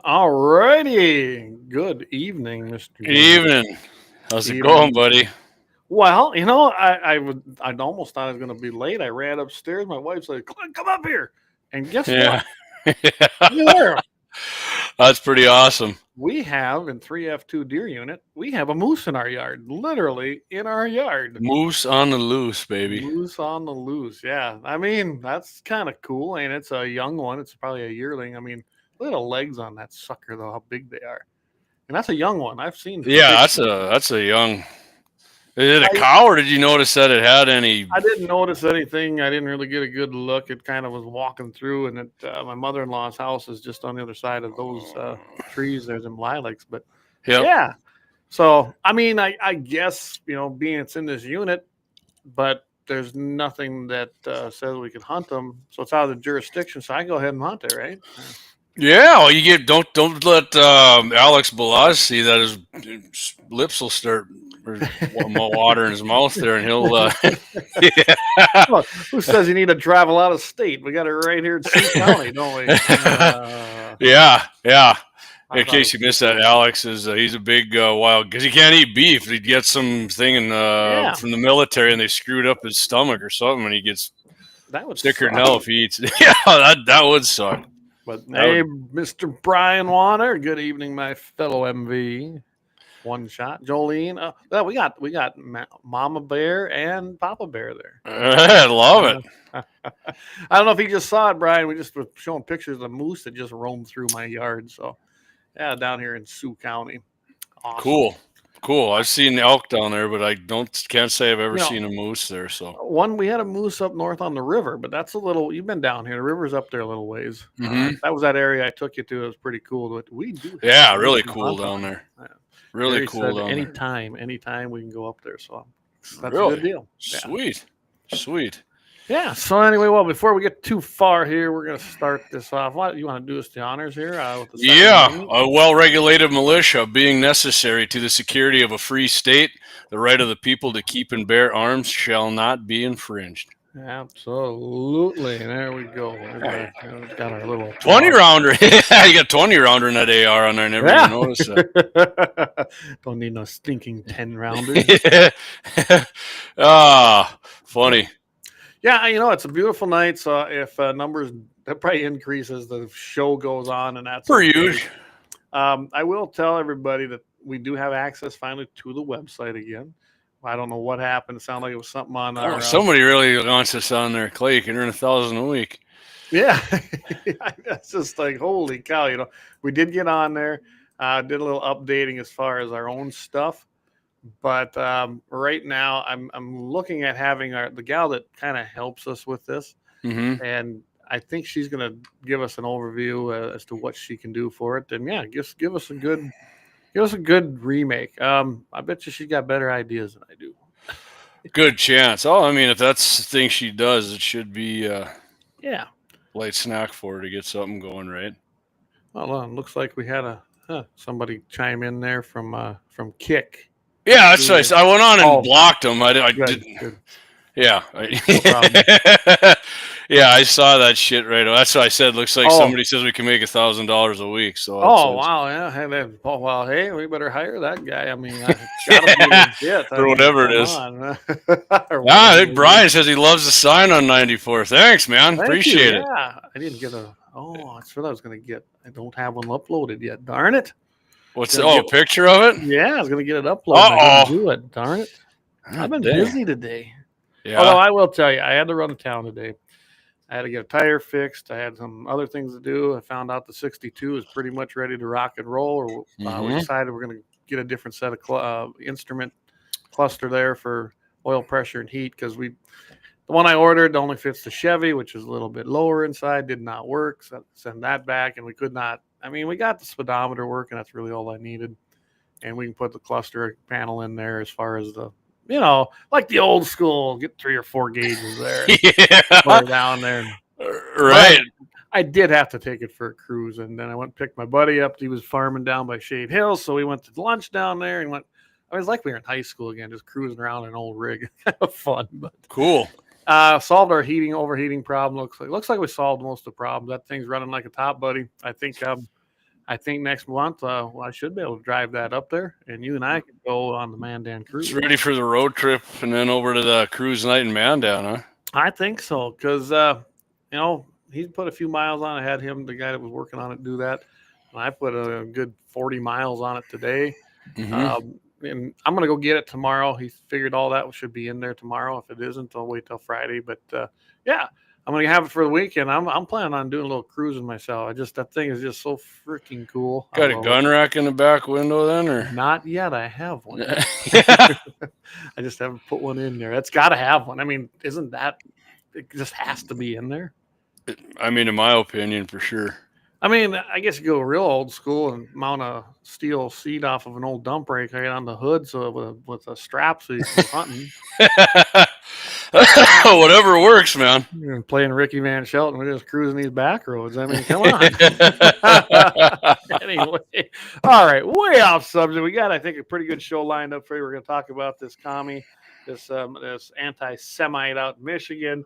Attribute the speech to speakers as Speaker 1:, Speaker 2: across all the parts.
Speaker 1: All righty. Good evening, Mr.
Speaker 2: Good
Speaker 1: Gunman.
Speaker 2: evening. How's it going,
Speaker 1: Evening.
Speaker 2: buddy?
Speaker 1: Well, I'd almost thought I was going to be late. I ran upstairs. My wife's like, "Clint, come up here." And guess what?
Speaker 2: Yeah.
Speaker 1: You're there.
Speaker 2: That's pretty awesome.
Speaker 1: We have in 3F2 deer unit, we have a moose in our yard, literally in our yard.
Speaker 2: Moose on the loose, baby.
Speaker 1: Moose on the loose. Yeah. I mean, that's kind of cool. And it's a young one. It's probably a yearling. I mean, look at the legs on that sucker, though, how big they are. And that's a young one. I've seen
Speaker 2: Yeah,
Speaker 1: big.
Speaker 2: that's a young. Is it a cow, or did you notice that it had any?
Speaker 1: I didn't notice anything. I didn't really get a good look. It kind of was walking through, and my mother-in-law's house is just on the other side of those trees. There's some lilacs, but
Speaker 2: Yep.
Speaker 1: yeah. So I mean, I guess being it's in this unit, but there's nothing that says we can hunt them, so it's out of the jurisdiction. So I go ahead and hunt it, right?
Speaker 2: Yeah. Well, you get don't let Alex Balaz see that his lips will start water in his mouth there, and he'll. Yeah.
Speaker 1: Well, who says you need to travel out of state? We got it right here in Sioux County, don't we?
Speaker 2: Yeah.
Speaker 1: I
Speaker 2: In
Speaker 1: thought
Speaker 2: case you missed that, Alex is he's a big wild because he can't eat beef. He gets something from the military, and they screwed up his stomach or something, and he gets
Speaker 1: that would
Speaker 2: thicker
Speaker 1: suck.
Speaker 2: than hell if he eats. Yeah, that would suck.
Speaker 1: But hey, Mr. Brian Warner, good evening, my fellow MV. One shot, Jolene. Well, we got Mama Bear and Papa Bear there.
Speaker 2: I love it.
Speaker 1: I don't know if he just saw it, Brian. We just were showing pictures of the moose that just roamed through my yard. So, yeah, down here in Sioux County. Awesome.
Speaker 2: Cool. I've seen elk down there, but I can't say I've ever seen a moose there. So
Speaker 1: we had a moose up north on the river, but that's a little. You've been down here. The river's up there a little ways.
Speaker 2: Mm-hmm.
Speaker 1: That was that area I took you to. It was pretty cool. But we do.
Speaker 2: Yeah, really cool down there.
Speaker 1: Yeah.
Speaker 2: Really cool down there.
Speaker 1: Anytime we can go up there. So that's
Speaker 2: really?
Speaker 1: a good deal.
Speaker 2: Sweet.
Speaker 1: Yeah. So anyway, well, before we get too far here, we're going to start this off. What you want to do us the honors here? With the
Speaker 2: a well-regulated militia being necessary to the security of a free state, the right of the people to keep and bear arms shall not be infringed.
Speaker 1: Absolutely. There we go. We've got our little
Speaker 2: 20-rounder. Yeah, you got 20-rounder in that AR on there. Never even noticed that.
Speaker 1: Don't need no stinking 10-rounders.
Speaker 2: Funny.
Speaker 1: Yeah, it's a beautiful night. So if numbers that probably increase as the show goes on, and that's
Speaker 2: per usual.
Speaker 1: I will tell everybody that we do have access finally to the website again. I don't know what happened. It sounded like it was something on our.
Speaker 2: Somebody really wants us on there, Clay. You can earn $1,000 a week.
Speaker 1: Yeah, that's just like holy cow. We did get on there, did a little updating as far as our own stuff, but right now I'm looking at having the gal that kind of helps us with this, and I think she's going to give us an overview as to what she can do for it, and yeah, just give us a good remake. I bet you she's got better ideas than I do.
Speaker 2: Good chance. Oh, I mean, if that's the thing she does, it should be light snack for her to get something going, right?
Speaker 1: Well, it looks like we had somebody chime in there from Kick.
Speaker 2: Yeah, that's nice. I went on and blocked them. I didn't.
Speaker 1: Good.
Speaker 2: Yeah.
Speaker 1: No
Speaker 2: yeah, I saw that shit right away. That's what I said. Looks like somebody says we can make $1,000 a week. So
Speaker 1: wow, yeah. Hey, we better hire that guy. I mean, gotta be legit.
Speaker 2: Or whatever it is. Brian says he loves the sign on 94. Thanks, man. Appreciate it.
Speaker 1: Yeah, I didn't get that's what I was gonna get. I don't have one uploaded yet. Darn it.
Speaker 2: What's a picture of it?
Speaker 1: Yeah, I was gonna get it uploaded. I didn't do it. Darn it. I've been busy today.
Speaker 2: Yeah.
Speaker 1: Although I will tell you, I had to run to town today. I had to get a tire fixed. I had some other things to do. I found out the 62 is pretty much ready to rock and roll. We decided we're going to get a different set of instrument cluster there for oil pressure and heat because the one I ordered only fits the Chevy, which is a little bit lower inside, did not work. So send that back, and we could not. I mean, we got the speedometer working. That's really all I needed. And we can put the cluster panel in there as far as the like the old school, get 3 or 4 gauges there. Put it down there.
Speaker 2: Right.
Speaker 1: But I did have to take it for a cruise. And then I went and picked my buddy up. He was farming down by Shade Hills. So we went to lunch down there and I was like we were in high school again, just cruising around in an old rig. Kind of fun. But
Speaker 2: cool.
Speaker 1: Solved our overheating problem. Looks like we solved most of the problems. That thing's running like a top, buddy. I think I think next month, well, I should be able to drive that up there, and you and I could go on the Mandan cruise.
Speaker 2: It's ready for the road trip, and then over to the cruise night in Mandan, huh?
Speaker 1: I think so, because he's put a few miles on it. I had him, the guy that was working on it, do that, and I put a good 40 miles on it today. And I'm gonna go get it tomorrow. He figured all that should be in there tomorrow. If it isn't, I'll wait till Friday. But yeah, I'm gonna have it for the weekend. I'm planning on doing a little cruising myself. That thing is just so freaking cool.
Speaker 2: Got a gun rack in the back window then, or
Speaker 1: not yet? I have one. I just haven't put one in there. It's got to have one. I mean, isn't that? It just has to be in there.
Speaker 2: I mean, in my opinion, for sure.
Speaker 1: I mean, I guess you go real old school and mount a steel seat off of an old dump brake right on the hood, so with a strap, so you can go hunting.
Speaker 2: Whatever works, man.
Speaker 1: You're playing Ricky Van Shelton. We're just cruising these back roads. I mean, come on. Anyway, all right, way off subject. We got, I think, a pretty good show lined up for you. We're going to talk about this commie, this anti-Semite out in Michigan.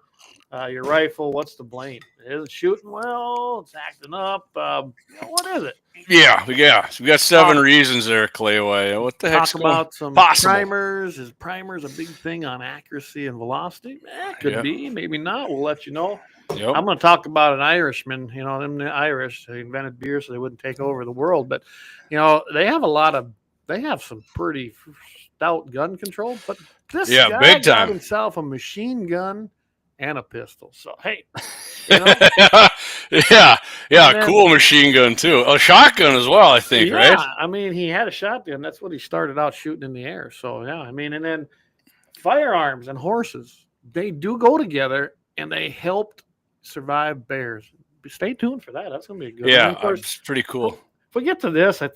Speaker 1: Your rifle, what's the blame? It isn't shooting well. It's acting up. What is it?
Speaker 2: Yeah. So we got 7 reasons there, Clay. What the heck's
Speaker 1: going on? Talk about some primers. Is primers a big thing on accuracy and velocity? Could be, maybe not. We'll let you know.
Speaker 2: Yep.
Speaker 1: I'm going to talk about an Irishman. Them the Irish, they invented beer so they wouldn't take over the world. But, they have some pretty stout gun control. But this guy
Speaker 2: big time.
Speaker 1: got himself a machine gun and a pistol. So, hey.
Speaker 2: Yeah, cool machine gun too. A shotgun as well, I think, right?
Speaker 1: Yeah, I mean, he had a shotgun. That's what he started out shooting in the air. So, yeah, I mean, and then firearms and horses, they do go together, and they helped survive bears. Stay tuned for that. That's going to be a good one.
Speaker 2: Yeah, it's pretty cool.
Speaker 1: If we get to this, I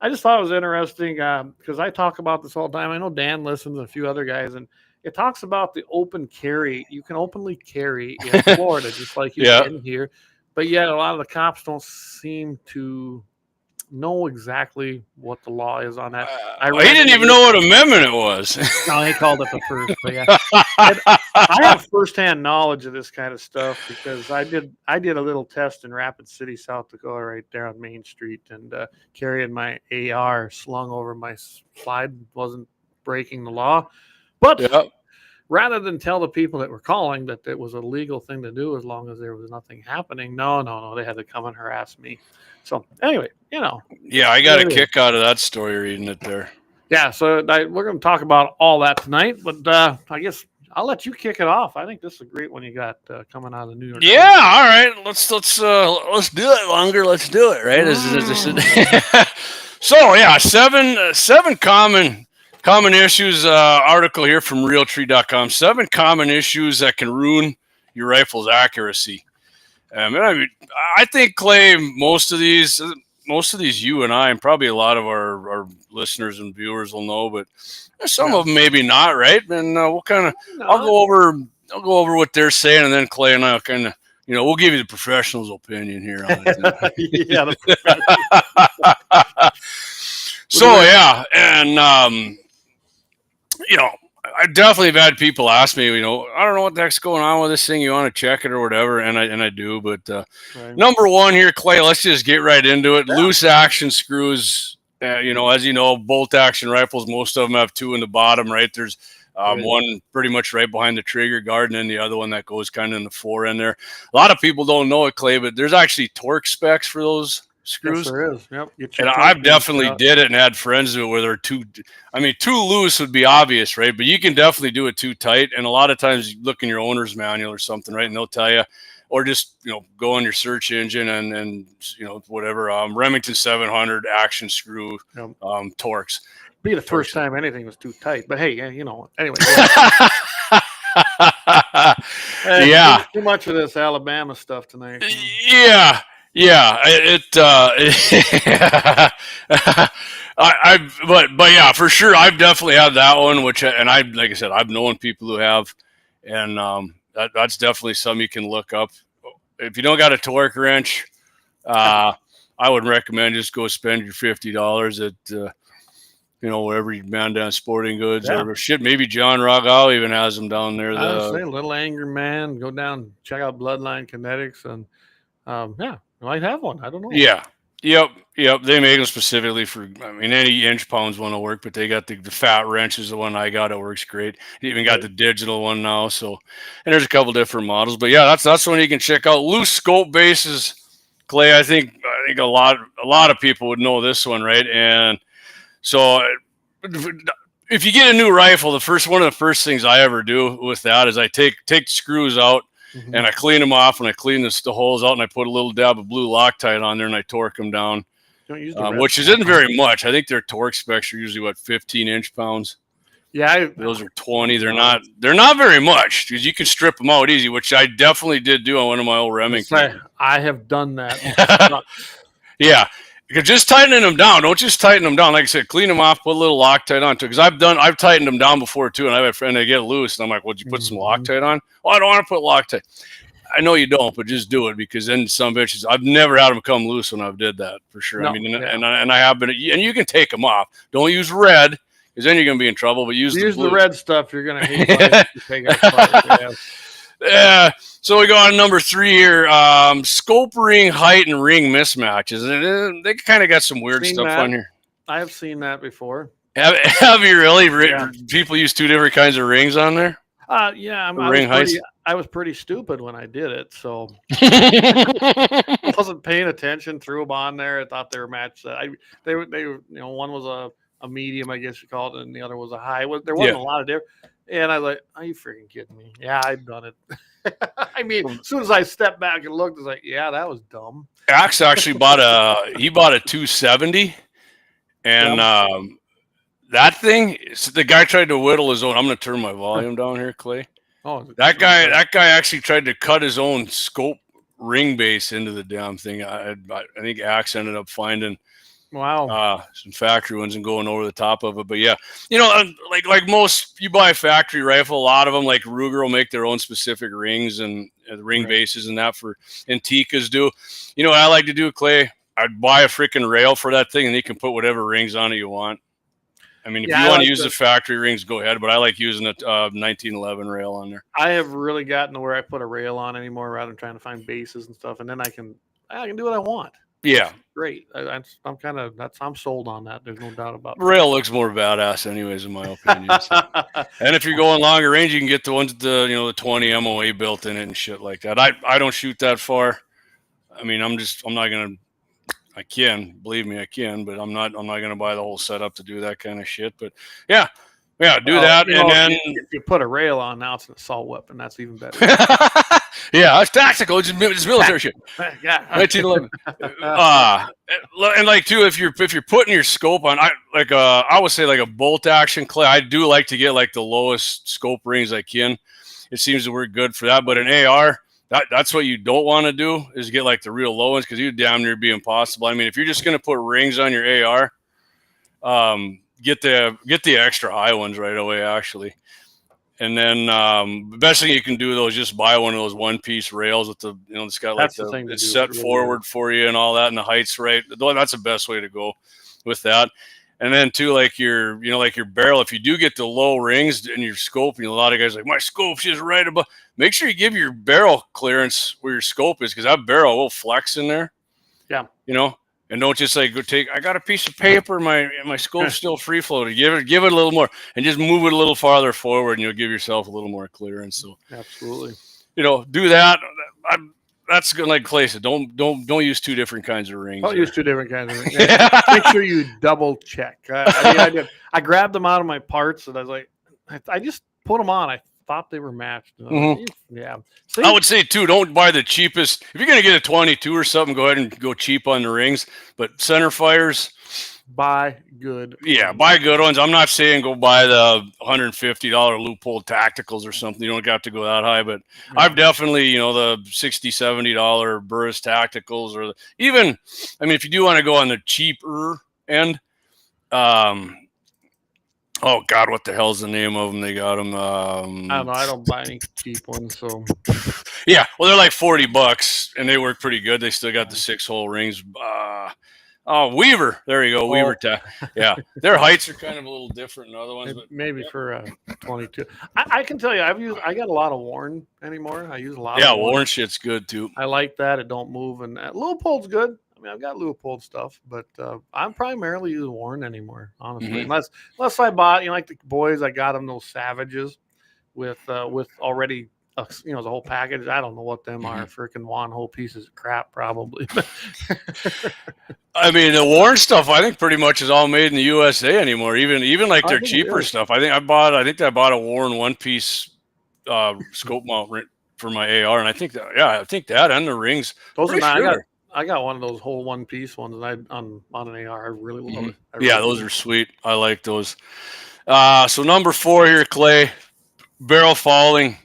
Speaker 1: just thought it was interesting because I talk about this all the time. I know Dan listens and a few other guys, and it talks about the open carry. You can openly carry in Florida, just like you can here. But yet a lot of the cops don't seem to know exactly what the law is on that.
Speaker 2: He didn't even know what amendment it was.
Speaker 1: No, he called it the first. But yeah. I have firsthand knowledge of this kind of stuff because I did a little test in Rapid City, South Dakota, right there on Main Street, and carrying my AR slung over my slide wasn't breaking the law. But rather than tell the people that were calling that it was a legal thing to do as long as there was nothing happening, no, they had to come and harass me. So anyway,
Speaker 2: Yeah, I got a kick out of that story reading it there.
Speaker 1: Yeah, so we're going to talk about all that tonight, but I guess I'll let you kick it off. I think this is a great one you got coming out of New York.
Speaker 2: Yeah, all right. Let's do it longer. Let's do it, right? So yeah, seven common issues article here from realtree.com. 7 common issues that can ruin your rifle's accuracy. I think, Clay, most of these you and I, and probably a lot of our listeners and viewers will know, but some of them maybe not, right? And we'll kind of I'll go over what they're saying, and then Clay and I'll kind of we'll give you the professional's opinion here on it. I definitely have had people ask me, I don't know what the heck's going on with this thing. You want to check it or whatever, and I do. But number one here, Clay, let's just get right into it. Yeah. Loose action screws. As you know, bolt action rifles, most of them have 2 in the bottom, right? There's one pretty much right behind the trigger guard, and then the other one that goes kind of in the fore end there. A lot of people don't know it, Clay, but there's actually torque specs for those screws.
Speaker 1: Yes, there is. Yep.
Speaker 2: And I've definitely did it and had friends do it where they're too loose would be obvious, right? But you can definitely do it too tight. And a lot of times you look in your owner's manual or something, right? And they'll tell you, or just, go on your search engine and whatever, Remington 700 action screw, torques.
Speaker 1: Be the first time anything was too tight, but hey, anyway.
Speaker 2: Yeah.
Speaker 1: Too much of this Alabama stuff tonight.
Speaker 2: Yeah. But yeah, for sure, I've definitely had that one. Like I said, I've known people who have, and that's definitely something you can look up. If you don't got a torque wrench, I would recommend just go spend your $50 at wherever you man down Sporting Goods or shit. Maybe John Rogal even has them down there.
Speaker 1: I would say Little Angry Man. Go down, check out Bloodline Kinetics, and you might have one. I don't know.
Speaker 2: Yeah. Yep. They make them specifically for. I mean, any inch pounds one will work, but they got the fat wrench is the one I got. It works great. They even got the digital one now. So, and there's a couple different models, but yeah, that's one you can check out. Loose scope bases, Clay. I think a lot of people would know this one, right? And so, if you get a new rifle, one of the first things I ever do with that is I take the screws out. Mm-hmm. And I clean them off, and I clean the holes out, and I put a little dab of blue Loctite on there, and I torque them down, which isn't very much. I think their torque specs are usually 15 inch pounds.
Speaker 1: Yeah,
Speaker 2: those are 20. They're not very much because you can strip them out easy, which I definitely did do on one of my old Remington.
Speaker 1: I have done that.
Speaker 2: Yeah. Because just tightening them down, don't just tighten them down. Like I said, clean them off, put a little Loctite on too. Because I've tightened them down before too, and I've had a friend, they get loose, and I'm like, "Would you put some Loctite on?" Oh, I don't want to put Loctite. I know you don't, but just do it because then some bitches. I've never had them come loose when I've did that for sure. No, I mean, and I have been, and you can take them off. Don't use red because then you're gonna be in trouble. But use the
Speaker 1: red stuff. You're gonna hate life if you take it apart.
Speaker 2: Yeah. So we go on number 3 here. Scope ring height and ring mismatches. They kind of got some weird stuff on here.
Speaker 1: I have seen that before.
Speaker 2: Have you really? Yeah. People use 2 different kinds of rings on there?
Speaker 1: Yeah. I was pretty stupid when I did it, so I wasn't paying attention. Threw them on there. I thought they were matched. They were. One was a medium, I guess you call it, and the other was a high. There wasn't a lot of difference. And I was like, are you freaking kidding me? Yeah, I've done it. I mean, as soon as I stepped back and looked, I was like, yeah, that was dumb.
Speaker 2: Axe actually bought a 270, and that thing, the guy tried to whittle his own. I'm going to turn my volume down here, Clay.
Speaker 1: Oh,
Speaker 2: that guy actually tried to cut his own scope ring base into the damn thing. I think Axe ended up finding some factory ones and going over the top of it. But yeah, like most, you buy a factory rifle, a lot of them, like Ruger, will make their own specific rings and ring bases and that for Antikas do. You know what I like to do, Clay? I'd buy a freaking rail for that thing, and you can put whatever rings on it you want. I mean, if you want to use the factory rings, go ahead. But I like using a 1911 rail on there.
Speaker 1: I have really gotten to where I put a rail on anymore rather than trying to find bases and stuff, and then I can do what I want.
Speaker 2: Yeah,
Speaker 1: it's great. I'm sold on that. There's no doubt about it.
Speaker 2: Rail looks more badass, anyways, in my opinion. So. And if you're going longer range, you can get the ones with the 20 MOA built in it and shit like that. I don't shoot that far. I mean, I'm not gonna. I can, believe me, I can, but I'm not gonna buy the whole setup to do that kind of shit. But yeah, do that, and then
Speaker 1: if you put a rail on, now it's an assault weapon. That's even better.
Speaker 2: Yeah, it's tactical. It's military shit.
Speaker 1: Yeah,
Speaker 2: 1911. And like too, if you're putting your scope on, I would say like a bolt action, Clay. I do like to get like the lowest scope rings I can. It seems to work good for that. But an AR, that's what you don't want to do is get like the real low ones because you damn near be impossible. I mean, if you're just gonna put rings on your AR, get the extra high ones right away, actually. And then the best thing you can do though is just buy one of those one-piece rails with the it's got like it's set forward for you and all that, and the height's right. That's the best way to go with that. And then too, like your barrel, if you do get the low rings in your scope, a lot of guys are like, my scope's just right above. Make sure you give your barrel clearance where your scope is, because that barrel will flex in there.
Speaker 1: Yeah.
Speaker 2: And don't just like I got a piece of paper, my scope's still free floating. Give it a little more and just move it a little farther forward, and you'll give yourself a little more clearance. So
Speaker 1: absolutely.
Speaker 2: Do that. That's good. Like Clay said, don't use 2 different kinds of rings.
Speaker 1: Don't use 2 different kinds of rings. Make sure you double check. I did. I grabbed them out of my parts, and I was like, I just put them on. I thought they were matched. Yeah.
Speaker 2: I would say too, don't buy the cheapest. If you're gonna get a 22 or something, go ahead and go cheap on the rings. But center fires,
Speaker 1: buy good.
Speaker 2: Yeah, buy good ones. I'm not saying go buy the $150 loophole tacticals or something. You don't have to go that high, but I've definitely, the $60, $70 Burris tacticals, or even, I mean, if you do want to go on the cheaper end, oh God, what the hell's the name of them? They got them.
Speaker 1: I don't know. I don't buy any cheap ones, so.
Speaker 2: Yeah, well, they're like $40, and they work pretty good. They still got the 6-hole rings. Weaver. There you go, Weaver. Yeah, their heights are kind of a little different than other ones, but
Speaker 1: maybe for 22. I can tell you, I got a lot of Warren anymore. I use a lot.
Speaker 2: Yeah, Warren shit's good too.
Speaker 1: I like that. It don't move, and Leupold's good. I've got Leupold stuff, but I'm primarily using Warren anymore, honestly.
Speaker 2: Mhm.
Speaker 1: Unless I bought, like the boys, I got them those Savages with already the whole package. I don't know what them are, freaking one whole pieces of crap probably.
Speaker 2: I mean, the Warren stuff I think pretty much is all made in the USA anymore. Even like their cheaper stuff. I think I bought a Warren one piece scope mount for my AR, and I think that and the rings.
Speaker 1: Those are nice. I got one of those whole one piece ones on an AR. I really love it.
Speaker 2: Those are sweet. I like those. So number 4 here, Clay, barrel fouling.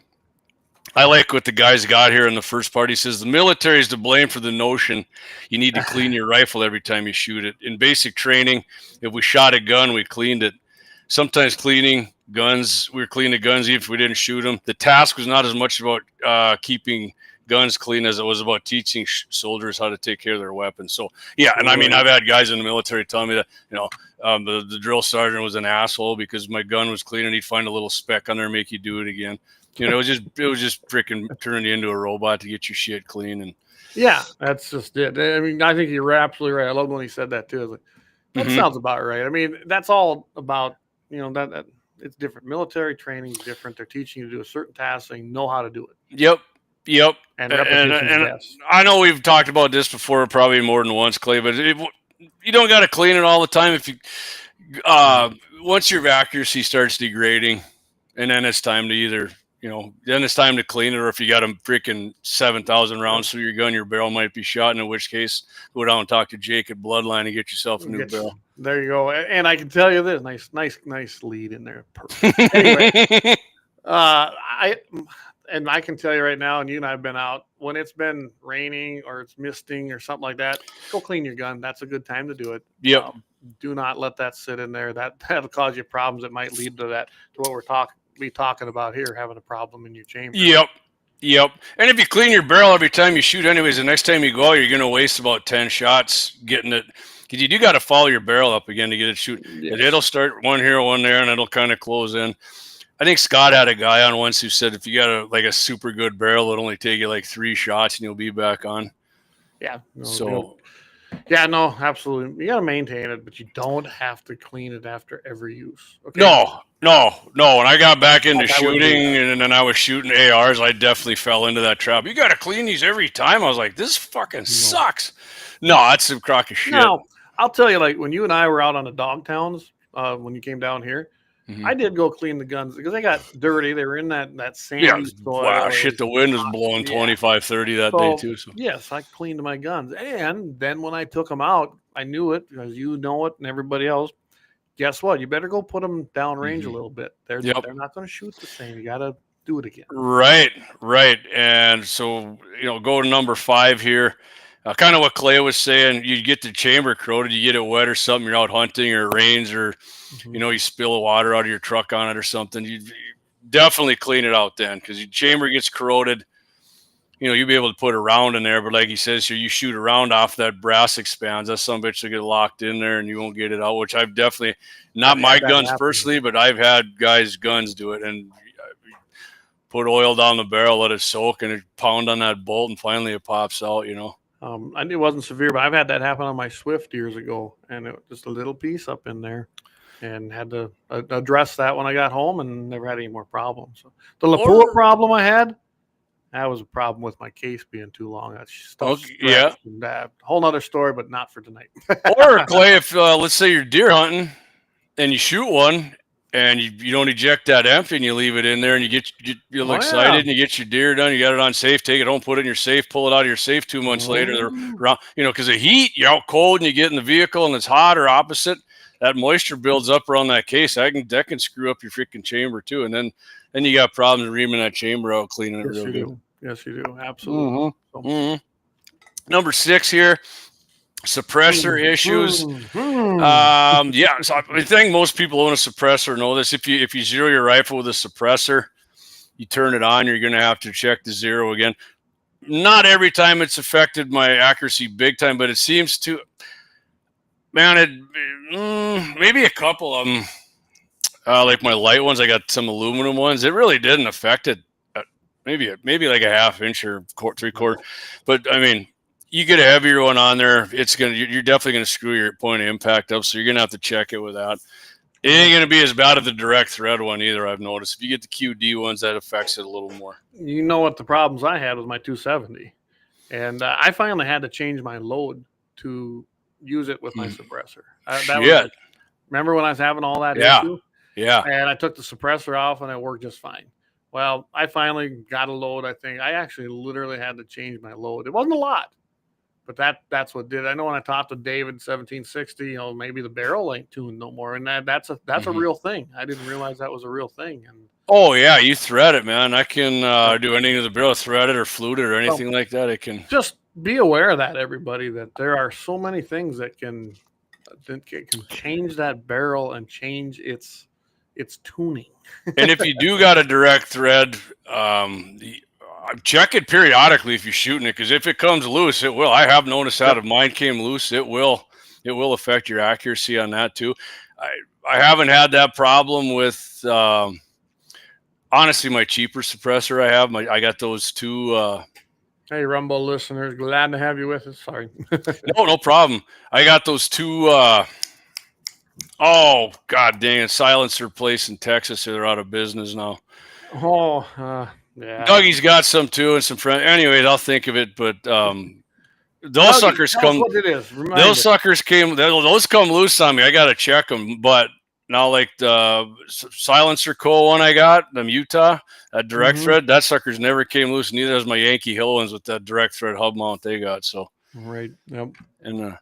Speaker 2: I like what the guys got here in the first part. He says the military is to blame for the notion you need to clean your rifle every time you shoot it. In basic training, if we shot a gun, we cleaned it. Sometimes cleaning guns, we were cleaning the guns even if we didn't shoot them. The task was not as much about keeping guns clean as it was about teaching soldiers how to take care of their weapons. So, yeah, and I mean, I've had guys in the military tell me that, the drill sergeant was an asshole because my gun was clean and he'd find a little speck on there and make you do it again. It was just freaking turning you into a robot to get your shit clean. And
Speaker 1: yeah, that's just it. I mean, I think you're absolutely right. I love when he said that too. Like, that sounds about right. I mean, that's all about, that it's different. Military training is different. They're teaching you to do a certain task so you know how to do it.
Speaker 2: Yep.
Speaker 1: And
Speaker 2: I know we've talked about this before, probably more than once, Clay, but you don't got to clean it all the time. If you, once your accuracy starts degrading, and then it's time to either, then it's time to clean it, or if you got a freaking 7,000 rounds through your gun, your barrel might be shot, in which case, go down and talk to Jake at Bloodline and get yourself a new barrel.
Speaker 1: There you go. And I can tell you this, nice lead in there. Perfect. Anyway, I can tell you right now, and you and I have been out, when it's been raining or it's misting or something like that, go clean your gun. That's a good time to do it.
Speaker 2: Yep.
Speaker 1: Do not let that sit in there. That'll cause you problems. It might lead to what we're talking about here, having a problem in your chamber.
Speaker 2: Yep. And if you clean your barrel every time you shoot anyways, the next time you go, you're going to waste about 10 shots getting it. Because you do got to follow your barrel up again to get it shoot. Yes. It'll start one here, one there, and it'll kind of close in. I think Scott had a guy on once who said if you got a super good barrel, it'll only take you like 3 shots and you'll be back on.
Speaker 1: Yeah. No, absolutely. You got to maintain it, but you don't have to clean it after every use. Okay?
Speaker 2: No. When I got back into shooting and then I was shooting ARs, I definitely fell into that trap. You got to clean these every time. I was like, this fucking sucks. No, that's a crock of shit.
Speaker 1: No, I'll tell you, like when you and I were out on the dog towns, when you came down here, I did go clean the guns because they got dirty. They were in that sandy soil.
Speaker 2: Wow, shit, the wind was blowing 25, 30 that day too. So.
Speaker 1: Yes, I cleaned my guns. And then when I took them out, I knew it because you know it and everybody else. Guess what? You better go put them downrange a little bit. They're not going to shoot the same. You got to do it again.
Speaker 2: Right. And so, go to number 5 here. Kind of what Clay was saying, you get the chamber corroded, you get it wet or something, you're out hunting or it rains or, you spill water out of your truck on it or something. You definitely clean it out then because your chamber gets corroded. You'll be able to put a round in there, but like he says here, you shoot a round off, that brass expands. That some bitch will get locked in there and you won't get it out, which I've definitely, not my guns personally, but I've had guys' guns do it and put oil down the barrel, let it soak and it pound on that bolt and finally it pops out,
Speaker 1: I knew it wasn't severe, but I've had that happen on my Swift years ago, and it was just a little piece up in there, and had to address that when I got home, and never had any more problems. So the LaPointe problem I had, that was a problem with my case being too long. That stuff whole nother story, but not for tonight.
Speaker 2: Or Clay, if let's say you're deer hunting and you shoot one. And you don't eject that empty and you leave it in there and you get excited and you get your deer done. You got it on safe, take it home, put it in your safe, pull it out of your safe 2 months later. Because of heat, you're out cold and you get in the vehicle and it's hot or opposite. That moisture builds up around that case. That can screw up your freaking chamber too. And then you got problems reaming that chamber out, cleaning it real good.
Speaker 1: Yes, you do. Absolutely.
Speaker 2: Number 6 here. Suppressor issues. So I think most people own a suppressor know this. If you zero your rifle with a suppressor, you turn it on, you're going to have to check the zero again. Not every time it's affected my accuracy big time, but it seems to. Man, maybe a couple of them, like my light ones. I got some aluminum ones. It really didn't affect it. Maybe like a half inch or 3/4. But I mean. you get a heavier one on there, you're definitely gonna screw your point of impact up. So you're gonna have to check it with that. It ain't gonna be as bad as the direct thread one either. I've noticed. If you get the QD ones, that affects it a little more.
Speaker 1: You know what the problems I had with my 270, and I finally had to change my load to use it with my suppressor. Remember when I was having all that issue?
Speaker 2: Yeah.
Speaker 1: And I took the suppressor off and it worked just fine. Well, I finally got a load. I think I actually literally had to change my load. It wasn't a lot, but that's what did. I know when I talked to David 1760, maybe the barrel ain't tuned no more, and that's a real thing. I didn't realize that was a real thing. And
Speaker 2: oh yeah, you thread it, man. I can do anything to the barrel, thread it or flute it or anything like that. It can
Speaker 1: just be aware of that, everybody. That there are so many things that can change that barrel and change its tuning.
Speaker 2: And if you do got a direct thread, check it periodically if you're shooting it, because if it comes loose, it will. I have noticed that if mine came loose, it will affect your accuracy on that too. I haven't had that problem with honestly my cheaper suppressor. I got those two.
Speaker 1: Hey, Rumble listeners, glad to have you with us. Sorry.
Speaker 2: No problem. I got those two. Oh, god dang it. Silencer place in Texas. They're out of business now.
Speaker 1: Oh, yeah.
Speaker 2: Dougie's got some too and some friends. Anyways, I'll think of it. But those suckers come.
Speaker 1: What it is.
Speaker 2: Those suckers came. Those come loose on me. I got to check them. But now, like the Silencer Co. one I got, them Utah, that direct thread, that sucker's never came loose. Neither has my Yankee Hill ones with that direct thread hub mount they got. So
Speaker 1: right. Yep.
Speaker 2: And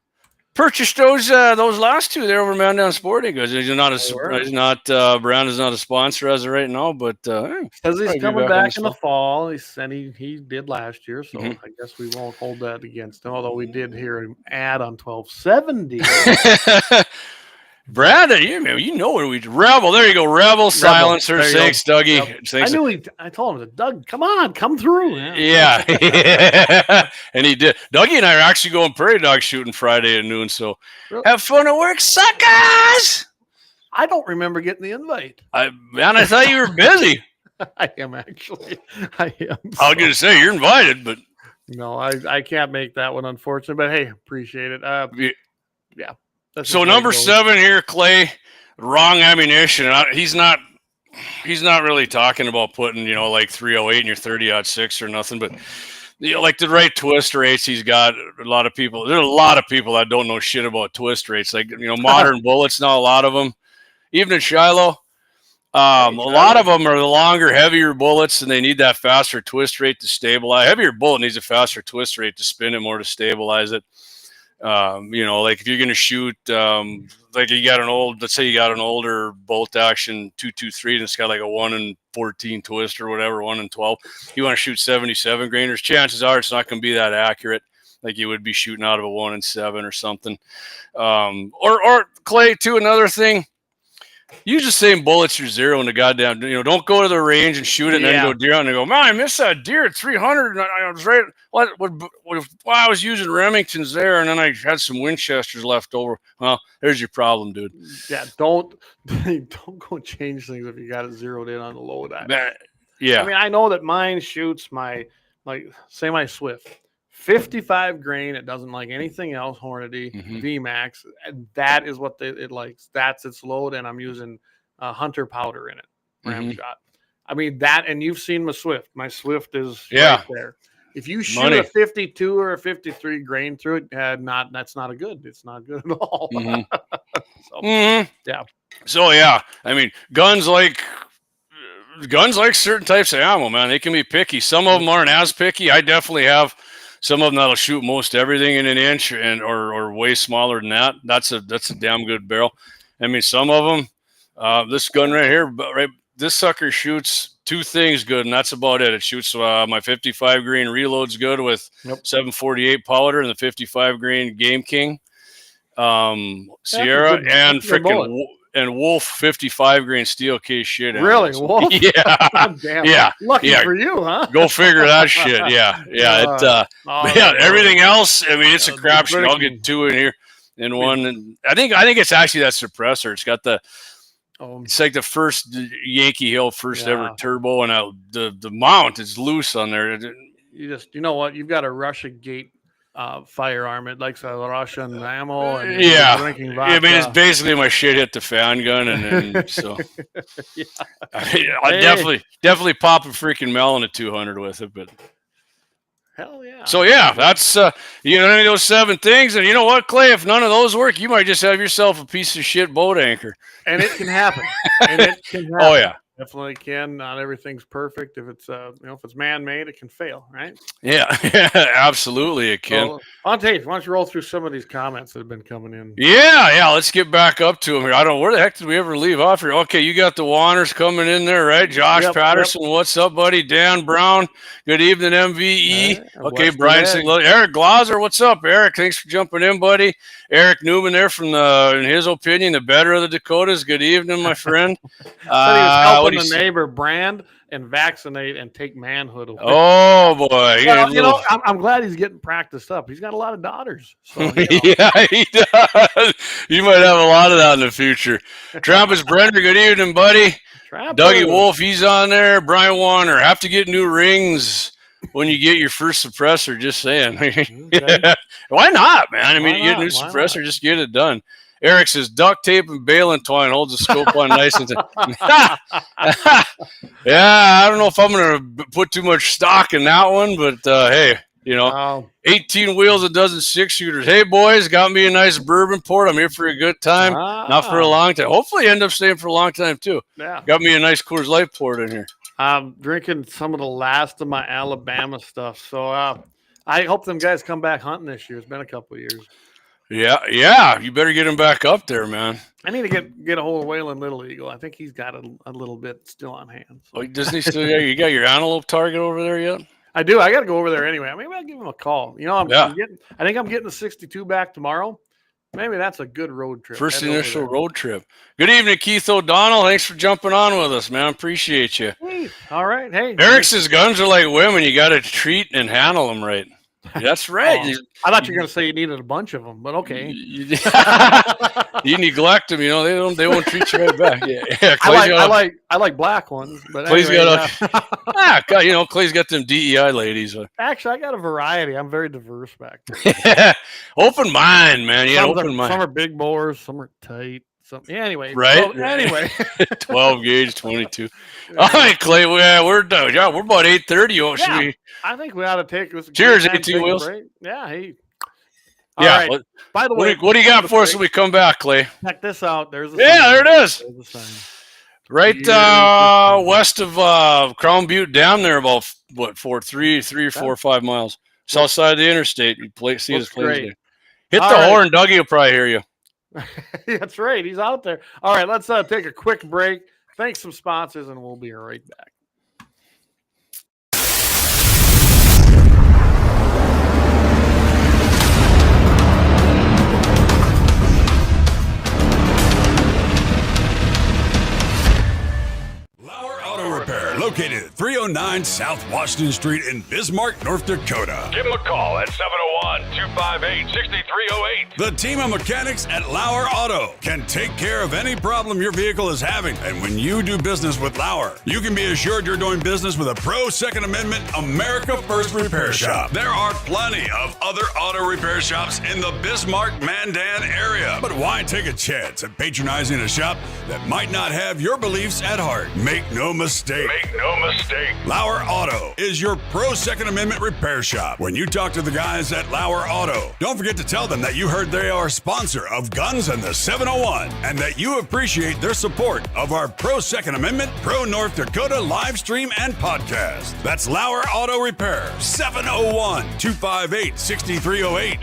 Speaker 2: purchased those last two there over Man Down Sporting Goods. He's not Brand is not a sponsor as of right now, but
Speaker 1: because he's coming back in the fall. He said he did last year, so I guess we won't hold that against him. Although we did hear him ad on 1270.
Speaker 2: Brandon, you know where we Rebel. There you go, Rebel Silencer. Thanks, Dougie.
Speaker 1: Yep. Thanks. I told him, Doug, come through.
Speaker 2: Yeah. And he did. Dougie and I are actually going prairie dog shooting Friday at noon. So have fun at work, suckers.
Speaker 1: I don't remember getting the invite.
Speaker 2: I thought you were busy.
Speaker 1: I am actually. I am.
Speaker 2: I was going to say you're invited, but
Speaker 1: no, I can't make that one, unfortunately. But hey, appreciate it. Yeah.
Speaker 2: So number 7 here, Clay, wrong ammunition. He's not really talking about putting, like 308 in your 30-06 or nothing, but like the right twist rates he's got. There's a lot of people that don't know shit about twist rates. Like, modern bullets now, a lot of them, even in Shiloh, a lot of them are the longer, heavier bullets, and they need that faster twist rate to stabilize. A heavier bullet needs a faster twist rate to spin it more to stabilize it. Like if you're going to shoot, like let's say you got an older bolt action 223 and it's got like a 1 in 14 twist or whatever, 1 in 12. You want to shoot 77 grainers. Chances are it's not going to be that accurate. Like you would be shooting out of a 1 in 7 or something. Or Clay too. Another thing, use the same bullets you're zeroing the goddamn. Don't go to the range and shoot it and then go deer hunting and go, man, I missed that deer at 300. And I was right. I was using Remingtons there, and then I had some Winchesters left over. Well, there's your problem, dude.
Speaker 1: Yeah, don't go change things if you got it zeroed in on the load.
Speaker 2: Yeah.
Speaker 1: I mean, I know that mine shoots my Swift. 55 grain. It doesn't like anything else. Hornady VMAX. That is what it likes. That's its load, and I'm using Hunter powder in it. Ram shot. I mean that, and you've seen my Swift. My Swift is right there. If you shoot a 52 or a 53 grain through it, that's not a good. It's not good at all. Yeah.
Speaker 2: So yeah, I mean, guns like certain types of ammo, man. They can be picky. Some of them aren't as picky. I definitely have some of them that'll shoot most everything in an inch or way smaller than that. That's a damn good barrel. I mean, some of them, this gun right here, this sucker shoots 2 things good, and that's about it. It shoots my 55 grain reloads good with 748 powder and the 55 grain Game King Sierra and freaking and Wolf 55 grain steel case shit.
Speaker 1: Really? Wolf?
Speaker 2: Yeah.
Speaker 1: Damn.
Speaker 2: Yeah.
Speaker 1: Lucky for you, huh?
Speaker 2: Go figure that shit. Yeah. Yeah. Everything else, I mean, it's a crapshoot. I'll get 2 in here in one. And I think it's actually that suppressor. It's got it's like the first Yankee Hill ever turbo, and the mount is loose on there.
Speaker 1: You know what? You've got a Russia Gate firearm. It likes a Russian ammo. And drinking vodka.
Speaker 2: I mean, it's basically my shit hit the fan gun, and so I definitely pop a freaking melon at 200 with it, but.
Speaker 1: Hell yeah.
Speaker 2: So yeah, that's any of those 7 things, and you know what, Clay? If none of those work, you might just have yourself a piece of shit boat anchor.
Speaker 1: And it can happen.
Speaker 2: Oh yeah,
Speaker 1: definitely can. Not everything's perfect. If it's if it's man-made, it can fail, right?
Speaker 2: Yeah, absolutely, it can.
Speaker 1: So, on tape, why don't you roll through some of these comments that have been coming in?
Speaker 2: Yeah. Let's get back up to them here. I don't know where the heck did we ever leave off here. Okay, you got the Wanners coming in there, right? Josh Patterson, what's up, buddy? Dan Brown, good evening, MVE. Okay, Brian saying, Eric Glauser, what's up, Eric? Thanks for jumping in, buddy. Eric Newman there from in his opinion, the better of the Dakotas. Good evening, my friend.
Speaker 1: He was helping the neighbor brand and vaccinate and take manhood away.
Speaker 2: Oh boy!
Speaker 1: Well, I'm glad he's getting practiced up. He's got a lot of daughters. So,
Speaker 2: Yeah, he does. You might have a lot of that in the future. Travis Brenner, good evening, buddy. Dougie Wolf, he's on there. Brian Warner, have to get new rings when you get your first suppressor. Just saying. Okay. Why not, man? I mean, you get a new suppressor, just get it done. Eric says duct tape and baling twine holds the scope on nice and yeah, I don't know if I'm going to put too much stock in that one, but hey, 18 wheels, a dozen 6-shooters. Hey, boys, got me a nice bourbon port. I'm here for a good time, not for a long time. Hopefully end up staying for a long time, too. Yeah. Got me a nice Coors Light port in here.
Speaker 1: I'm drinking some of the last of my Alabama stuff, so I hope them guys come back hunting this year. It's been a couple of years.
Speaker 2: Yeah. You better get him back up there, man.
Speaker 1: I need to get a hold of Waylon Little Eagle. I think he's got a little bit still on hand. So.
Speaker 2: Oh, doesn't he still? You got your antelope target over there yet?
Speaker 1: I do. I got to go over there anyway. Maybe I'll give him a call. I think I'm getting the 62 back tomorrow. Maybe that's a good road trip.
Speaker 2: First initial road trip. Good evening, Keith O'Donnell. Thanks for jumping on with us, man. Appreciate you.
Speaker 1: Hey, all right. Hey,
Speaker 2: Eric says guns are like women. You got to treat and handle them right. That's right.
Speaker 1: I thought you were going to say you needed a bunch of them, but okay.
Speaker 2: You neglect them, they won't treat you right back. Yeah.
Speaker 1: I like black ones, but
Speaker 2: Clay's Clay's got them DEI ladies.
Speaker 1: Actually, I got a variety. I'm very diverse back there.
Speaker 2: Open mind, man. Open mind.
Speaker 1: Some are big bores, some are tight. Anyway,
Speaker 2: right?
Speaker 1: So, anyway,
Speaker 2: 12 gauge, 22. All right, Clay. We're done. Yeah, we're about 8:30.
Speaker 1: I think we ought to take this.
Speaker 2: Cheers, 18 wheels.
Speaker 1: Yeah. Hey.
Speaker 2: All right. By the way, what do you got for us when we come back, Clay?
Speaker 1: Check this out. There's a sign.
Speaker 2: There it is. There's a sign. Right west of Crown Butte Dam there, about 3 or 4 or 5 miles south side of the interstate. You see this place. Hit the horn. Dougie will probably hear you.
Speaker 1: That's right. He's out there. All right, let's take a quick break. Thanks some sponsors, and we'll be right back.
Speaker 3: LAUER Auto Repair, located at 309 South Washington Street in Bismarck, North Dakota.
Speaker 4: Give them a call at 701-258-6308.
Speaker 3: The team of mechanics at LAUER Auto can take care of any problem your vehicle is having. And when you do business with LAUER, you can be assured you're doing business with a pro Second Amendment America First repair shop. There are plenty of other auto repair shops in the Bismarck-Mandan area. But why take a chance at patronizing a shop that might not have your beliefs at heart? Make no mistake. LAUER Auto is your pro Second Amendment repair shop. When you talk to the guys at LAUER Auto, don't forget to tell them that you heard they are a sponsor of Guns and the 701 and that you appreciate their support of our pro Second Amendment, pro North Dakota live stream and podcast. That's LAUER Auto Repair, 701-258-6308.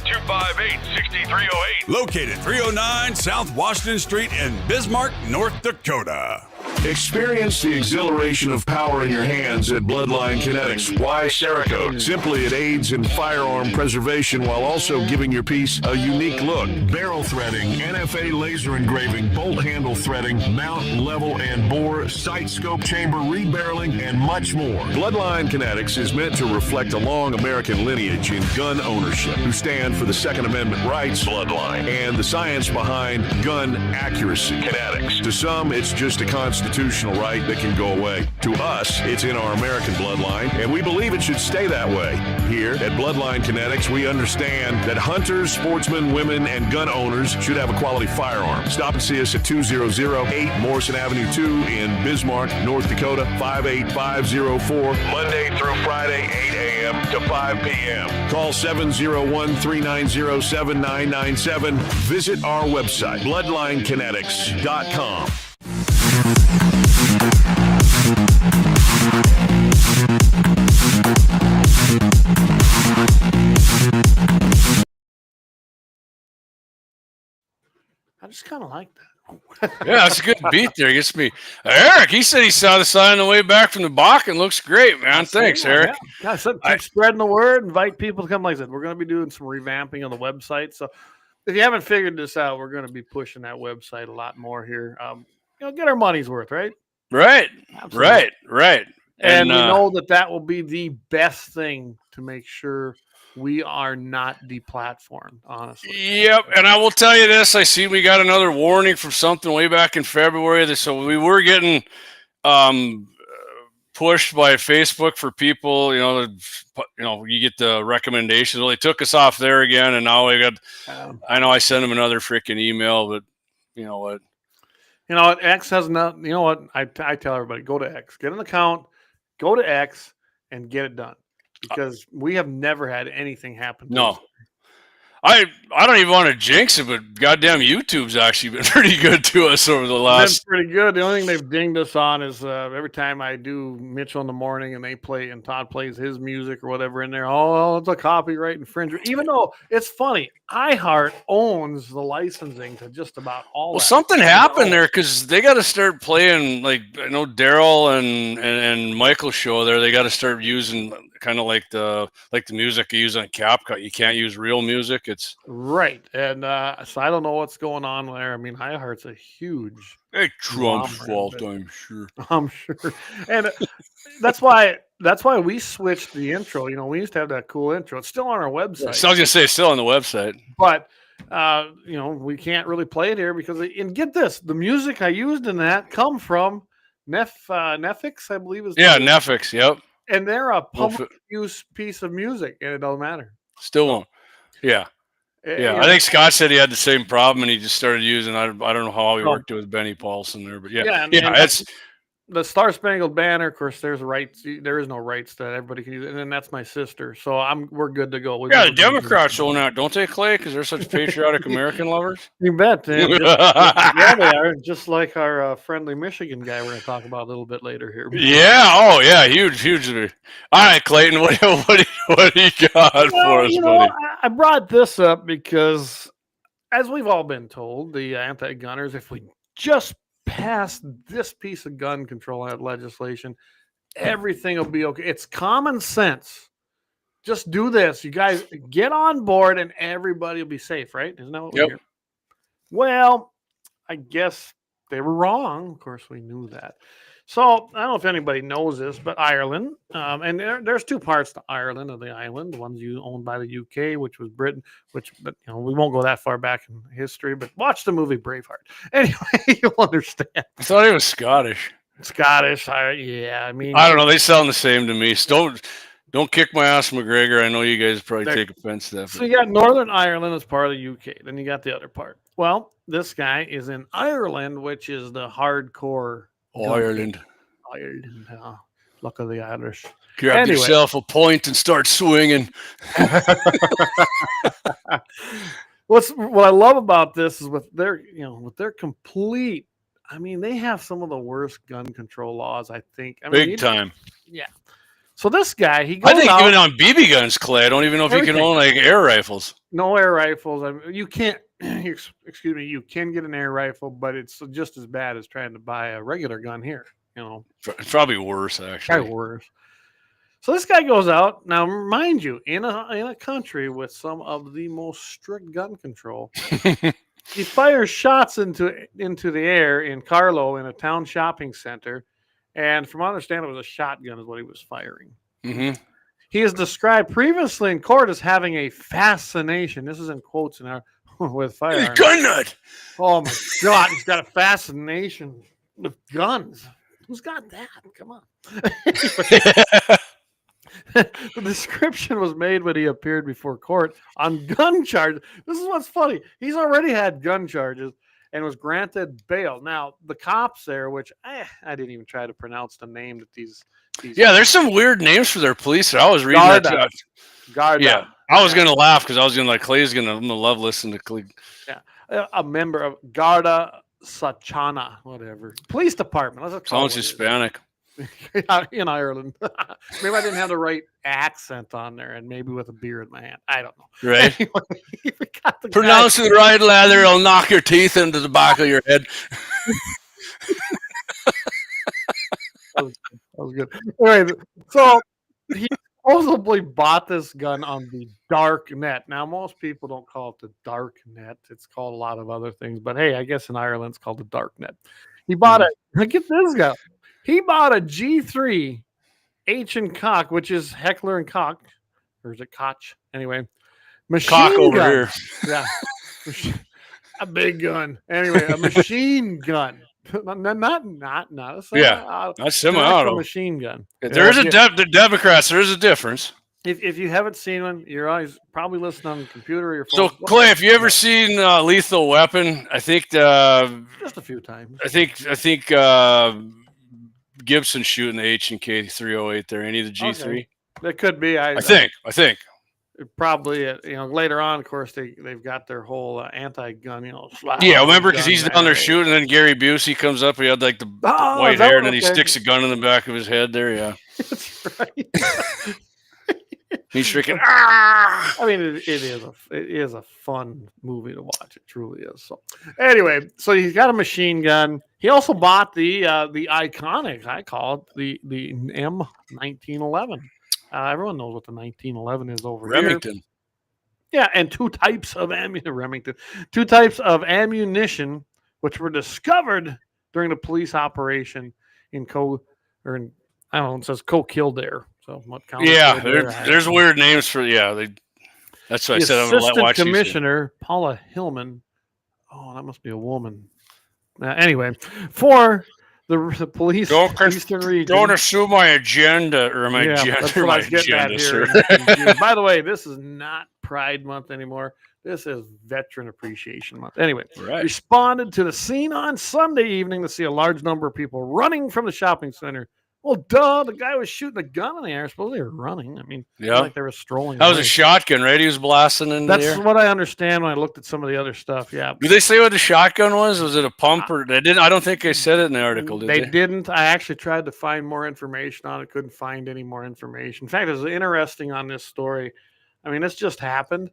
Speaker 4: 701-258-6308.
Speaker 3: Located 309 South Washington Street in Bismarck, North Dakota.
Speaker 5: Experience the exhilaration of power in your hands at Bloodline Kinetics. Why Cerakote? Simply, it aids in firearm preservation while also giving your piece a unique look. Barrel threading, NFA laser engraving, bolt handle threading, mount, level, and bore, sight scope chamber rebarreling, and much more. Bloodline Kinetics is meant to reflect a long American lineage in gun ownership, who stand for the Second Amendment rights, Bloodline, and the science behind gun accuracy. Kinetics. To some, it's just a constant constitutional right that can go away. To us, it's in our American bloodline, and we believe it should stay that way. Here at Bloodline Kinetics, we understand that hunters, sportsmen, women, and gun owners should have a quality firearm. Stop and see us at 2008 Morrison Avenue 2 in Bismarck, North Dakota, 58504, Monday through Friday, 8 a.m. to 5 p.m. Call 701-390-7997. Visit our website, bloodlinekinetics.com.
Speaker 1: I just kind of like that.
Speaker 2: Yeah, that's a good beat there. Gets me. Eric, he said he saw the sign on the way back from the Bakken. Looks great, man. Thanks, Eric.
Speaker 1: Yeah, keep spreading the word. Invite people to come. Like I said, we're going to be doing some revamping on the website. So if you haven't figured this out, we're going to be pushing that website a lot more here. Get our money's worth, right?
Speaker 2: Right.
Speaker 1: Absolutely.
Speaker 2: Right.
Speaker 1: And we know that will be the best thing to make sure we are not deplatformed, honestly.
Speaker 2: Yep, and I will tell you this. I see we got another warning from something way back in February. So we were getting pushed by Facebook for people, you get the recommendations. Well, they took us off there again, and now we got I know I sent them another freaking email, but you know what?
Speaker 1: X has not, you know what? I tell everybody, go to X. Get an account, go to X, and get it done. Because we have never had anything happen to us.
Speaker 2: I don't even want to jinx it, but goddamn YouTube's actually been pretty good to us over the last.
Speaker 1: It's been pretty good. The only thing they've dinged us on is every time I do Mitchell in the morning and Todd plays his music or whatever in there. Oh, it's a copyright infringement. Even though it's funny, iHeart owns the licensing to just about all.
Speaker 2: Well, something happened there because they got to start playing, like I know Daryl and Michael's show there. They got to start using kind of like the music you use on CapCut. You can't use real music. It's
Speaker 1: right, and so I don't know what's going on there. I mean, iHeart's a huge.
Speaker 2: Hey, Trump's fault, I'm sure.
Speaker 1: I'm sure, and that's why we switched the intro. We used to have that cool intro. It's still on our website.
Speaker 2: So I was gonna say, it's still on the website,
Speaker 1: but we can't really play it here because. And get this, the music I used in that come from Netflix, I believe is.
Speaker 2: Yeah, Netflix. Yep.
Speaker 1: And they're a public use piece of music, and it don't matter.
Speaker 2: Still won't. Yeah. I think Scott said he had the same problem, and he just started using. I don't know how he worked it with Benny Paulson there, but it's
Speaker 1: the Star Spangled Banner. Of course, there's rights. There is no rights to that. Everybody can use it, and then that's my sister. So we're good to go.
Speaker 2: The Democrats own that, don't they, Clay? Because they're such patriotic American lovers.
Speaker 1: You bet. Yeah, they are. Just like our friendly Michigan guy we're going to talk about a little bit later here.
Speaker 2: Yeah. Oh, yeah. Huge. All right, Clayton. What do you got for us, buddy?
Speaker 1: I brought this up because, as we've all been told, the anti-gunners, if we just pass this piece of gun control legislation, everything will be okay. It's common sense. Just do this. You guys get on board and everybody will be safe, right? Isn't that what we hear? Well, I guess they were wrong. Of course, we knew that. So I don't know if anybody knows this, but Ireland, and there's two parts to Ireland of the island. One's owned by the UK, which was Britain, but we won't go that far back in history. But watch the movie Braveheart. Anyway, you'll understand.
Speaker 2: I thought he was Scottish.
Speaker 1: Scottish, I mean,
Speaker 2: I don't know. They sound the same to me. So don't kick my ass, McGregor. I know you guys probably take offense to that.
Speaker 1: So you got Northern Ireland as part of the UK. Then you got the other part. Well, this guy is in Ireland, which is the hardcore.
Speaker 2: Ireland.
Speaker 1: Look at the Irish.
Speaker 2: Grab yourself a point and start swinging.
Speaker 1: What I love about this is with their complete. I mean, they have some of the worst gun control laws. I think. Big
Speaker 2: time.
Speaker 1: Yeah. So this guy, he goes.
Speaker 2: I think
Speaker 1: out,
Speaker 2: even on BB guns, Clay. I don't even know if you can own like air rifles.
Speaker 1: No air rifles. I mean, you can't. Excuse me. You can get an air rifle, but it's just as bad as trying to buy a regular gun here.
Speaker 2: It's probably worse, actually.
Speaker 1: Probably worse. So this guy goes out now, mind you, in a country with some of the most strict gun control. He fires shots into the air in Carlow in a town shopping center, and from what I understand, it was a shotgun is what he was firing.
Speaker 2: Mm-hmm.
Speaker 1: He is described previously in court as having a fascination. This is in quotes with firearms.
Speaker 2: Gun nut.
Speaker 1: Oh my God, he's got a fascination with guns. Who's got that? Come on. The description was made when he appeared before court on gun charges. This is what's funny. He's already had gun charges and was granted bail. Now, the cops there, which I didn't even try to pronounce the name that these
Speaker 2: yeah, there's some weird names for their police. I was reading that.
Speaker 1: Garda.
Speaker 2: Yeah, I was gonna laugh because I was gonna Clay's I'm gonna love listening to Clay.
Speaker 1: Yeah, a member of Garda Sachana, whatever police department. Let's call
Speaker 2: Sounds Hispanic.
Speaker 1: In Ireland. Maybe I didn't have the right accent on there, and maybe with a beer in my hand. I don't know.
Speaker 2: Right.
Speaker 1: Anyway,
Speaker 2: Pronounce it right, lather. I'll knock your teeth into the back of your head.
Speaker 1: That was good. Anyway, so he supposedly bought this gun on the dark net. Now, most people don't call it the dark net. It's called a lot of other things. But hey, I guess in Ireland it's called the dark net. He bought it. Get this guy. He bought a G3 H and Cock, which is Heckler and Koch. Or is it Koch? Anyway. Machine
Speaker 2: Cock
Speaker 1: gun.
Speaker 2: over here.
Speaker 1: Yeah. A big gun. Anyway, a machine gun. Not a
Speaker 2: not semi-auto
Speaker 1: machine gun.
Speaker 2: There is the Democrats. There is a difference.
Speaker 1: If you haven't seen one, you're always probably listening on the computer or your phone.
Speaker 2: So Clay, have you ever seen Lethal Weapon? I think
Speaker 1: just a few times.
Speaker 2: I think Gibson's shooting the H&K 308 there. Any of the G3?
Speaker 1: Okay. It could be. I
Speaker 2: think.
Speaker 1: Probably, later on, of course, they've got their whole anti-gun,
Speaker 2: Yeah, remember because he's down there shooting, and then Gary Busey comes up. He had like the white hair, and then he sticks a gun in the back of his head. There, yeah.
Speaker 1: That's right.
Speaker 2: He's shrieking. Ah!
Speaker 1: I mean, it is a fun movie to watch. It truly is. So, anyway, so he's got a machine gun. He also bought the iconic, I call it the M1911. Everyone knows what the 1911 is over
Speaker 2: Remington.
Speaker 1: here. Yeah, and two types of ammunition, which were discovered during the police operation in it says Kildare. So what county?
Speaker 2: Yeah, there's weird names for that's what I said. I'm gonna watch
Speaker 1: Commissioner Paula Hillman. Oh, that must be a woman. Anyway, for the police Eastern region.
Speaker 2: Don't assume my agenda or my agenda, sir.
Speaker 1: By the way, this is not Pride Month anymore. This is Veteran Appreciation Month. Anyway, responded to the scene on Sunday evening to see a large number of people running from the shopping center. Well, duh, the guy was shooting a gun in the air. I suppose they were running. I mean, like they were strolling.
Speaker 2: That was a shotgun, right? He was blasting in the air.
Speaker 1: That's what I understand when I looked at some of the other stuff. Yeah.
Speaker 2: Did they say what the shotgun was? Was it a pump or they didn't? I don't think they said it in the article. Did they?
Speaker 1: They didn't. I actually tried to find more information on it. Couldn't find any more information. In fact, it was interesting on this story. I mean, this just happened,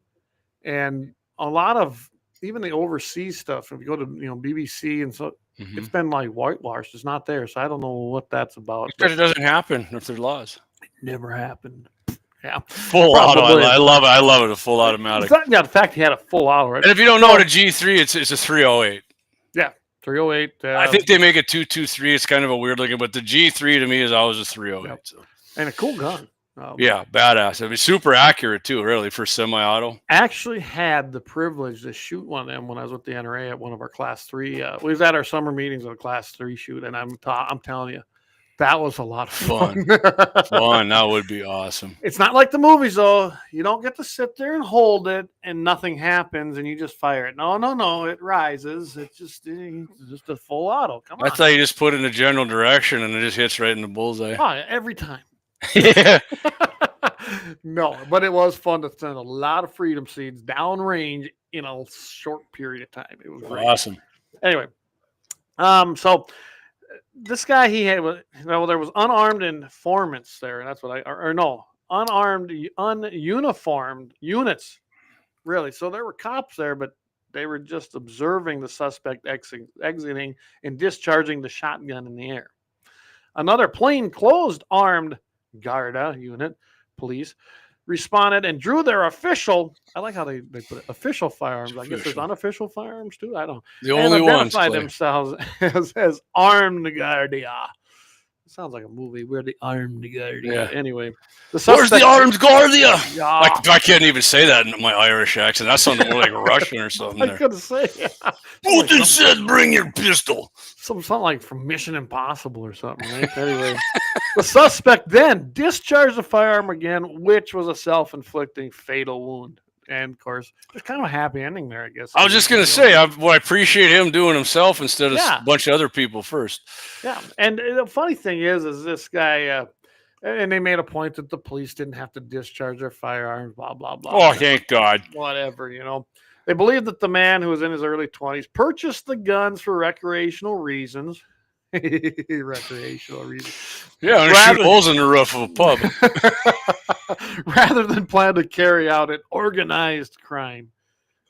Speaker 1: and a lot of even the overseas stuff. If you go to BBC and so. Mm-hmm. It's been like whitewashed. It's not there, so I don't know what that's about.
Speaker 2: Because it doesn't happen if there's laws.
Speaker 1: It never happened. Yeah,
Speaker 2: full auto. I love it. I love it. A full automatic.
Speaker 1: The fact he had a full auto. Right?
Speaker 2: And if you don't know what a G3, it's a 308.
Speaker 1: Yeah, 308.
Speaker 2: I think they make a 223. It's kind of a weird looking, but the G3 to me is always a 308. Yep. So.
Speaker 1: And a cool gun.
Speaker 2: Yeah, badass. I mean, super accurate too, really, for semi-auto.
Speaker 1: Actually had the privilege to shoot one of them when I was with the NRA at one of our Class 3. We was at our summer meetings at a Class 3 shoot, and I'm telling you, that was a lot of fun.
Speaker 2: That would be awesome.
Speaker 1: It's not like the movies, though. You don't get to sit there and hold it, and nothing happens, and you just fire it. No. It rises. It's just a full auto. Come on.
Speaker 2: I thought you just put it in a general direction, and it just hits right in the bullseye.
Speaker 1: Oh, every time.
Speaker 2: Yeah.
Speaker 1: No, but it was fun to send a lot of freedom seeds downrange in a short period of time. It was great.
Speaker 2: Awesome.
Speaker 1: Anyway, so this guy there was unarmed informants there, and that's what unarmed, ununiformed units, really. So there were cops there, but they were just observing the suspect exiting and discharging the shotgun in the air. Another plainclothes armed Garda unit, police, responded and drew their official, I like how they put it, official firearms. I guess there's unofficial firearms too. I don't know.
Speaker 2: The only ones.
Speaker 1: Identified themselves as armed Guardia. It sounds like a movie. We're the armed Guardia. Yeah. Anyway.
Speaker 2: Where's the armed Guardia? Yeah. I can't even say that in my Irish accent. That sounded more like Russian or something.
Speaker 1: I couldn't say.
Speaker 2: Putin said, bring your pistol.
Speaker 1: something like from Mission Impossible or something, right? Anyway, the suspect then discharged the firearm again, which was a self-inflicting fatal wound. And of course, there's kind of a happy ending there, I guess.
Speaker 2: I was just going to say, I appreciate him doing himself instead of a bunch of other people first.
Speaker 1: Yeah. And the funny thing is this guy, and they made a point that the police didn't have to discharge their firearms, blah, blah, blah.
Speaker 2: Oh, thank God.
Speaker 1: Whatever, They believe that the man who was in his early 20s purchased the guns for recreational reasons. Recreational reasons.
Speaker 2: Yeah, shoot holes in the roof of a pub.
Speaker 1: Rather than plan to carry out an organized crime.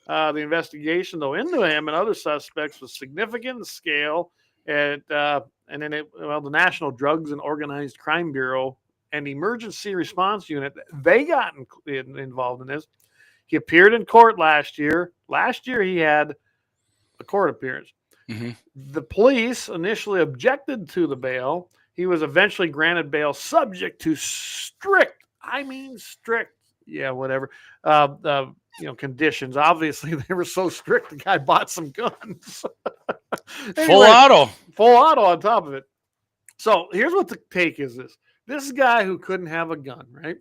Speaker 1: The investigation, though, into him and other suspects was significant in scale. And then the National Drugs and Organized Crime Bureau and the Emergency Response Unit, they got involved in this. He appeared in court last year. Last year, he had a court appearance.
Speaker 2: Mm-hmm.
Speaker 1: The police initially objected to the bail. He was eventually granted bail subject to strict, conditions. Obviously, they were so strict, the guy bought some guns. Anyway, full auto on top of it. So here's what the take is this. This guy who couldn't have a gun, right?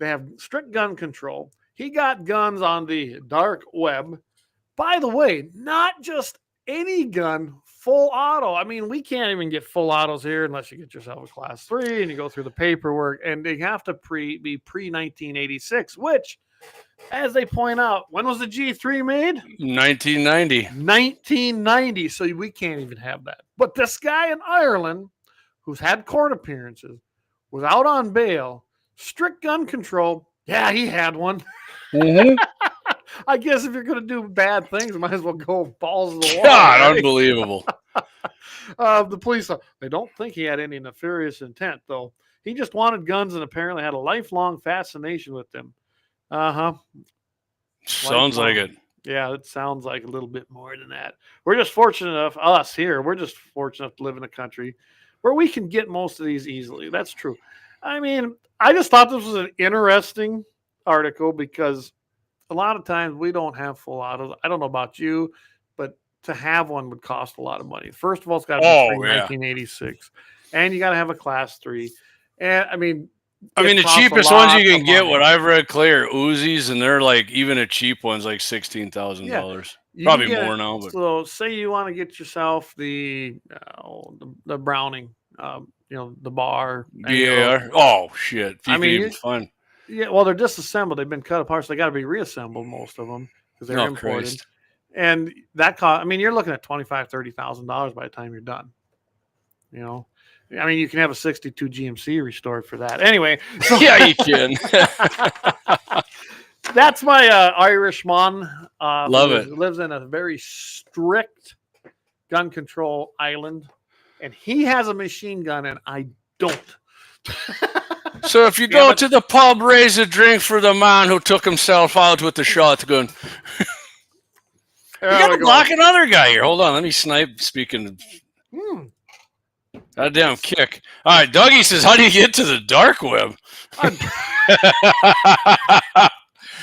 Speaker 1: They have strict gun control. He got guns on the dark web. By the way, not just any gun, full auto. I mean, we can't even get full autos here unless you get yourself a class 3 and you go through the paperwork, and they have to be pre-1986, which, as they point out, when was the G3 made?
Speaker 2: 1990.
Speaker 1: 1990. So we can't even have that. But this guy in Ireland, who's had court appearances, was out on bail, strict gun control. Yeah, he had one.
Speaker 2: Mm-hmm.
Speaker 1: I guess if you're going to do bad things, might as well go balls to the wall.
Speaker 2: God,
Speaker 1: right?
Speaker 2: Unbelievable.
Speaker 1: The police, they don't think he had any nefarious intent, though. He just wanted guns and apparently had a lifelong fascination with them.
Speaker 2: Sounds like it.
Speaker 1: Yeah, it sounds like a little bit more than that. We're just fortunate enough, us here, we're just fortunate enough to live in a country where we can get most of these easily. That's true. I mean, I just thought this was an interesting article because a lot of times we don't have full autos. I don't know about you, but to have one would cost a lot of money. First of all, it's got to be 1986, and you got to have a class 3. And I mean,
Speaker 2: the cheapest ones you can get, what I've read, Clay, are Uzis, and they're like, even a cheap one's like $16,000. Probably more now. But
Speaker 1: so, say you want to get yourself the Browning, the bar.
Speaker 2: BAR. Oh shit!
Speaker 1: It's
Speaker 2: fun.
Speaker 1: Yeah, well, they're disassembled. They've been cut apart, so they got to be reassembled, most of them, because they're imported.
Speaker 2: Christ.
Speaker 1: And that cost. I mean, you're looking at $25,000-$30,000 by the time you're done. I mean, you can have a 62 GMC restored for that. Anyway, so
Speaker 2: yeah, you can.
Speaker 1: That's my Irishman.
Speaker 2: Love it.
Speaker 1: Lives in a very strict gun control island, and he has a machine gun, and I don't.
Speaker 2: So if you go to the pub, raise a drink for the man who took himself out with the shotgun. You got to block another guy here. Hold on, let me snipe. Speaking of goddamn kick. All right, Dougie says, how do you get to the dark web?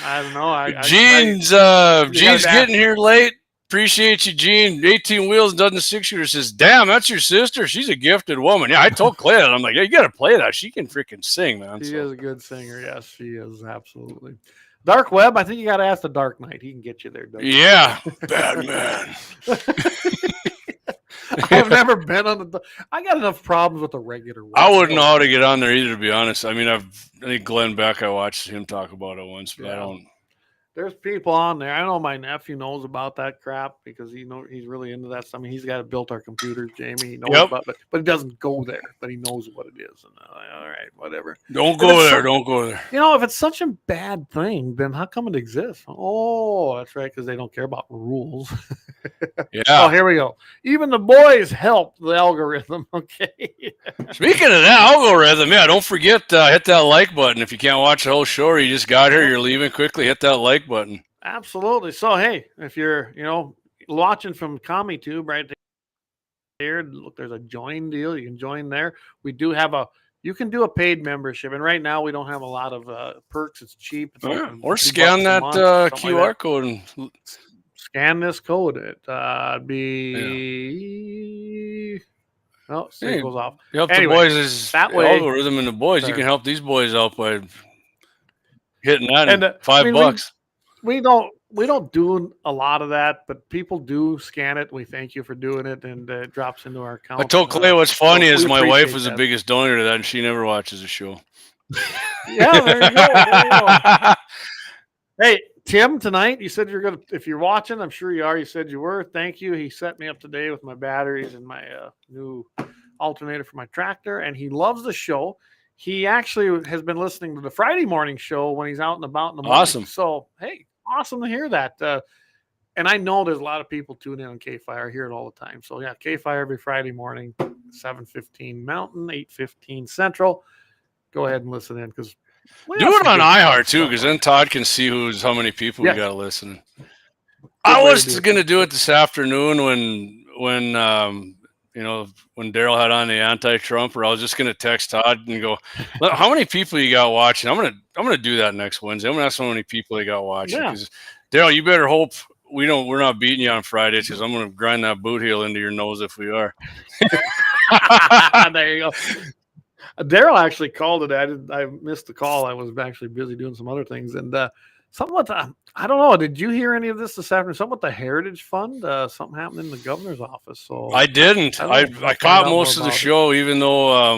Speaker 1: I don't know.
Speaker 2: Gene's getting here late. Appreciate you, Gene. 18 wheels, doesn't 6-shooter. Says, damn, that's your sister. She's a gifted woman. Yeah, I told Clay that. I'm like, yeah, you got to play that. She can freaking sing, man.
Speaker 1: She is a good singer. Yes, she is. Absolutely. Dark web, I think you got to ask the Dark Knight. He can get you there.
Speaker 2: Yeah. Batman.
Speaker 1: I've never been on I got enough problems with the regular web.
Speaker 2: I wouldn't know how to get on there either, to be honest. I mean, I think Glenn Beck, I watched him talk about it once, but I don't.
Speaker 1: There's people on there. I know my nephew knows about that crap because he's really into that stuff. I mean, he's got it built our computers, Jamie. He knows about it, but he doesn't go there. But he knows what it is. And all right, whatever.
Speaker 2: Don't go there. Don't go there.
Speaker 1: If it's such a bad thing, then how come it exists? Oh, that's right, because they don't care about rules.
Speaker 2: Yeah.
Speaker 1: Oh, here we go. Even the boys help the algorithm. Okay.
Speaker 2: Speaking of that algorithm, don't forget hit that like button. If you can't watch the whole show or you just got here, you're leaving quickly, hit that like button.
Speaker 1: Absolutely. So hey, if you're watching from CommieTube right there, look, there's a join deal. You can join there. We do have you can do a paid membership, and right now we don't have a lot of perks. It's cheap. It's
Speaker 2: or scan that QR code and
Speaker 1: scan this code. It'd be Oh, sync goes off.
Speaker 2: You help
Speaker 1: Anyway,
Speaker 2: the boys is
Speaker 1: that way,
Speaker 2: algorithm and the boys. You can help these boys out by hitting that
Speaker 1: and
Speaker 2: $5.
Speaker 1: We don't do a lot of that, but people do scan it. We thank you for doing it, and it drops into our account.
Speaker 2: I told Clay what's funny is my wife was the biggest donor to that, and she never watches the show.
Speaker 1: Yeah, there you go. Hey, Tim, tonight you said you're gonna. If you're watching, I'm sure you are. You said you were. Thank you. He set me up today with my batteries and my new alternator for my tractor, and he loves the show. He actually has been listening to the Friday morning show when he's out and about in the morning.
Speaker 2: Awesome.
Speaker 1: So, hey, awesome to hear that. And I know there's a lot of people tune in on KFYR. I hear it all the time. So, yeah, KFYR every Friday morning, 7:15 Mountain, 8:15 Central. Go ahead and listen in because
Speaker 2: do it on iHeart too, because then Todd can see how many people we got to listen. I was going to do it this afternoon when Daryl had on the anti-Trumper. I was just going to text Todd and go, "How many people you got watching?" I'm gonna do that next Wednesday. I'm gonna ask how many people they got watching. Because Daryl, you better hope we're not beating you on Fridays, because I'm gonna grind that boot heel into your nose if we are.
Speaker 1: There you go. Daryl actually called it. I missed the call. I was actually busy doing some other things. And something with I don't know. Did you hear any of this afternoon? Something with the Heritage Fund. Something happened in the governor's office. So
Speaker 2: I didn't. I caught most of the show, even though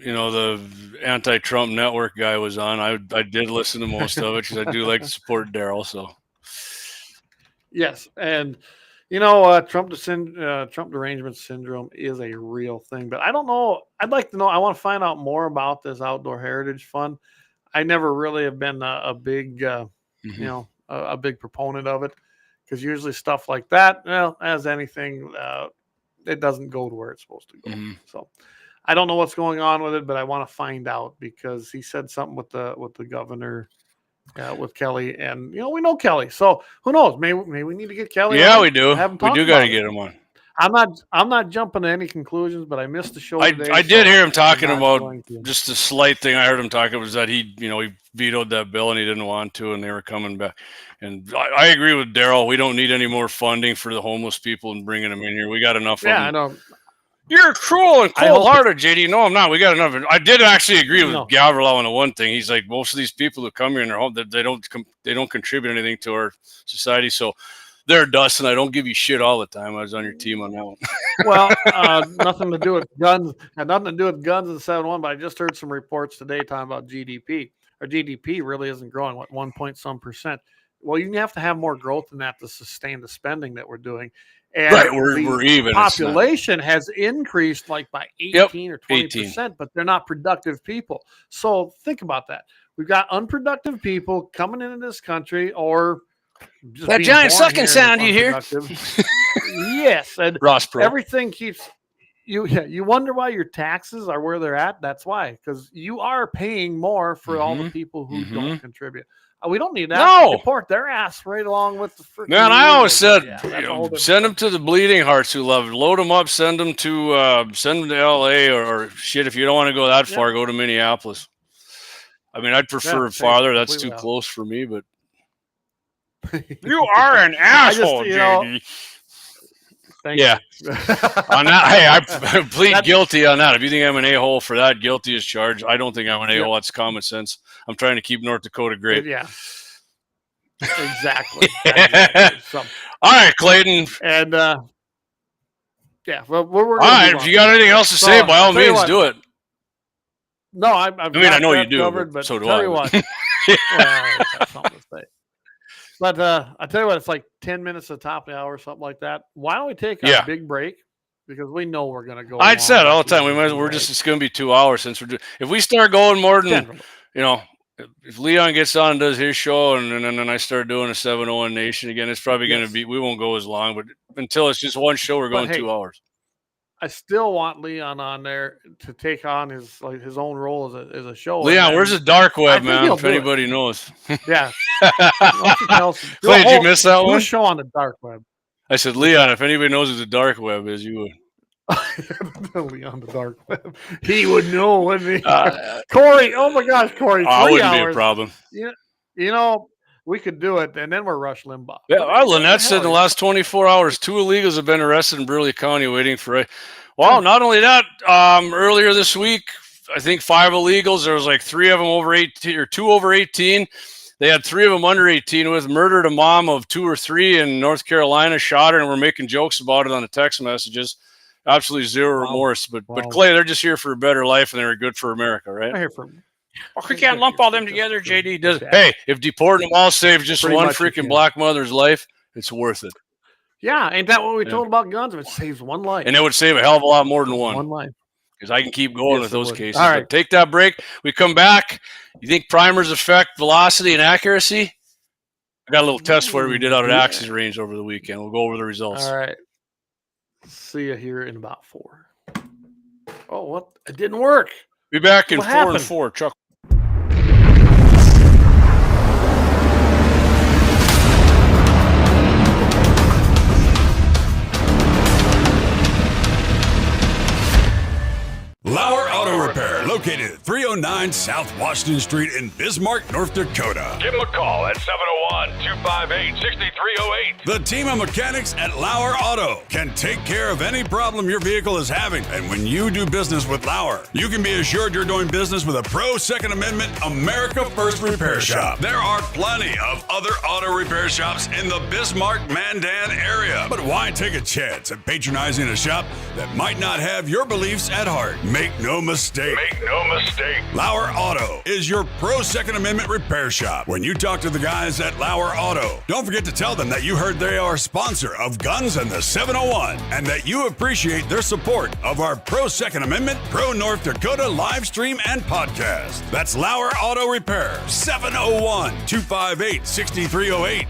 Speaker 2: the anti-Trump network guy was on. I did listen to most of it because I do like to support Daryl. So
Speaker 1: yes, and Trump derangement syndrome is a real thing, but I don't know. I'd like to know. I want to find out more about this Outdoor Heritage Fund. I never really have been a big, a big proponent of it, because usually stuff like that, well, as anything, it doesn't go to where it's supposed to go. Mm-hmm. So I don't know what's going on with it, but I want to find out, because he said something with the governor. With Kelly, and we know Kelly, so who knows? Maybe we need to get Kelly.
Speaker 2: Yeah, we do. We do got to get him on.
Speaker 1: I'm not jumping to any conclusions, but I missed the show today.
Speaker 2: I did hear him talking about just a slight thing. I heard him talking was that he vetoed that bill and he didn't want to, and they were coming back. And I agree with Daryl. We don't need any more funding for the homeless people and bringing them in here. We got enough of them.
Speaker 1: Yeah, I know.
Speaker 2: You're cruel and cold-hearted, JD. No, I'm not. We got enough. I did actually agree with Galverlaw on the one thing. He's like, most of these people who come here in their home, they don't contribute anything to our society. So they're dust, and I don't give you shit all the time. I was on your team on that one.
Speaker 1: Well, nothing to do with guns. Had nothing to do with guns in 7-1, but I just heard some reports today talking about GDP. Our GDP really isn't growing, 1 point some percent. Well, you have to have more growth than that to sustain the spending that we're doing. And
Speaker 2: right, we're even.
Speaker 1: Population has increased like by 18 or 20%, but they're not productive people. So think about that. We've got unproductive people coming into this country, or just
Speaker 2: that giant sucking sound you hear.
Speaker 1: Yes, and
Speaker 2: Ross Pro.
Speaker 1: Everything keeps you. Yeah, you wonder why your taxes are where they're at. That's why, because you are paying more for all the people who don't contribute. We don't need that.
Speaker 2: No.
Speaker 1: Report their ass right along with the freaking.
Speaker 2: Man, I always said, send them to the bleeding hearts who love it. Load them up, send them to LA or shit. If you don't want to go that far, go to Minneapolis. I mean, I'd prefer farther. That's too close for me, but you are an asshole, JD.
Speaker 1: Thank you.
Speaker 2: On that, hey, I plead guilty on that. If you think I'm an a-hole for that, guilty as charged. I don't think I'm an a-hole. That's common sense. I'm trying to keep North Dakota great.
Speaker 1: Yeah. Exactly.
Speaker 2: So, all right, Clayton.
Speaker 1: And well, we're
Speaker 2: all right. If you got anything else to say, by all means, do it.
Speaker 1: No, I
Speaker 2: know you do,
Speaker 1: covered, but
Speaker 2: so do
Speaker 1: tell
Speaker 2: I.
Speaker 1: You what, well, I have something to say. But I tell you what, it's like 10 minutes at the top of the hour, something like that. Why don't we take a big break? Because we know we're going to go.
Speaker 2: I'd said all the time, it's going to be 2 hours since if we start going more than, if Leon gets on and does his show and then I start doing a 701 Nation again, it's probably going to be, we won't go as long, but until it's just one show, we're going 2 hours.
Speaker 1: I still want Leon on there to take on his own role as a show.
Speaker 2: Leon, where's the dark web, man? If anybody knows.
Speaker 1: Yeah.
Speaker 2: Clay, did you miss that one?
Speaker 1: Show on the dark web.
Speaker 2: I said, Leon, if anybody knows what the dark web is, you would.
Speaker 1: Leon, the dark web. He would know, wouldn't he? Corey, oh my gosh, Corey. 3
Speaker 2: wouldn't
Speaker 1: hours.
Speaker 2: be a problem.
Speaker 1: We could do it, and then we're Rush Limbaugh.
Speaker 2: Yeah, Lynette said in the last 24 hours, 2 illegals have been arrested in Burley County waiting for Well, not only that, earlier this week, I think 5 illegals. There was like 3 of them over 18 or 2 over 18. They had 3 of them under 18 with murdered a mom of 2 or 3 in North Carolina, shot her, and we're making jokes about it on the text messages. Absolutely zero remorse. But Clay, they're just here for a better life, and they're good for America, right?
Speaker 1: I hear from.
Speaker 2: Well, we can't lump all them together, JD. Does hey, if deporting them all saves just one freaking black mother's life, it's worth it.
Speaker 1: Yeah, ain't that what we told about guns? If it saves one life.
Speaker 2: And it would save a hell of a lot more than one.
Speaker 1: One life.
Speaker 2: Because I can keep going with those cases.
Speaker 1: All right.
Speaker 2: But take that break. We come back. You think primers affect velocity and accuracy? I got a little test for you we did out at Axis Range over the weekend. We'll go over the results.
Speaker 1: All right. See you here in about 4. Oh, what? It didn't work.
Speaker 2: Be back in 4 and 4. Chuck.
Speaker 3: Lauer Auto Repair, located at 309 South Washington Street in Bismarck, North Dakota. Give them a call at 701-258-6308. The team of mechanics at Lauer Auto can take care of any problem your vehicle is having. And when you do business with Lauer, you can be assured you're doing business with a pro Second Amendment America First repair shop. There are plenty of other auto repair shops in the Bismarck-Mandan area. But why take a chance at patronizing a shop that might not have your beliefs at heart? Make no mistake. Lauer Auto is your pro Second Amendment repair shop. When you talk to the guys at Lauer Auto, don't forget to tell them that you heard they are a sponsor of Guns and the 701 and that you appreciate their support of our pro Second Amendment, pro North Dakota live stream and podcast. That's Lauer Auto Repair, 701-258-6308.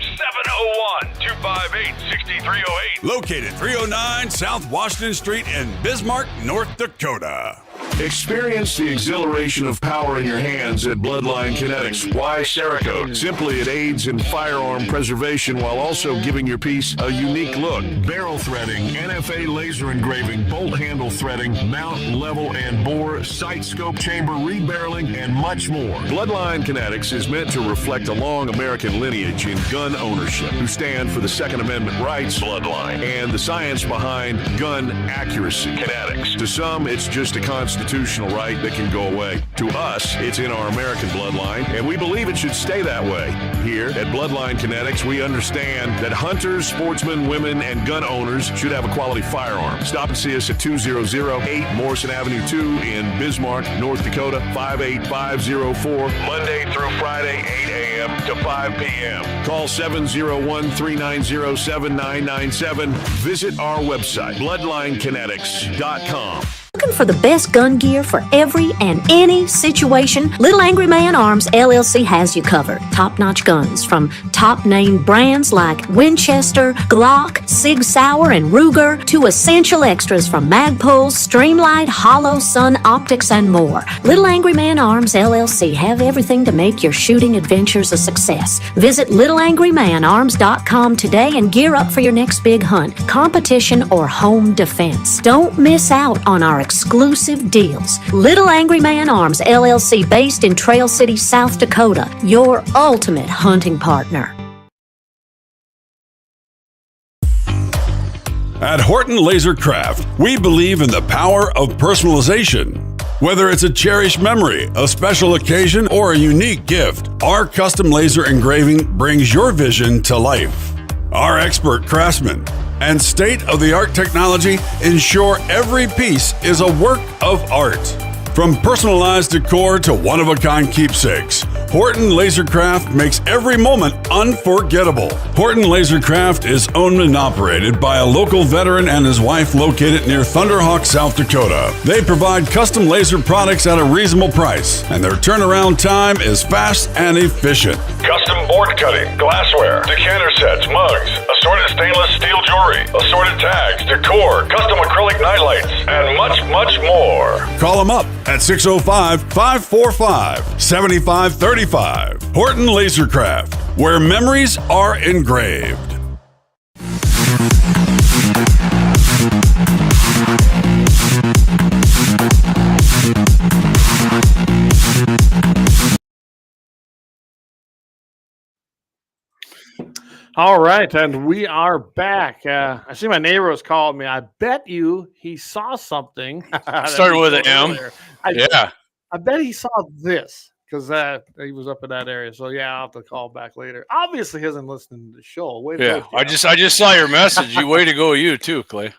Speaker 3: 701-258-6308. Located 309 South Washington Street in Bismarck, North Dakota.
Speaker 5: Experience the exhilaration of power in your hands at Bloodline Kinetics. Why Cerakote? Simply, it aids in firearm preservation while also giving your piece a unique look. Barrel threading, NFA laser engraving, bolt handle threading, mount, level, and bore, sight scope, chamber rebarreling, and much more. Bloodline Kinetics is meant to reflect a long American lineage in gun ownership, who stand for the Second Amendment rights, Bloodline, and the science behind gun accuracy, Kinetics. To some, it's just a constitutional right that can go away. To us, it's in our American bloodline, and we believe it should stay that way. Here at Bloodline Kinetics, we understand that hunters, sportsmen, women, and gun owners should have a quality firearm. Stop and see us at 2008 Morrison Avenue 2 in Bismarck, North Dakota, 58504, Monday through Friday, 8 a.m. to 5 p.m. Call 701-390-7997. Visit our website, bloodlinekinetics.com.
Speaker 4: Looking for the best gun gear for every and any situation? Little Angry Man Arms LLC has you covered. Top-notch guns from top-name brands like Winchester, Glock, Sig Sauer, and Ruger to essential extras from Magpul, Streamlight, Hollow, Sun Optics, and more. Little Angry Man Arms LLC have everything to make your shooting adventures a success. Visit littleangrymanarms.com today and gear up for your next big hunt, competition, or home defense. Don't miss out on our exclusive deals. Little Angry Man Arms LLC, based in Trail City, South Dakota, your ultimate hunting partner.
Speaker 3: At Horton Laser Craft, we believe in the power of personalization. Whether it's a cherished memory, a special occasion, or a unique gift, our custom laser engraving brings your vision to life. Our expert craftsmen and state-of-the-art technology ensure every piece is a work of art. From personalized decor to one-of-a-kind keepsakes, Horton Lasercraft makes every moment unforgettable. Horton Lasercraft is owned and operated by a local veteran and his wife located near Thunderhawk, South Dakota. They provide custom laser products at a reasonable price, and their turnaround time is fast and efficient.
Speaker 6: Custom board cutting, glassware, decanter sets, mugs, assorted stainless steel jewelry, assorted tags, decor, custom acrylic nightlights, and much, much more.
Speaker 3: Call them up at 605-545-7535. Horton Lasercraft, where memories are engraved.
Speaker 1: All right, and we are back. I see my neighbor was calling me. I bet you he saw something.
Speaker 2: Starting with an M.
Speaker 1: I bet he saw this because he was up in that area. So yeah, I'll have to call back later. Obviously, he isn't listening to the show. Way to go,
Speaker 2: I just saw your message. You way to go, you too, Clay.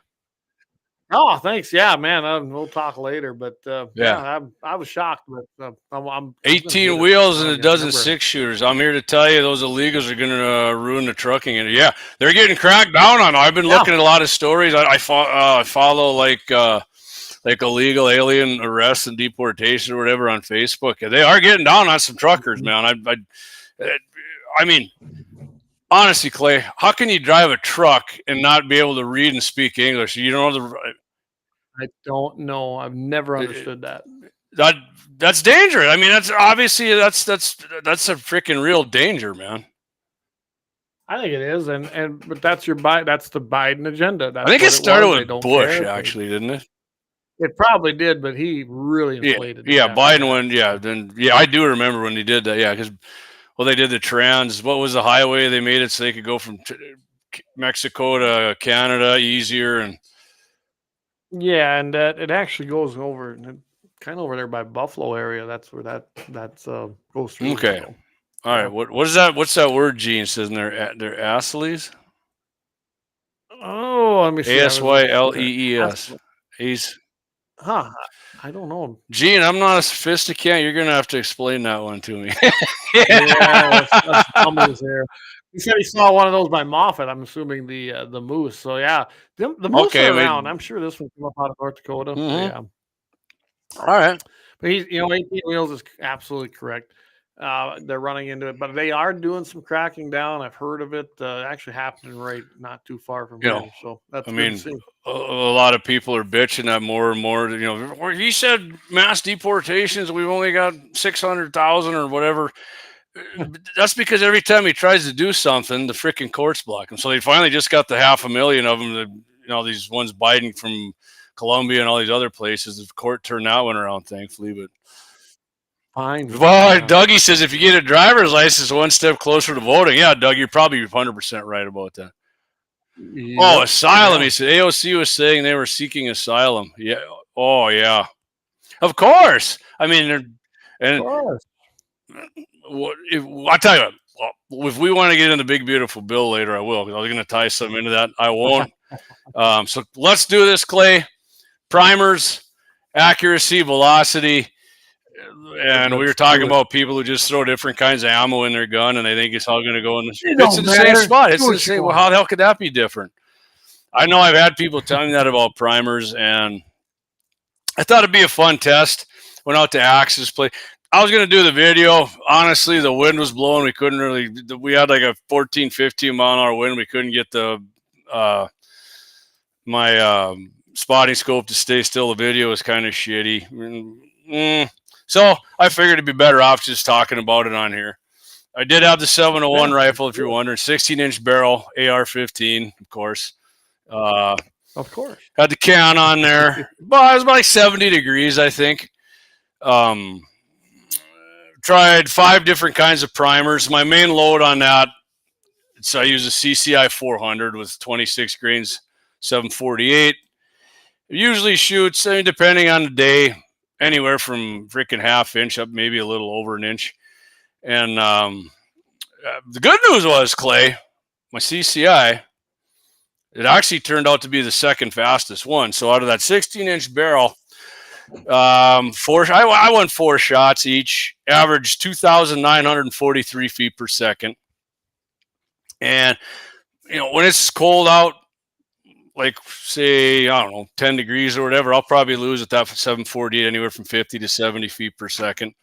Speaker 1: Oh, thanks. Yeah, man. We'll talk later. But I was shocked. But I'm
Speaker 2: 18 wheels and a dozen 6-shooters. I'm here to tell you, those illegals are going to ruin the trucking. And yeah, they're getting cracked down on. I've been looking at a lot of stories. I follow like illegal alien arrests and deportation or whatever on Facebook. And they are getting down on some truckers, man. I mean, honestly, Clay, how can you drive a truck and not be able to read and speak English? You don't know
Speaker 1: I don't know. I've never understood that.
Speaker 2: That's dangerous. I mean, that's obviously that's a freaking real danger, man.
Speaker 1: I think it is, but that's the Biden agenda.
Speaker 2: I think it started with Bush, actually, didn't it?
Speaker 1: It probably did, but he really inflated it.
Speaker 2: Yeah, Biden went. Yeah, I do remember when he did that. Yeah, because they did the trans. What was the highway? They made it so they could go from Mexico to Canada easier, and
Speaker 1: it actually goes over kind of over there by Buffalo area. That's where that goes through.
Speaker 2: Okay, all right. What is that? What's that word Gene says in there? They're Aslees.
Speaker 1: Oh, let me see.
Speaker 2: ASYLEES. He's.
Speaker 1: Huh. I don't know.
Speaker 2: Gene, I'm not a sophisticated. You're gonna have to explain that one to me.
Speaker 1: That's there. He said he saw one of those by Moffat. I'm assuming the moose. So yeah, the moose are around. I'm sure this one came up out of North Dakota. Yeah.
Speaker 2: All right.
Speaker 1: But 18 wheels is absolutely correct. They're running into it, but they are doing some cracking down. I've heard of it actually happening right not too far from here. So that's good to see.
Speaker 2: A lot of people are bitching that more and more. He said mass deportations. We've only got 600,000 or whatever. That's because every time he tries to do something, the freaking courts block him. So they finally just got the 500,000 of them. These ones Biden from Colombia and all these other places. The court turned that one around, thankfully. But
Speaker 1: fine.
Speaker 2: Well, Dougie says if you get a driver's license, one step closer to voting. Yeah, Doug, you're probably 100% right about that. Yep. Oh, asylum. He said AOC was saying they were seeking asylum. Yeah. Oh, yeah. Of course. I mean, and I'll tell you what, if we want to get in the big, beautiful bill later, I will, because I was going to tie something into that. I won't. So let's do this, Clay. Primers, accuracy, velocity. And we were talking about people who just throw different kinds of ammo in their gun, and they think it's all going to go in the same spot. It's the same. Well, how the hell could that be different? I know I've had people telling me that about primers, and I thought it'd be a fun test. Went out to Axe's place. I was going to do the video. Honestly, the wind was blowing. We couldn't really. We had like a 14, 15 mile an hour wind. We couldn't get the my spotting scope to stay still. The video was kind of shitty. So I figured it'd be better off just talking about it on here. I did have the 701 rifle, if you're wondering, 16-inch barrel, AR-15, of course.
Speaker 1: Of course.
Speaker 2: Had the can on there. But it was about like 70 degrees, I think. Tried 5 different kinds of primers. My main load on that, so I use a CCI 400 with 26 grains, 748. It usually shoots, depending on the day, anywhere from freaking half-inch up maybe a little over an inch. And the good news was, Clay, my CCI, it actually turned out to be the second fastest one. So out of that 16-inch barrel, I went 4 shots each, averaged 2,943 feet per second. And, when it's cold out, like say, I don't know, 10 degrees or whatever, I'll probably lose at that 748 anywhere from 50 to 70 feet per second.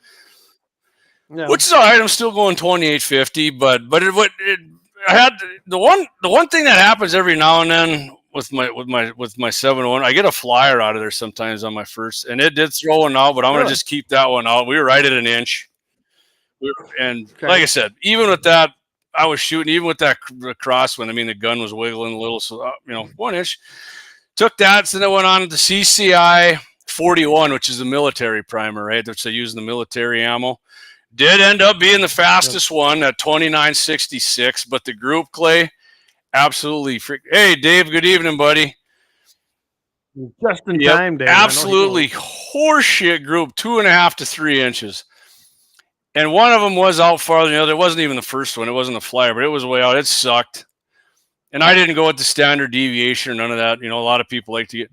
Speaker 2: Yeah. Which is all right. I'm still going 2850, but I had the one thing that happens every now and then with my 701. I get a flyer out of there sometimes on my first, and it did throw one out, but I'm gonna just keep that one out. We were right at an inch, and like I said, even with that, I was shooting, even with that crosswind. I mean, the gun was wiggling a little, so 1 inch. Took that, so then I went on to the CCI 41, which is the military primer, right? Which they use in the military ammo. Did end up being the fastest one at 29.66, but the group, Clay, absolutely Hey, Dave, good evening, buddy.
Speaker 1: Just in time, Dave.
Speaker 2: Absolutely horseshit group, 2.5 to 3 inches. And one of them was out farther than the other. It wasn't even the first one. It wasn't the flyer, but it was way out. It sucked. And I didn't go with the standard deviation or none of that. You know, a lot of people like to get,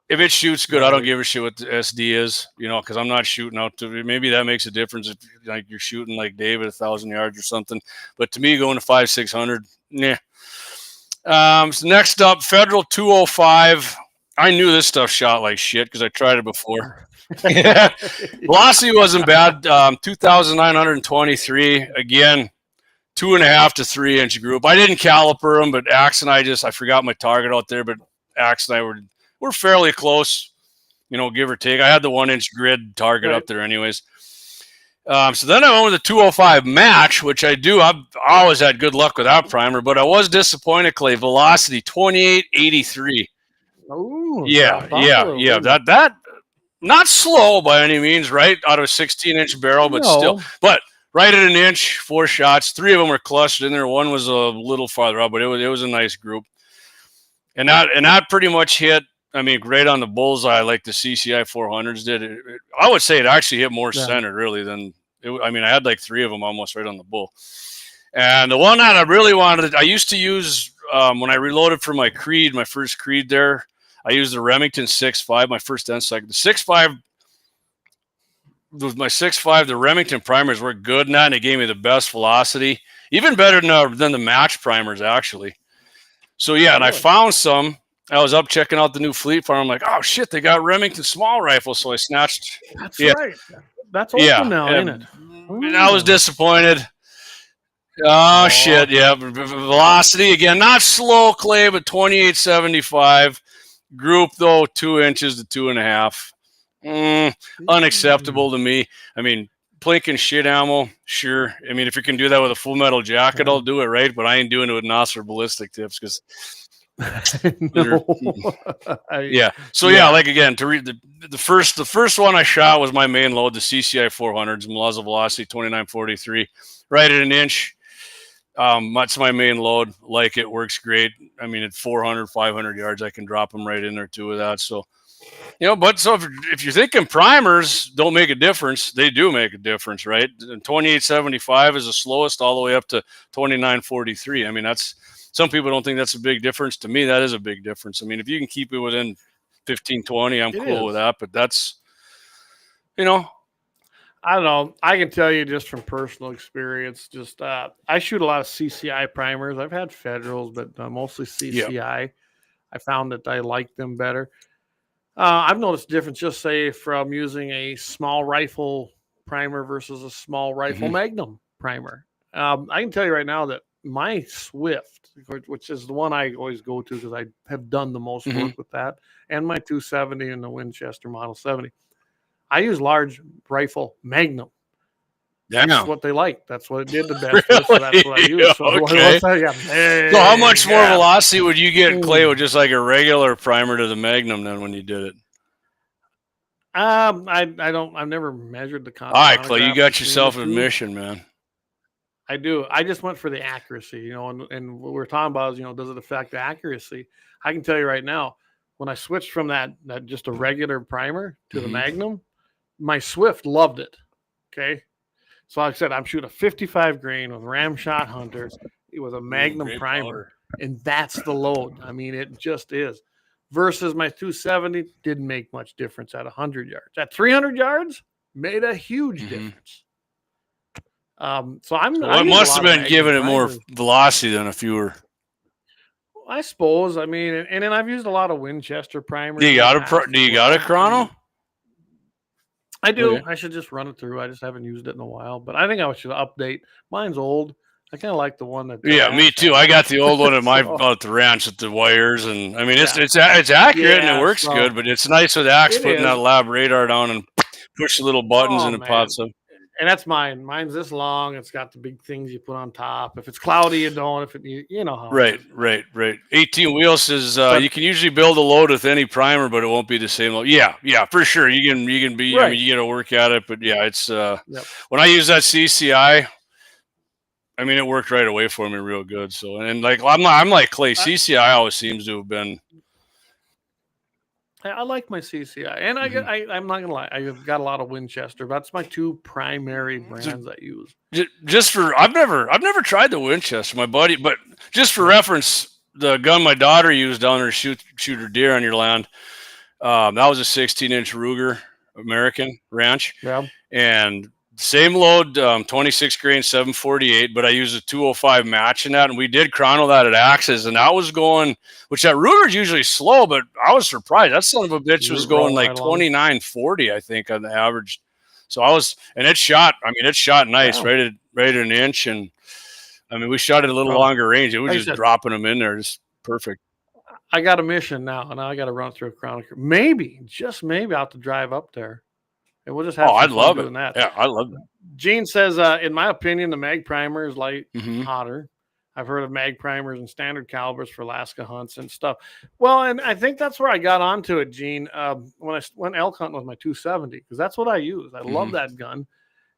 Speaker 2: if it shoots good, I don't give a shit what the SD is, you know, because I'm not shooting out to, maybe that makes a difference if like you're shooting like Dave at 1,000 yards or something. But to me, going to 5,600, yeah. So next up, Federal 205. I knew this stuff shot like shit because I tried it before. Velocity wasn't bad. 2,923. Again, 2.5 to 3 inch group. I didn't caliper them, but Axe and I forgot my target out there, but Axe and I we're fairly close, you know, give or take. I had the 1 inch grid target up there anyways. So then I went with the 205 match, which I do. I've always had good luck with that primer, but I was disappointed, Clay. Velocity 2883.
Speaker 1: Oh,
Speaker 2: yeah. That not slow by any means, right? Out of a 16-inch barrel, but still. But right at an inch, 4 shots. 3 of them were clustered in there. One was a little farther up, but it was a nice group. And that pretty much hit. I mean, right on the bullseye, like the CCI 400s did. I would say it actually hit more centered, really, than it. I mean, I had like 3 of them almost right on the bull. And the one that I really wanted, I used to use when I reloaded for my Creed, my first Creed there. I used the Remington 6.5, my first and second. The 6.5, with my 6.5, the Remington primers were good in that, and it gave me the best velocity, even better than the match primers, actually. So, yeah, and I found some. I was up checking out the new Fleet Farm. I'm like, oh, shit, they got Remington small rifles. So I snatched.
Speaker 1: That's right. That's open now, ain't it?
Speaker 2: And I was disappointed. Oh, shit, yeah. Velocity, again, not slow, Clay, but 2875. Group, though, 2 inches to 2.5. Unacceptable to me. I mean, plink and shit ammo, sure. I mean, if you can do that with a full metal jacket, I'll do it, right? But I ain't doing it with Nosser ballistic tips because... yeah. So yeah, like again, to read the first one I shot was my main load, the CCI 400s, muzzle velocity 2943, right at an inch. That's my main load. Like it works great. I mean, at 400, 500 yards, I can drop them right in there too with that. So, you know, but so if you're thinking primers don't make a difference, they do make a difference, right? 2875 is the slowest all the way up to 2943. I mean, that's. Some people don't think that's a big difference. To me, that is a big difference. I mean, if you can keep it within 15, 20, I'm cool with that. But that's, you know.
Speaker 1: I don't know. I can tell you just from personal experience, just I shoot a lot of CCI primers. I've had Federals, but mostly CCI. Yep. I found that I like them better. I've noticed a difference, just say, from using a small rifle primer versus a small rifle Magnum primer. I can tell you right now that my Swift, which is the one I always go to because I have done the most work with that, and my 270 and the Winchester Model 70, I use large rifle Magnum. That's what they like. That's what it did the best. Really? So that's what I use. So,
Speaker 2: so how much more velocity would you get, Clay, with just like a regular primer to the Magnum then when you did it?
Speaker 1: I don't. I've never measured the content.
Speaker 2: All right, Clay, you got yourself a mission, man.
Speaker 1: I do. I just went for the accuracy, you know, and what we're talking about is, you know, does it affect the accuracy? I can tell you right now, when I switched from that just a regular primer to the Magnum, my Swift loved it. Okay. So like I said, I'm shooting a 55 grain with Ramshot Hunters. It was a Magnum primer, and that's the load. I mean, it just is. Versus my 270 didn't make much difference at 100 yards. At 300 yards, made a huge difference. So it
Speaker 2: must have been giving it more velocity than if you were.
Speaker 1: I suppose. I mean, and then I've used a lot of Winchester primers.
Speaker 2: Do you got a chrono?
Speaker 1: I do. Okay. I should just run it through. I just haven't used it in a while, but I think I should update. Mine's old. I kind of like the one that.
Speaker 2: Yeah, me too. I got the old one at the ranch with the wires, and I mean it's accurate and it works good, but it's nice with Axe putting that lab radar down and push the little buttons and it pops up.
Speaker 1: And that's mine. Mine's this long. It's got the big things you put on top. If it's cloudy, you don't. If it, you know how.
Speaker 2: Right. 18 wheels is you can usually build a load with any primer, but it won't be the same load. Yeah, for sure. You can be.
Speaker 1: Right.
Speaker 2: I mean, you got to work at it, but yeah, it's when I use that CCI. I mean, it worked right away for me, real good. So, and like I'm like Clay. CCI always seems to have been.
Speaker 1: I like my CCI, and I'm not gonna lie, I've got a lot of Winchester. That's my two primary brands I use.
Speaker 2: Just for I've never tried the Winchester, my buddy, but just for reference, the gun my daughter used down there to shoot her deer on your land, that was a 16-inch Ruger American Ranch, and same load, 26 grain 748, but I used a 205 match in that, and we did chrono that at Axis, and that was going, which that Ruger's usually slow, but I was surprised. That son of a bitch was going like 29-40, I think, on the average. So it shot nice, right at an inch, and I mean, we shot at a little longer range. It was just dropping them in there, just perfect.
Speaker 1: I got a mission now, and I got to run through a Chronicle. Maybe, just maybe, I'll have to drive up there. And we'll just have
Speaker 2: I'd love
Speaker 1: it.
Speaker 2: That. Yeah, I love that.
Speaker 1: Gene says, in my opinion, the mag primer is light, hotter. I've heard of mag primers and standard calibers for Alaska hunts and stuff. Well, and I think that's where I got onto it, Gene, when I went elk hunting with my 270, because that's what I use. I love that gun.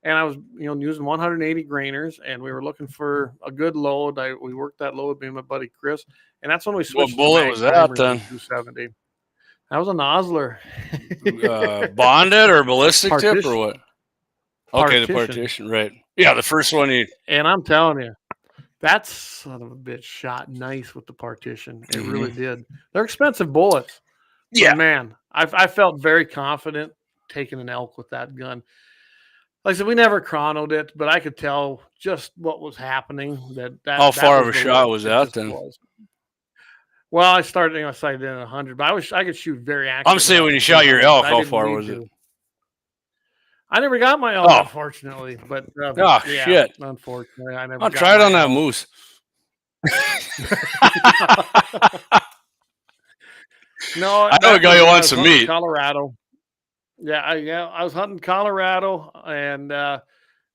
Speaker 1: And I was, using 180 grainers, and we were looking for a good load. We worked that load, me and my buddy Chris, and that's when we switched.
Speaker 2: What bullet was that then?
Speaker 1: 270. That was an Osler.
Speaker 2: Bonded or ballistic tip or what? Okay, the partition, right. Yeah, the first one.
Speaker 1: And I'm telling you, that son of a bitch shot nice with the partition. It really did. They're expensive bullets. Yeah. But man, I felt very confident taking an elk with that gun. Like I said, we never chronoed it, but I could tell just what was happening. How
Speaker 2: far of a shot was that then?
Speaker 1: Well, I started, I sighted in 100, but I could shoot very accurately.
Speaker 2: I'm saying when you shot your elk, how far was it?
Speaker 1: I never got my elk, unfortunately. But
Speaker 2: shit!
Speaker 1: Unfortunately, I never.
Speaker 2: I'll try it on that moose.
Speaker 1: No,
Speaker 2: I know a guy who wants some meat.
Speaker 1: Colorado. I was hunting Colorado, and I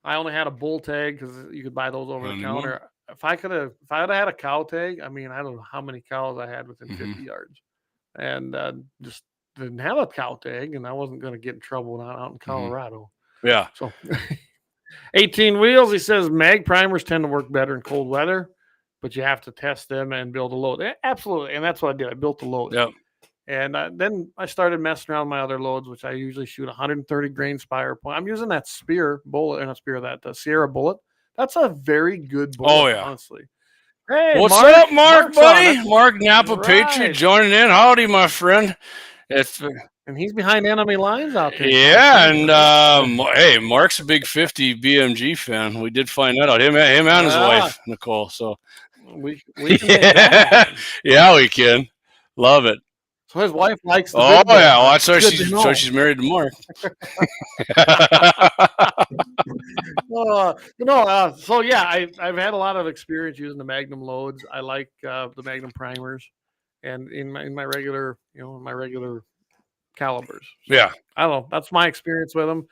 Speaker 1: only had a bull tag because you could buy those over the counter. If I had had a cow tag, I mean, I don't know how many cows I had within 50 yards, and just didn't have a cow tag, and I wasn't going to get in trouble out in Colorado.
Speaker 2: Yeah.
Speaker 1: So 18 wheels, he says mag primers tend to work better in cold weather, but you have to test them and build a load. Absolutely. And that's what I did. I built the load.
Speaker 2: Yep.
Speaker 1: And then I started messing around with my other loads, which I usually shoot 130 grain Spire point. I'm using that Sierra bullet. That's a very good bullet, honestly. Hey,
Speaker 2: what's
Speaker 1: Mark,
Speaker 2: up, Mark, buddy? Mark Napa Patriot joining in. Howdy, my friend.
Speaker 1: And he's behind enemy lines out there.
Speaker 2: Yeah, and hey, Mark's a big 50 BMG fan. We did find that out. Him and his wife, Nicole. So
Speaker 1: we can make that happen.
Speaker 2: Yeah, we can. Love it.
Speaker 1: So his wife likes the
Speaker 2: well, that's why she's married to Mark.
Speaker 1: So yeah, I've had a lot of experience using the Magnum loads. I like the Magnum primers, and in my regular calibers. So,
Speaker 2: yeah,
Speaker 1: I don't know. That's my experience with them.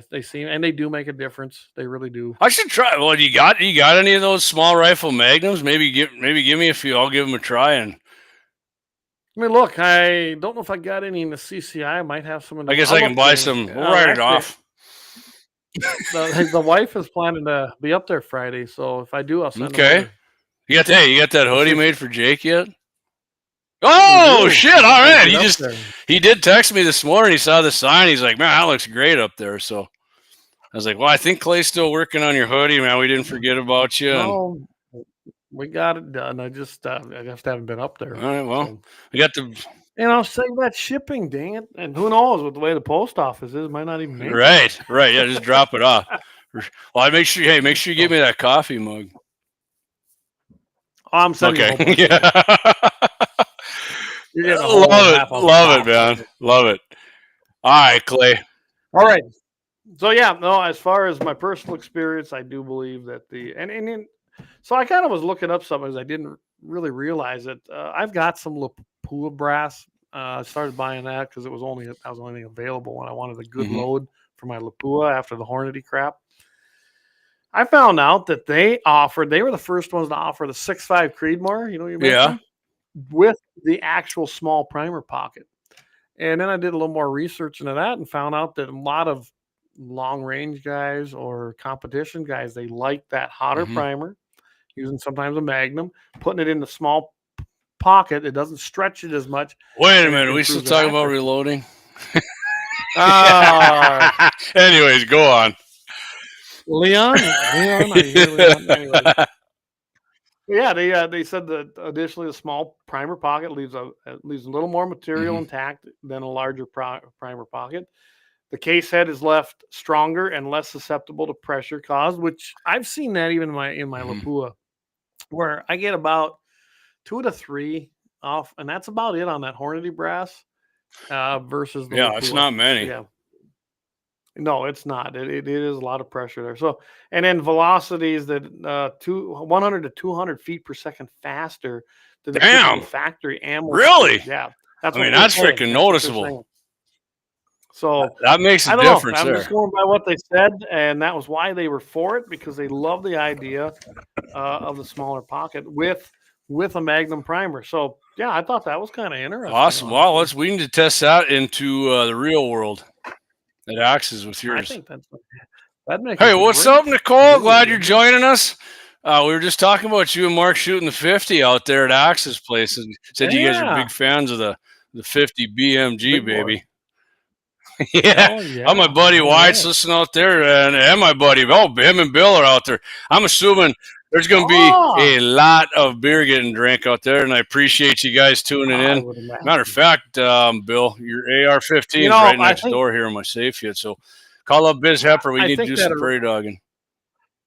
Speaker 1: They seem, and they do make a difference. They really do.
Speaker 2: I should try. Well, you got any of those small rifle Magnums? Maybe give me a few. I'll give them a try. And
Speaker 1: I mean, look, I don't know if I got any in the CCI. I might have some in the.
Speaker 2: I guess I can buy some. We'll write it off.
Speaker 1: The wife is planning to be up there Friday, so if I do, I'll send them.
Speaker 2: Okay. You got that hoodie made for Jake yet? Oh shit! All right, he did text me this morning. He saw the sign. He's like, "Man, that looks great up there." So I was like, "Well, I think Clay's still working on your hoodie, man. We didn't forget about you."
Speaker 1: No, we got it done. I just haven't been up there.
Speaker 2: All right, well, we got the.
Speaker 1: Save that shipping, dang it! And who knows with the way the post office is, might not even make it.
Speaker 2: Right. Yeah, just drop it off. Well, I make sure you give me that coffee mug.
Speaker 1: Oh, I'm sending.
Speaker 2: Okay. Yeah. Love it, man. Love it. All right, Clay.
Speaker 1: All right. So yeah, no. As far as my personal experience, I do believe that so I kind of was looking up something because I didn't really realize it. I've got some Lapua brass. I started buying that because that was only available when I wanted a good load my Lapua after the Hornady crap. I found out that they were the first ones to offer the 6.5 Creedmoor, you mentioned, with the actual small primer pocket. And then I did a little more research into that and found out that a lot of long range guys or competition guys, they like that hotter primer, using sometimes a Magnum, putting it in the small pocket. It doesn't stretch it as much.
Speaker 2: Wait a minute, we still talking about reloading? Anyways, go on.
Speaker 1: Leon, I hear Leon. Anyway. Yeah, they said that additionally the small primer pocket leaves a little more material intact than a larger primer pocket. The case head is left stronger and less susceptible to pressure caused, which I've seen that even in my Lapua, where I get about 2 to 3 off, and that's about it on that Hornady brass versus the Lapua.
Speaker 2: It's not many.
Speaker 1: Yeah. No, it's not. It is a lot of pressure there. So, and then velocities that 100 to 200 feet per second faster than the factory ammo.
Speaker 2: Really?
Speaker 1: Yeah.
Speaker 2: That's freaking noticeable.
Speaker 1: So
Speaker 2: that makes a difference.
Speaker 1: I'm just going by what they said, and that was why they were for it, because they love the idea of the smaller pocket with a Magnum primer. So yeah, I thought that was kind of interesting.
Speaker 2: Awesome. Well, we need to test that into the real world. At Axes with yours.
Speaker 1: I think that makes.
Speaker 2: Hey, what's up, Nicole? Glad you're joining us. We were just talking about you and Mark shooting the 50 out there at Axes place, and said you guys are big fans of the 50 BMG, baby. Oh, my buddy White's listening out there, and my buddy, him and Bill are out there. I'm assuming there's going to be a lot of beer getting drank out there, and I appreciate you guys tuning in. Matter of fact, Bill, your AR-15 is right next door here in my safe yet, so call up Biz Hepper. We need to do some prairie dogging.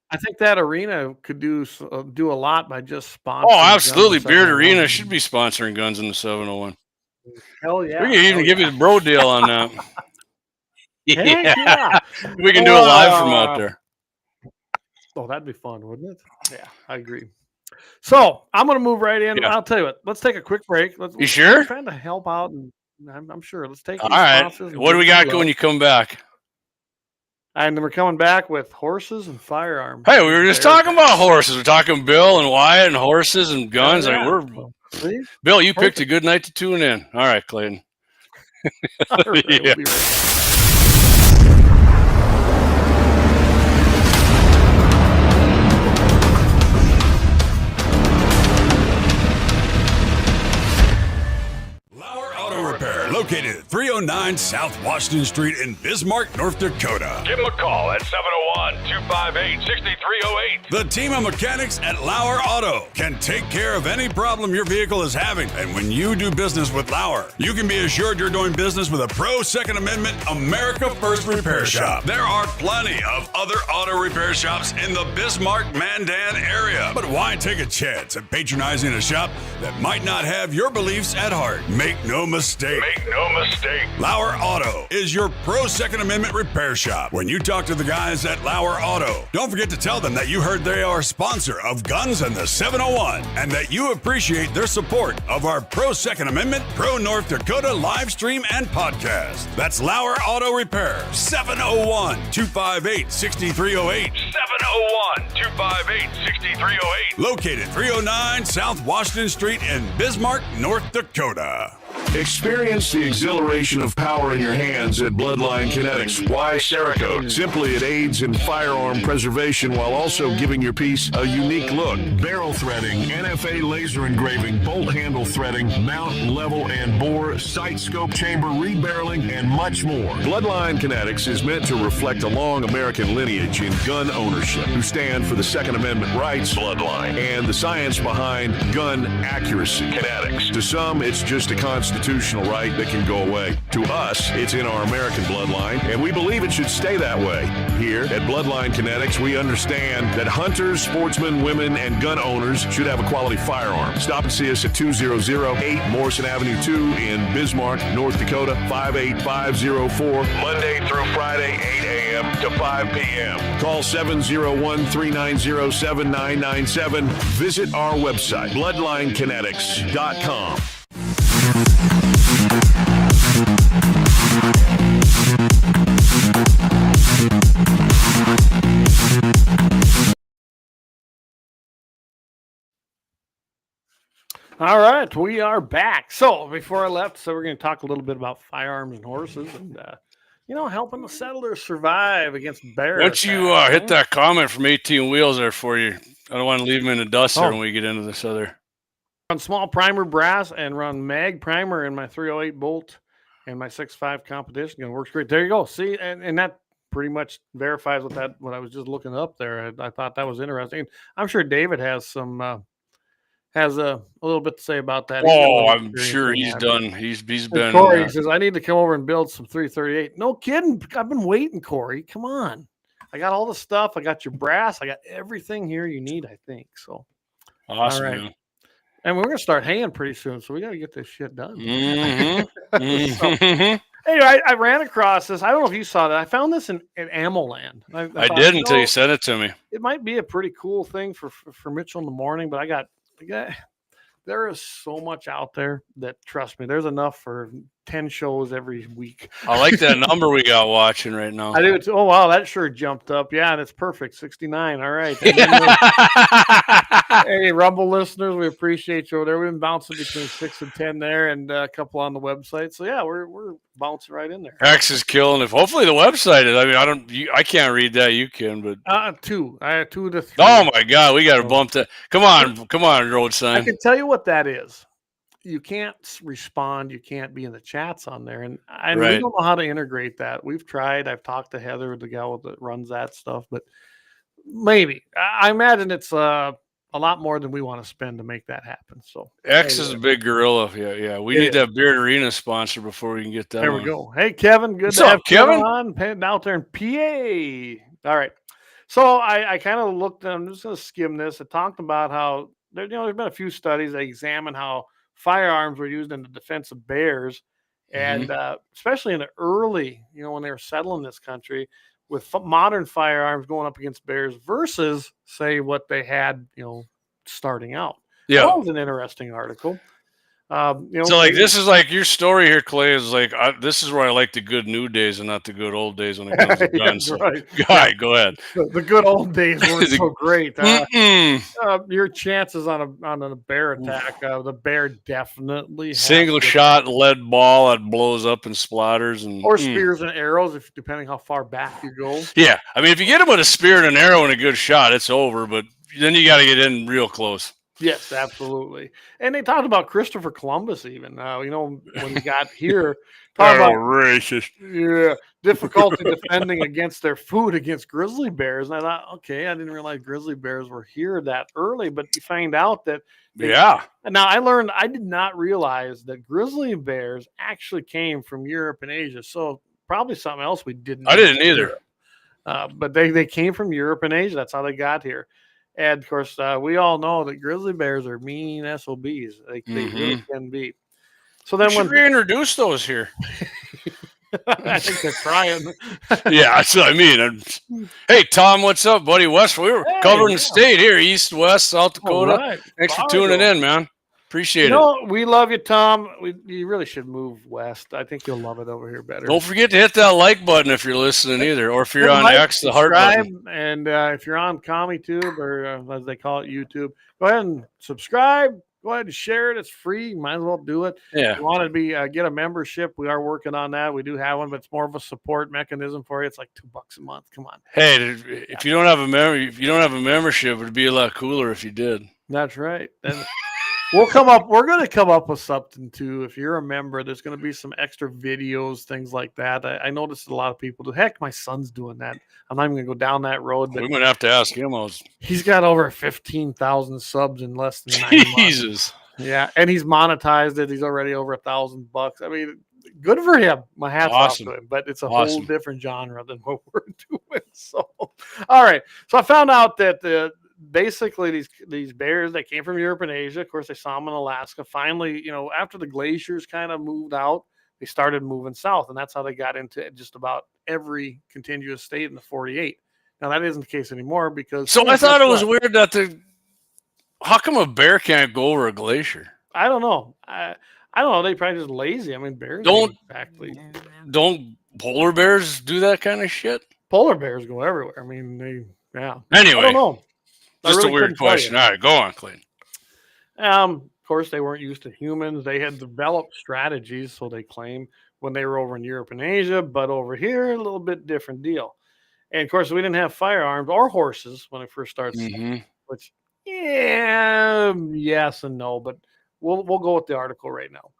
Speaker 1: I think that arena could do a lot by just sponsoring.
Speaker 2: Oh, absolutely. Beard Arena should be sponsoring guns in the 701.
Speaker 1: Hell yeah.
Speaker 2: We can even give you the bro deal on that.
Speaker 1: Yeah.
Speaker 2: We can do it live from out there.
Speaker 1: Oh, that'd be fun, wouldn't it? Yeah, I agree. So I'm going to move right in. I'll tell you what. Let's take a quick break.
Speaker 2: You sure?
Speaker 1: I'm trying to help out, and I'm sure. Let's take.
Speaker 2: All right. What do we got when you come back?
Speaker 1: And then we're coming back with horses and firearms.
Speaker 2: Hey, we were just talking about horses. We're talking Bill and Wyatt and horses and guns. Bill, you picked a good night to tune in. All right, Clayton.
Speaker 1: All right, we'll be right back.
Speaker 3: Located at 309 South Washington Street in Bismarck, North Dakota.
Speaker 6: Give them a call at 701-258-6308.
Speaker 3: The team of mechanics at Lauer Auto can take care of any problem your vehicle is having. And when you do business with Lauer, you can be assured you're doing business with a pro Second Amendment America First repair shop. There are plenty of other auto repair shops in the Bismarck-Mandan area. But why take a chance at patronizing a shop that might not have your beliefs at heart? Make no mistake. Lauer Auto is your pro Second Amendment repair shop. When you talk to the guys at Lauer Auto, don't forget to tell them that you heard they are a sponsor of Guns and the 701 and that you appreciate their support of our pro Second Amendment, pro North Dakota live stream and podcast. That's Lauer Auto Repair, 701-258-6308.
Speaker 6: 701-258-6308.
Speaker 3: Located 309 South Washington Street in Bismarck, North Dakota.
Speaker 5: Experience the exhilaration of power in your hands at Bloodline Kinetics. Why Cerakote? Simply, it aids in firearm preservation while also giving your piece a unique look. Barrel threading, NFA laser engraving, bolt handle threading, mount, level, and bore, sight scope chamber rebarreling, and much more. Bloodline Kinetics is meant to reflect a long American lineage in gun ownership, who stand for the Second Amendment rights, Bloodline, and the science behind gun accuracy. Kinetics. To some, it's just a constitutional right that can go away. To us, it's in our American bloodline, and we believe it should stay that way. Here at Bloodline Kinetics, we understand that hunters, sportsmen, women, and gun owners should have a quality firearm. Stop and see us at 2008 Morrison Avenue 2 in Bismarck, North Dakota, 58504, Monday through Friday, 8 a.m. to 5 p.m. Call 701-390-7997. Visit our website, bloodlinekinetics.com.
Speaker 1: All right, we are back. So before I left, we're going to talk a little bit about firearms and horses, and helping the settlers survive against bear.
Speaker 2: Why don't you hit that comment from 18 Wheels there for you? I don't want to leave them in the dust there when we get into this other.
Speaker 1: Run small primer brass and run mag primer in my 308 bolt and my 6.5 competition gun. Works great. There you go. See, and that pretty much verifies what I was just looking up there. I thought that was interesting. I'm sure David has some. Has a little bit to say about that.
Speaker 2: I'm sure he's done. He's been.
Speaker 1: Corey says, I need to come over and build some 338. No kidding. I've been waiting, Corey. Come on. I got all the stuff. I got your brass. I got everything here you need, I think. So
Speaker 2: awesome.
Speaker 1: All right.
Speaker 2: Man.
Speaker 1: And we're going to start haying pretty soon. So we got to get this shit done.
Speaker 2: Mm-hmm.
Speaker 1: Anyway, I ran across this. I don't know if you saw that. I found this in Ammo Land.
Speaker 2: I did until you sent it to me.
Speaker 1: It might be a pretty cool thing for Mitchell in the morning, but there is so much out there that, trust me, there's enough for 10 shows every week.
Speaker 2: I like that number we got watching right now.
Speaker 1: I do too. Oh, wow, that sure jumped up. Yeah, and it's perfect. 69. All right. Hey, Rumble listeners, we appreciate you over there. We've been bouncing between 6 and 10 there, and a couple on the website. So yeah, we're bouncing right in there.
Speaker 2: X is killing it. Hopefully the website is. I mean, I can't read that. You can, but
Speaker 1: 2. I had 2 to 3.
Speaker 2: Oh my God, we got to bump that. Come on, road sign.
Speaker 1: I can tell you what that is. You can't respond. You can't be in the chats on there, and we don't know how to integrate that. We've tried. I've talked to Heather, the gal that runs that stuff, but maybe I imagine it's a lot more than we want to spend to make that happen. So
Speaker 2: X is a big gorilla. Yeah. We need that Beard Arena sponsor before we can get that.
Speaker 1: There we go. Hey, Kevin, good to have Kevin on out there in PA. All right. So I kind of looked. I'm just going to skim this. I talked about how there's been a few studies that examine how firearms were used in the defense of bears, and especially in the early, when they were settling this country, with modern firearms going up against bears versus, say, what they had, starting out.
Speaker 2: Yeah,
Speaker 1: that was an interesting article.
Speaker 2: So this is like your story here, Clay, is like this is where I like the good new days and not the good old days when it comes to guns. Right. Go ahead.
Speaker 1: The good old days weren't so great. Your chances on a bear attack, the bear definitely
Speaker 2: single shot lead ball that blows up and splatters,
Speaker 1: or spears and arrows, if depending how far back you go.
Speaker 2: Yeah, I mean, if you get him with a spear and an arrow and a good shot, it's over. But then you got to get in real close.
Speaker 1: Yes, absolutely. And they talked about Christopher Columbus even. When he got here.
Speaker 2: Racist.
Speaker 1: Yeah, difficulty defending against their food against grizzly bears. And I thought, okay, I didn't realize grizzly bears were here that early, but you find out that. And now I did not realize that grizzly bears actually came from Europe and Asia. So probably something else we didn't.
Speaker 2: I didn't either.
Speaker 1: But they came from Europe and Asia. That's how they got here. And of course, we all know that grizzly bears are mean SOBs. They really can be. So then when
Speaker 2: we introduce those here,
Speaker 1: I think they're trying.
Speaker 2: Yeah, that's what I mean. Hey, Tom, what's up, buddy? West, we were covering the state here, East, West, South Dakota. Right. Thanks for tuning in, man. Appreciate it.
Speaker 1: We love you, Tom. You really should move west. I think you'll love it over here better.
Speaker 2: Don't forget to hit that like button if you're listening either, or if you're on X, the heart button.
Speaker 1: And if you're on CommieTube, or as they call it, YouTube, go ahead and subscribe. Go ahead and share it. It's free. Might as well do it.
Speaker 2: Yeah.
Speaker 1: If you want to get a membership, we are working on that. We do have one, but it's more of a support mechanism for you. It's like $2 a month. Come on.
Speaker 2: Hey, if you don't have a membership, it'd be a lot cooler if you did.
Speaker 1: That's right. And we're going to come up with something too. If you're a member, there's going to be some extra videos, things like that. I noticed a lot of people do. Heck, my son's doing that. I'm not even going to go down that road. But
Speaker 2: we're going to have to ask him.
Speaker 1: He's got over 15,000 subs in less than 9 months.
Speaker 2: Jesus.
Speaker 1: Yeah, and he's monetized it. He's already over $1,000. I mean, good for him. My hat's off to him. But it's a whole different genre than what we're doing. So, all right. So I found out that basically these bears that came from Europe and Asia, of course, they saw them in Alaska. Finally, after the glaciers kind of moved out, they started moving south, and that's how they got into just about every contiguous state in the 48. Now that isn't the case anymore because.
Speaker 2: So I thought it was weird that how come a bear can't go over a glacier?
Speaker 1: I don't know. I don't know. They probably just lazy. I mean, bears
Speaker 2: don't polar bears do that kind of shit?
Speaker 1: Polar bears go everywhere. I mean, yeah.
Speaker 2: Anyway,
Speaker 1: I don't know.
Speaker 2: Just a weird question. All right, go on, Clayton.
Speaker 1: Of course, they weren't used to humans. They had developed strategies, so they claim, when they were over in Europe and Asia, but over here, a little bit different deal. And of course, we didn't have firearms or horses when it first started, which, yes and no, but we'll go with the article right now.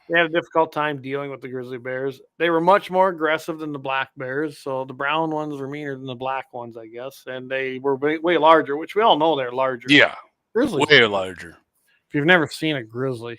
Speaker 1: They had a difficult time dealing with the grizzly bears. They were much more aggressive than the black bears. So the brown ones were meaner than the black ones, I guess. And they were way larger, which we all know they're larger.
Speaker 2: Yeah.
Speaker 1: Grizzlies.
Speaker 2: Way larger.
Speaker 1: If you've never seen a grizzly.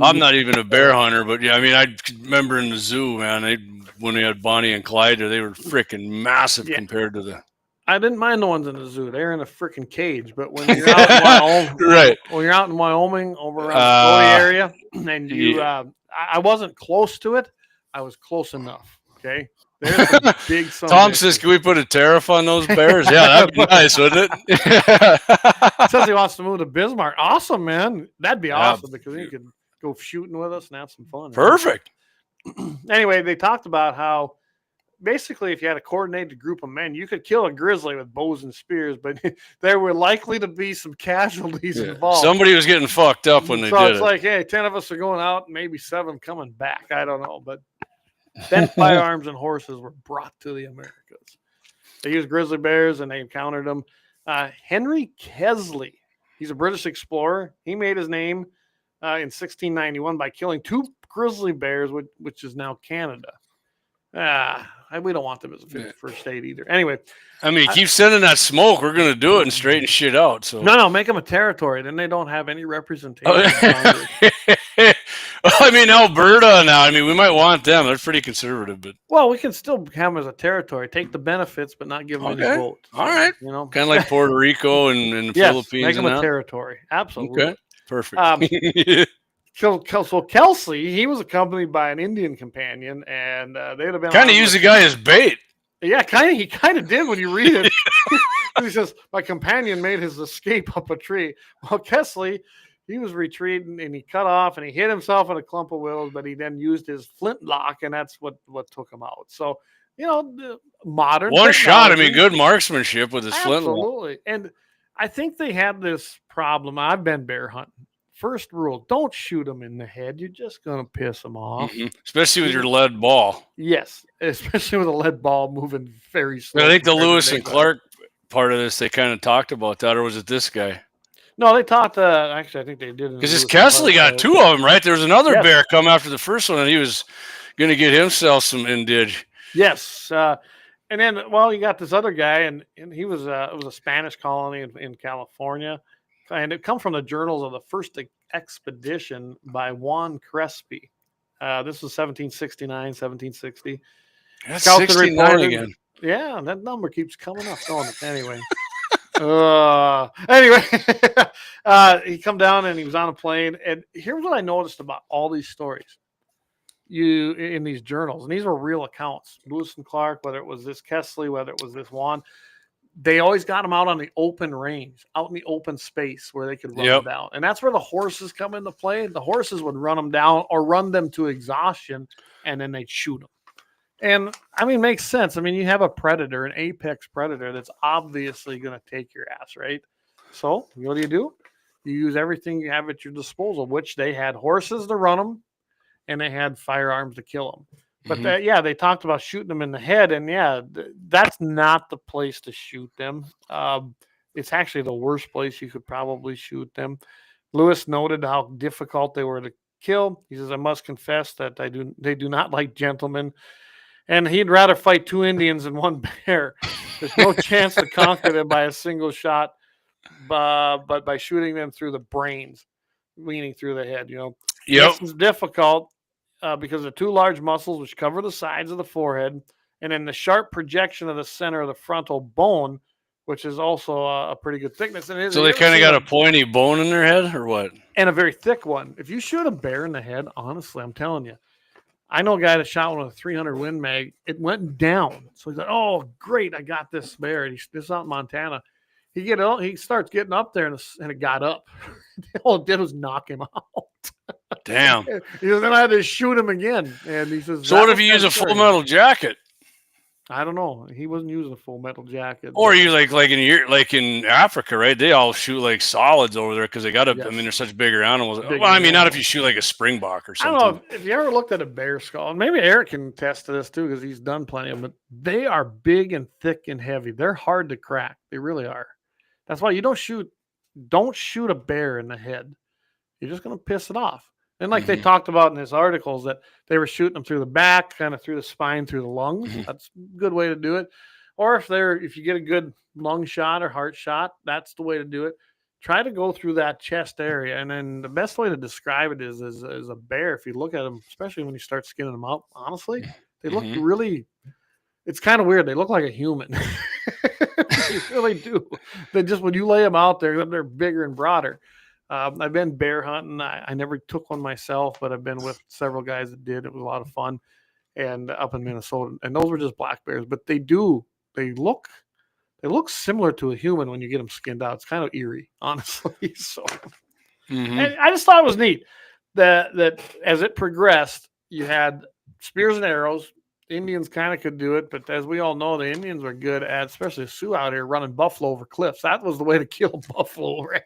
Speaker 2: I'm not even a bear hunter, but yeah, I mean, I remember in the zoo, man, when we had Bonnie and Clyde, they were freaking massive compared to the.
Speaker 1: I didn't mind the ones in the zoo. They're in a freaking cage. But when you're out in Wyoming,
Speaker 2: right?
Speaker 1: When you're out in Wyoming, over around the Dakota area, and you, I wasn't close to it. I was close enough. Okay. There's some big.
Speaker 2: Tom says, "Can we put a tariff on those bears?" Yeah, that'd be nice, wouldn't it?
Speaker 1: Says he wants to move to Bismarck. Awesome, man. That'd be awesome because you could go shooting with us and have some fun.
Speaker 2: Perfect.
Speaker 1: Anyway, they talked about how basically, if you had a coordinated group of men, you could kill a grizzly with bows and spears, but there were likely to be some casualties involved.
Speaker 2: Somebody was getting fucked up when they did it.
Speaker 1: So it's like, hey, 10 of us are going out, maybe 7 coming back. I don't know, but then firearms and horses were brought to the Americas. They used grizzly bears and they encountered them. Henry Kesley, he's a British explorer. He made his name in 1691 by killing 2 grizzly bears, which is now Canada. We don't want them as a 51st state either. Anyway,
Speaker 2: I mean, keep sending that smoke. We're going to do it and straighten shit out. So
Speaker 1: no, make them a territory. Then they don't have any representation.
Speaker 2: I mean, Alberta now. I mean, we might want them. They're pretty conservative, but
Speaker 1: we can still have them as a territory. Take the benefits, but not give them any votes.
Speaker 2: All right, kind of like Puerto Rico and the Philippines.
Speaker 1: Make them a territory. Absolutely.
Speaker 2: Okay, perfect.
Speaker 1: So Kelsey, he was accompanied by an Indian companion, and they'd have been
Speaker 2: kind of used the guy as bait.
Speaker 1: Yeah, he kind of did when you read it. He says, my companion made his escape up a tree. Well, Kesley, he was retreating, and he cut off, and he hit himself in a clump of willows, but he then used his flintlock, and that's what took him out. So, the modern
Speaker 2: one shot. I mean, good marksmanship with his flintlock.
Speaker 1: Absolutely. And I think they had this problem. I've been bear hunting. First rule, don't shoot them in the head. You're just going to piss them off.
Speaker 2: Mm-hmm. Especially with your lead ball.
Speaker 1: Yes, especially with a lead ball moving very slowly.
Speaker 2: I think the Lewis and Clark part of this, they kind of talked about that, or was it this guy?
Speaker 1: No, they talked, actually, I think they did.
Speaker 2: Because this Kesley got 2 of them, right? There was another bear come after the first one, and he was going to get himself some indige.
Speaker 1: Yes. And then, you got this other guy, and he was, it was a Spanish colony in California. And it comes from the journals of the first expedition by Juan Crespi. This was 1769, 1760.
Speaker 2: That's 69 again.
Speaker 1: Yeah, that number keeps coming up. Anyway. He come down and he was on a plane. And here's what I noticed about all these stories in these journals. And these were real accounts. Lewis and Clark, whether it was this Kesley, whether it was this Juan. They always got them out on the open range, out in the open space where they could run them down. And that's where the horses come into play. The horses would run them down or run them to exhaustion, and then they'd shoot them. And, I mean, makes sense. I mean, you have a predator, an apex predator that's obviously going to take your ass, right? So what do? You use everything you have at your disposal, which they had horses to run them, and they had firearms to kill them. But they talked about shooting them in the head, and that's not the place to shoot them. It's actually the worst place you could probably shoot them. Lewis noted how difficult they were to kill. He says, "I must confess that they do not like gentlemen, and he'd rather fight 2 Indians than 1 bear. There's no chance to conquer them by a single shot, but by shooting them through the brains, meaning through the head. This is difficult." Because of the 2 large muscles which cover the sides of the forehead, and then the sharp projection of the center of the frontal bone, which is also a pretty good thickness. And
Speaker 2: so they kind of got a pointy bone in their head, or what?
Speaker 1: And a very thick one. If you shoot a bear in the head, honestly, I'm telling you, I know a guy that shot one with a 300 Win Mag. It went down. So he's like, "Oh, great, I got this bear." This is out in Montana. He starts getting up there, and it got up. All it did was knock him out.
Speaker 2: Damn.
Speaker 1: He says, then I had to shoot him again. And he says,
Speaker 2: so what if you use a full metal jacket?
Speaker 1: I don't know. He wasn't using a full metal jacket.
Speaker 2: Or you like in Africa, right? They all shoot like solids over there because they got to.
Speaker 1: Yes.
Speaker 2: I mean, they're such bigger animals.
Speaker 1: Big
Speaker 2: Well, I mean, not
Speaker 1: animals.
Speaker 2: if you shoot like a springbok or
Speaker 1: I
Speaker 2: something.
Speaker 1: don't know if you ever looked at a bear skull. And maybe Eric can attest to this too because he's done plenty of them. But they are big and thick and heavy. They're hard to crack. They really are. That's why you don't shoot a bear in the head. You're just going to piss it off. And like they talked about in his articles that they were shooting them through the back, kind of through the spine, through the lungs. That's a good way to do it. Or if you get a good lung shot or heart shot, that's the way to do it. Try to go through that chest area. And then the best way to describe it is a bear. If you look at them, especially when you start skinning them out, honestly, they look really, it's kind of weird. They look like a human. They really do. They just, when you lay them out there, they're bigger and broader. I've been bear hunting. I never took one myself, but I've been with several guys that did. It was a lot of fun, and up in Minnesota. And those were just black bears, but they look similar to a human when you get them skinned out. It's kind of eerie, honestly. So, and I just thought it was neat that as it progressed, you had spears and arrows. The Indians kind of could do it, but as we all know, the Indians were good at, especially Sioux out here, running buffalo over cliffs. That was the way to kill buffalo, right?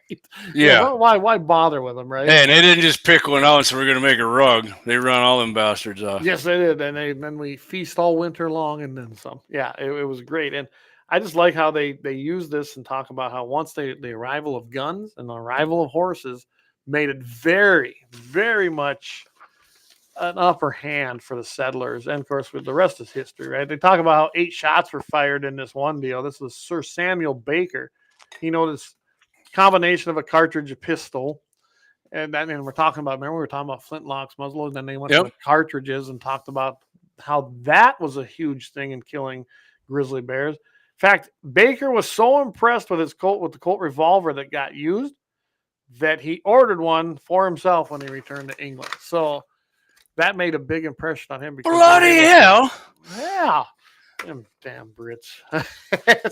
Speaker 2: Yeah.
Speaker 1: Why bother with them, right?
Speaker 2: Hey, and they didn't just pick one out and so we're going to make a rug. They run all them bastards off.
Speaker 1: Yes, they did. And then we feast all winter long and then some. Yeah, it was great. And I just like how they use this and talk about how once the arrival of guns and the arrival of horses made it very, very much an upper hand for the settlers. And of course, with the rest is history, right? They talk about how 8 shots were fired in this one deal. This was Sir Samuel Baker. He noticed combination of a cartridge, a pistol, and we're talking about, remember we were talking about flintlocks, muzzleloaders, and then they went to the cartridges and talked about how that was a huge thing in killing grizzly bears. In fact, Baker was so impressed with the Colt revolver that got used that he ordered one for himself when he returned to England. So that made a big impression on him. Because
Speaker 2: bloody hell.
Speaker 1: Yeah. Them damn Brits.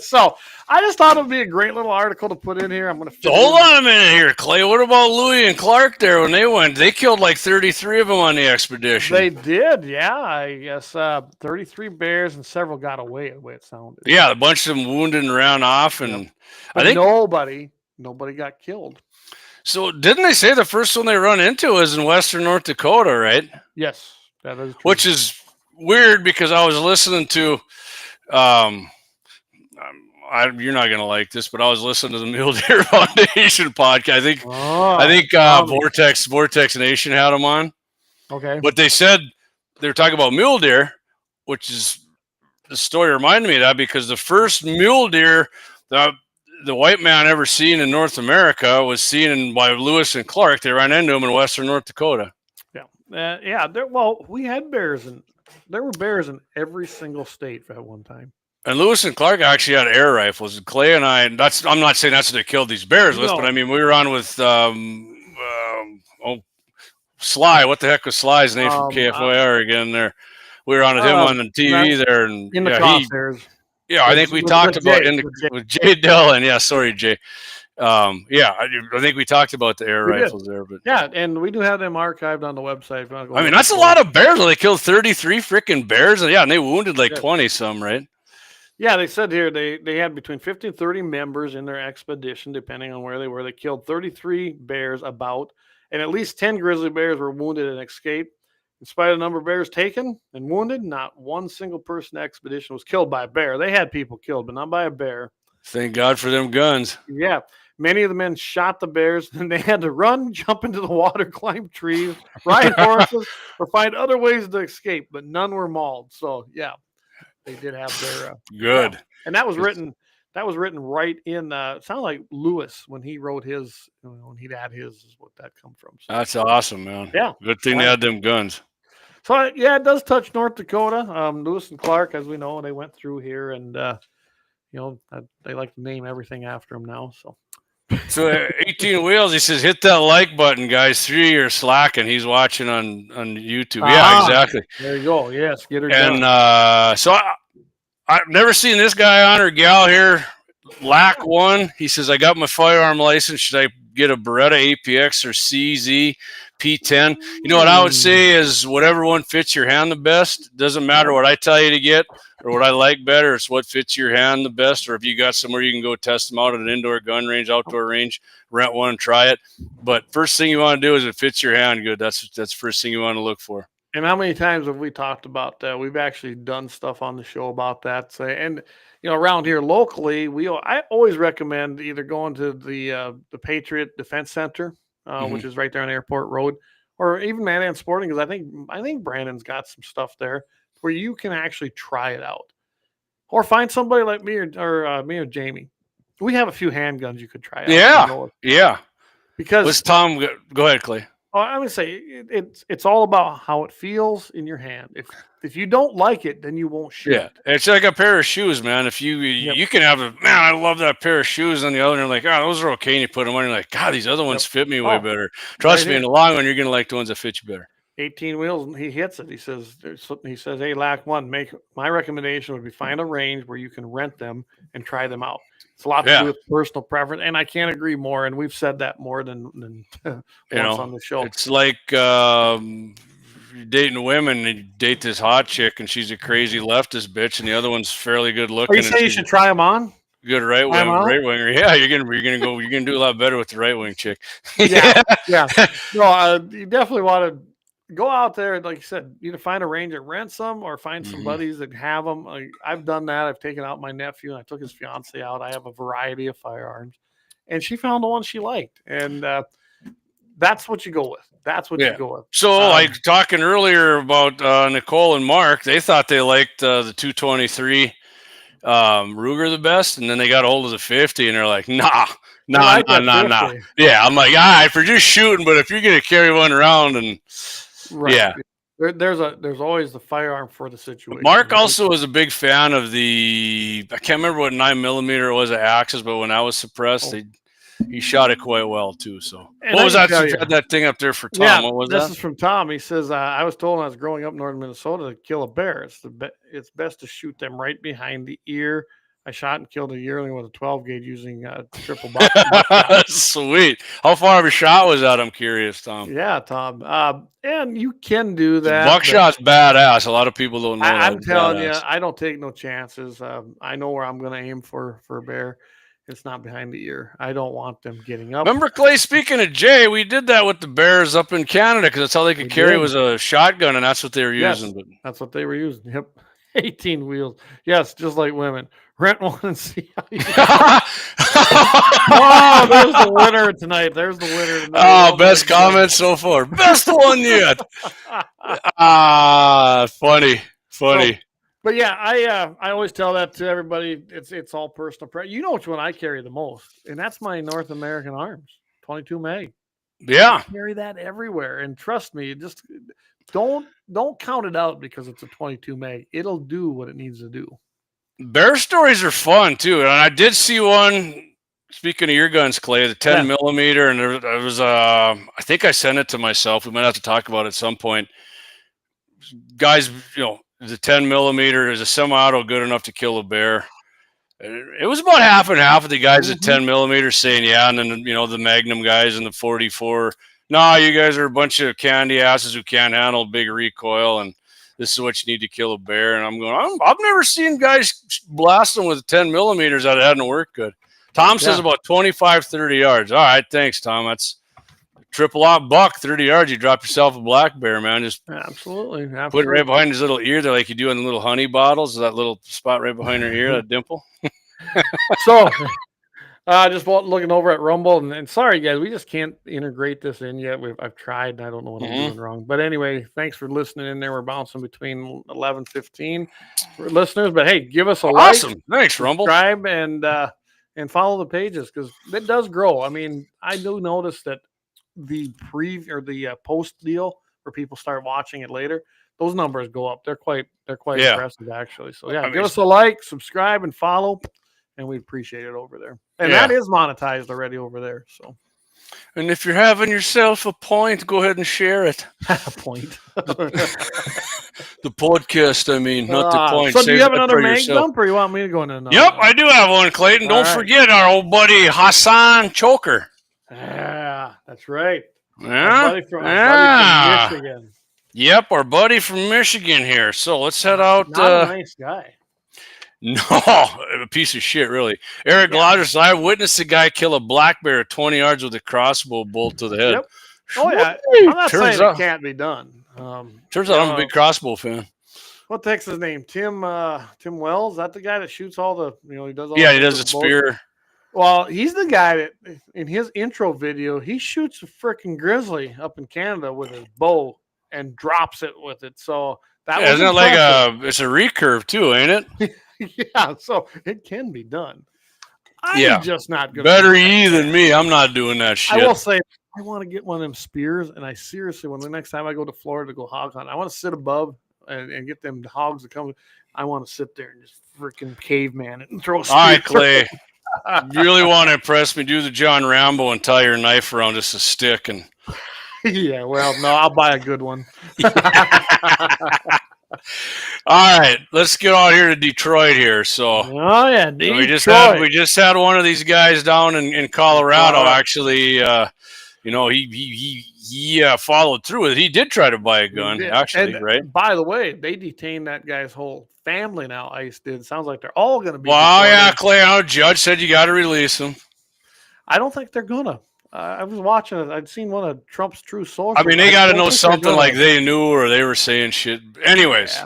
Speaker 1: So I just thought it would be a great little article to put in here. I'm going to
Speaker 2: hold on a minute here, Clay. What about Louis and Clark there when they went? They killed like 33 of them on the expedition.
Speaker 1: They did, yeah. I guess 33 bears and several got away, the way it sounded.
Speaker 2: Yeah, a bunch of them wounded and ran off, and
Speaker 1: I think nobody got killed.
Speaker 2: So didn't they say the first one they run into was in western North Dakota, right?
Speaker 1: Yes, that is true.
Speaker 2: Which is weird because I was listening to, you're not gonna like this, but I was listening to the Mule Deer Foundation podcast. I think Vortex Nation had them on.
Speaker 1: Okay,
Speaker 2: but they said they were talking about mule deer, which is the story reminded me of that because the first mule deer the white man ever seen in North America was seen by Lewis and Clark. They ran into him in western North Dakota.
Speaker 1: Yeah. We had bears, and there were bears in every single state at one time.
Speaker 2: And Lewis and Clark actually had air rifles. Clay and I, I'm not saying that's what they killed these bears with, but I mean, we were on with Sly. What the heck was Sly's name from KFYR again there? We were on with him on the TV there. And
Speaker 1: in the crosshairs.
Speaker 2: I think we talked about with Jay Dillon. Yeah, sorry, Jay. I think we talked about the air rifles there, but
Speaker 1: and we do have them archived on the website.
Speaker 2: I mean, that's a lot of bears. They killed 33 freaking bears, and they wounded like 20 some, right?
Speaker 1: Yeah, they said here they had between 50 and 30 members in their expedition, depending on where they were. They killed 33 bears and at least 10 grizzly bears were wounded and escaped. In spite of the number of bears taken and wounded, not one single person expedition was killed by a bear. They had people killed, but not by a bear.
Speaker 2: Thank God for them guns.
Speaker 1: Yeah. Many of the men shot the bears, and they had to run, jump into the water, climb trees, ride horses, or find other ways to escape, but none were mauled. So, yeah, they did have their...
Speaker 2: Good.
Speaker 1: Yeah. And that was written right in... it sounded like Lewis when he wrote his... when he'd add his is what that come from. So,
Speaker 2: that's awesome, man.
Speaker 1: Yeah.
Speaker 2: Good thing they had them guns.
Speaker 1: So, it does touch North Dakota. Lewis and Clark, as we know, they went through here, and, they like to name everything after them now, so...
Speaker 2: So 18 Wheels, he says, hit that like button, guys. 3 years slacking. He's watching on YouTube. Yeah, exactly.
Speaker 1: There you go. Yes, get her
Speaker 2: done.
Speaker 1: And
Speaker 2: so I've never seen this guy on or gal here LAC 1. He says, I got my firearm license. Should I get a Beretta APX or CZ P10? You know what I would say is whatever one fits your hand the best. Doesn't matter what I tell you to get or what I like better. It's what fits your hand the best. Or if you got somewhere you can go test them out at an indoor gun range, outdoor range, rent one and try it. But first thing you want to do is it fits your hand good. That's the first thing you want to look for.
Speaker 1: And how many times have we talked about that? We've actually done stuff on the show about that. And around here locally, I always recommend either going to the Patriot Defense Center, which is right there on Airport Road, or even Mandan Sporting, because I think Brandon's got some stuff there where you can actually try it out, or find somebody like me or me or Jamie. We have a few handguns you could try out.
Speaker 2: Yeah.
Speaker 1: Because
Speaker 2: let's Tom. Go ahead, Clay.
Speaker 1: I would say it's all about how it feels in your hand. If you don't like it, then you won't shoot.
Speaker 2: Yeah, it's like a pair of shoes, man. If you can have I love that pair of shoes, and the other, and you're like, those are okay. And you put them on, and you're like, God, these other ones fit me way better. Trust me, in the long run, you're gonna like the ones that fit you better.
Speaker 1: 18 wheels, and he hits it. He says, hey, LAC 1, my recommendation would be find a range where you can rent them and try them out. It's a lot to do with personal preference, and I can't agree more. And we've said that more than once on the show.
Speaker 2: It's like dating women. And you date this hot chick, and she's a crazy leftist bitch, and the other one's fairly good looking.
Speaker 1: You say you should try them on?
Speaker 2: Good right winger. Yeah, you're gonna do a lot better with the right wing chick.
Speaker 1: Yeah. No, you definitely want to go out there, like you said, either find a range that rents them or find some buddies that have them. I've done that. I've taken out my nephew and I took his fiance out. I have a variety of firearms, and she found the one she liked, and that's what you go with. That's what you go with.
Speaker 2: So, like talking earlier about Nicole and Mark, they thought they liked the 223 Ruger the best, and then they got a hold of the 50, and they're like, nah. Yeah, I'm like, all right, for just shooting, but if you're gonna carry one around and
Speaker 1: there's always the firearm for the situation.
Speaker 2: Mark also was a big fan of I can't remember what 9mm it was at Axis, but when I was suppressed, he shot it quite well too. So what was that? You had that thing up there for Tom.
Speaker 1: Yeah,
Speaker 2: what was that?
Speaker 1: This is from Tom. He says, I was told when I was growing up in northern Minnesota to kill a bear. It's best to shoot them right behind the ear. I shot and killed a yearling with a 12 gauge using triple buckshot.
Speaker 2: Sweet. How far of a shot was that? I'm curious, Tom.
Speaker 1: Yeah, Tom. And you can do that.
Speaker 2: Buckshot's badass. A lot of people don't know.
Speaker 1: I'm telling you, I don't take no chances. I know where I'm going to aim for a bear. It's not behind the ear. I don't want them getting up.
Speaker 2: Remember, Clay, speaking of Jay, we did that with the bears up in Canada because that's all they could carry was a shotgun, and that's what they were using. But
Speaker 1: that's what they were using. Yep. 18 wheels. Yes, just like women. Rent one and see how you Oh, there's the winner tonight. There's the winner tonight.
Speaker 2: Oh, best comment so far. Best one yet. Funny.
Speaker 1: But yeah, I always tell that to everybody. It's all personal. You know which one I carry the most, and that's my North American Arms 22 mag.
Speaker 2: Yeah,
Speaker 1: I carry that everywhere, and trust me, just don't count it out because it's a 22 mag. It'll do what it needs to do.
Speaker 2: Bear stories are fun too, and I did see one. Speaking of your guns, Clay, the 10mm, and there was I think I sent it to myself. We might have to talk about it at some point. Guys, the 10mm is a semi-auto good enough to kill a bear. It was about half and half of the guys at 10mm saying and then the Magnum guys and the 44. No, you guys are a bunch of candy asses who can't handle big recoil, and this is what you need to kill a bear. And I'm going, I've never seen guys blast them with 10mm that hadn't worked good. Tom says about 25, 30 yards. All right, thanks, Tom. That's triple out buck, 30 yards. You drop yourself a black bear, man. Just
Speaker 1: absolutely.
Speaker 2: Put it right behind his little ear there, like you do in the little honey bottles. That little spot right behind her ear, that dimple.
Speaker 1: So, just looking over at Rumble, and sorry guys, we just can't integrate this in yet. I've tried, and I don't know what I'm doing wrong. But anyway, thanks for listening in there. We're bouncing between 11, 15 for listeners. But hey, give us a like.
Speaker 2: Thanks, Rumble.
Speaker 1: Subscribe and follow the pages because it does grow. I mean, I do notice that the post deal where people start watching it later, those numbers go up. They're quite impressive actually. So give us a like, subscribe, and follow, and we appreciate it over there. And that is monetized already over there. So
Speaker 2: And if you're having yourself a point, go ahead and share it.
Speaker 1: A point.
Speaker 2: The podcast, I mean, not the point.
Speaker 1: So do you
Speaker 2: Save
Speaker 1: have
Speaker 2: that
Speaker 1: another
Speaker 2: for
Speaker 1: mag
Speaker 2: yourself.
Speaker 1: dump, or you want me to go into another?
Speaker 2: Yep, I do have one, Clayton. Don't forget our old buddy Hassan Choker.
Speaker 1: Yeah, that's right.
Speaker 2: Yeah,
Speaker 1: Our buddy from Michigan.
Speaker 2: Yep, our buddy from Michigan here. So let's head out.
Speaker 1: Not a nice guy.
Speaker 2: No, a piece of shit, really. Eric Lodgers, I witnessed a guy kill a black bear at 20 yards with a crossbow bolt to the head.
Speaker 1: Yep. Oh, yeah. I'm not saying it can't be done.
Speaker 2: Turns out I'm a big crossbow fan.
Speaker 1: What the heck's his name? Tim Wells? Is that the guy that shoots all the, he does all
Speaker 2: he does a spear.
Speaker 1: Well, he's the guy that, in his intro video, he shoots a freaking grizzly up in Canada with his bow and drops it with it. So that was
Speaker 2: isn't it like it's a recurve too, ain't it?
Speaker 1: Yeah, so it can be done. I'm just not good.
Speaker 2: Better you than me. I'm not doing that shit.
Speaker 1: I will say, I want to get one of them spears, and I seriously, when the next time I go to Florida to go hog hunt, I want to sit above and get them hogs to come. I want to sit there and just freaking caveman it and throw a spear.
Speaker 2: All right, Clay. You really want to impress me? Do the John Rambo and tie your knife around just a stick and.
Speaker 1: Yeah, well, no, I'll buy a good one.
Speaker 2: All right, let's get out here to Detroit here. So,
Speaker 1: Detroit.
Speaker 2: we just had one of these guys down in Colorado. Actually, he followed through with it. He did try to buy a gun, actually, right?
Speaker 1: By the way, they detained that guy's whole family now. ICE did. Sounds like they're all going to be.
Speaker 2: Well, yeah, Clay. Our judge said you got to release them.
Speaker 1: I don't think they're gonna. I was watching it. I'd seen one of Trump's true sources.
Speaker 2: I mean, they got to know something like they knew or they were saying shit. Anyways,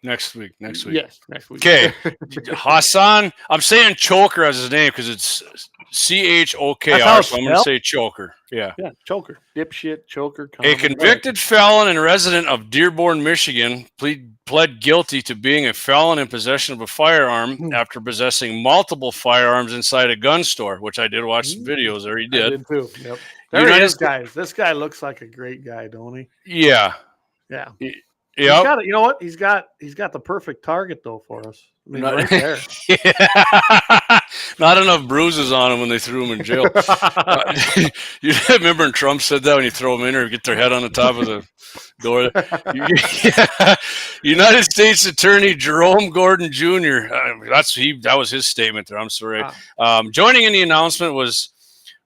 Speaker 2: next week.
Speaker 1: Yes, next week.
Speaker 2: Okay, Hassan. I'm saying Choker as his name because it's CHOKR. So I'm going to say Choker. Yeah,
Speaker 1: Choker. Dipshit, Choker.
Speaker 2: A convicted felon and resident of Dearborn, Michigan, pled guilty to being a felon in possession of a firearm after possessing multiple firearms inside a gun store, which I did watch some videos there. He did.
Speaker 1: I did too. Yep. There he is, guys. This guy looks like a great guy, don't he?
Speaker 2: Yeah.
Speaker 1: Yeah.
Speaker 2: Yeah.
Speaker 1: You know what? He's got the perfect target though for us. I mean, right there.
Speaker 2: Not enough bruises on him when they threw him in jail. You remember when Trump said that when you throw them in or get their head on the top of the door? United States Attorney Jerome Gordon Jr. That was his statement there. I'm sorry. Joining in the announcement was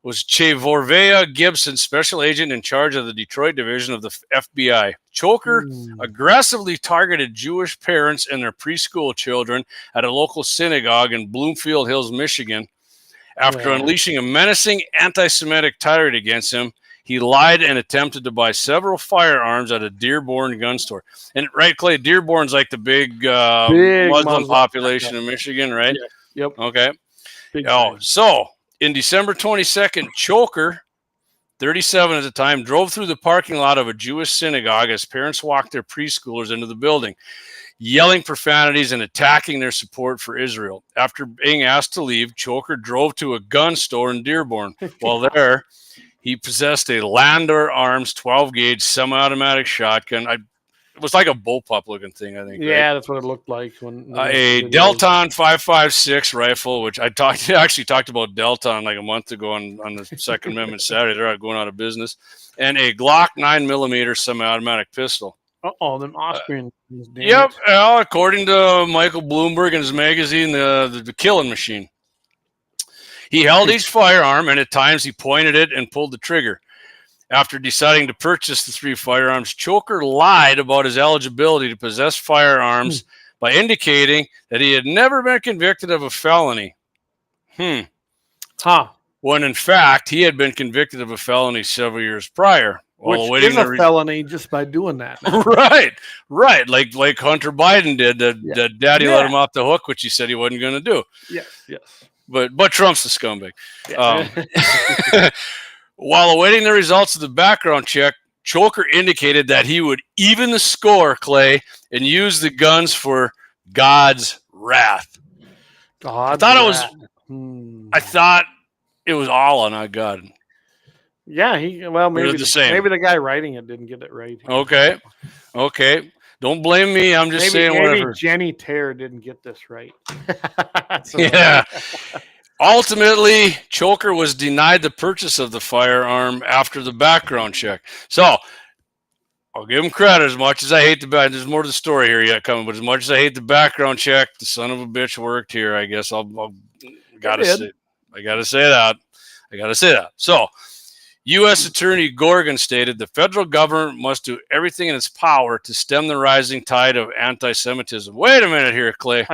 Speaker 2: Chevorvea Gibson, special agent in charge of the Detroit division of the FBI. Choker aggressively targeted Jewish parents and their preschool children at a local synagogue in Bloomfield Hills, Michigan. After unleashing a menacing anti-Semitic tirade against him, he lied and attempted to buy several firearms at a Dearborn gun store. And right, Clay, Dearborn's like the big Muslim population in Michigan, right?
Speaker 1: Yeah. Yep.
Speaker 2: Okay. So in December 22nd, Choker, 37 at the time, drove through the parking lot of a Jewish synagogue as parents walked their preschoolers into the building, yelling profanities and attacking their support for Israel. After being asked to leave, Choker drove to a gun store in Dearborn. While there, he possessed a Landor Arms 12-gauge semi-automatic shotgun. It was like a bullpup looking thing, I think.
Speaker 1: Yeah,
Speaker 2: right?
Speaker 1: That's what it looked like.
Speaker 2: A Delton 5.56 rifle, which I actually talked about Delton like a month ago on the Second Amendment Saturday. They're going out of business. And a Glock 9mm semi-automatic pistol.
Speaker 1: Them Austrian.
Speaker 2: Yep. According to Michael Bloomberg in his magazine, the Killing Machine. He held each firearm, and at times he pointed it and pulled the trigger. After deciding to purchase the 3 firearms, Choker lied about his eligibility to possess firearms by indicating that he had never been convicted of a felony. When in fact, he had been convicted of a felony several years prior.
Speaker 1: Which is a felony just by doing that.
Speaker 2: Right. Like Hunter Biden did. That daddy let him off the hook, which he said he wasn't going to do.
Speaker 1: Yes.
Speaker 2: But Trump's the scumbag.
Speaker 1: Yeah.
Speaker 2: While awaiting the results of the background check, Choker indicated that he would even the score, Clay, and use the guns for God's wrath. I thought it was Allah, not God.
Speaker 1: Yeah, maybe the guy writing it didn't get it right.
Speaker 2: Okay. Don't blame me. I'm just saying whatever.
Speaker 1: Jenny Terror didn't get this right.
Speaker 2: Yeah. Ultimately, Choker was denied the purchase of the firearm after the background check. So I'll give him credit. As much as I hate there's more to the story here yet coming, but as much as I hate the background check, the son of a bitch worked here. I guess I gotta say that. So, U.S. Attorney Gorgon stated the federal government must do everything in its power to stem the rising tide of anti-Semitism. Wait a minute here, Clay.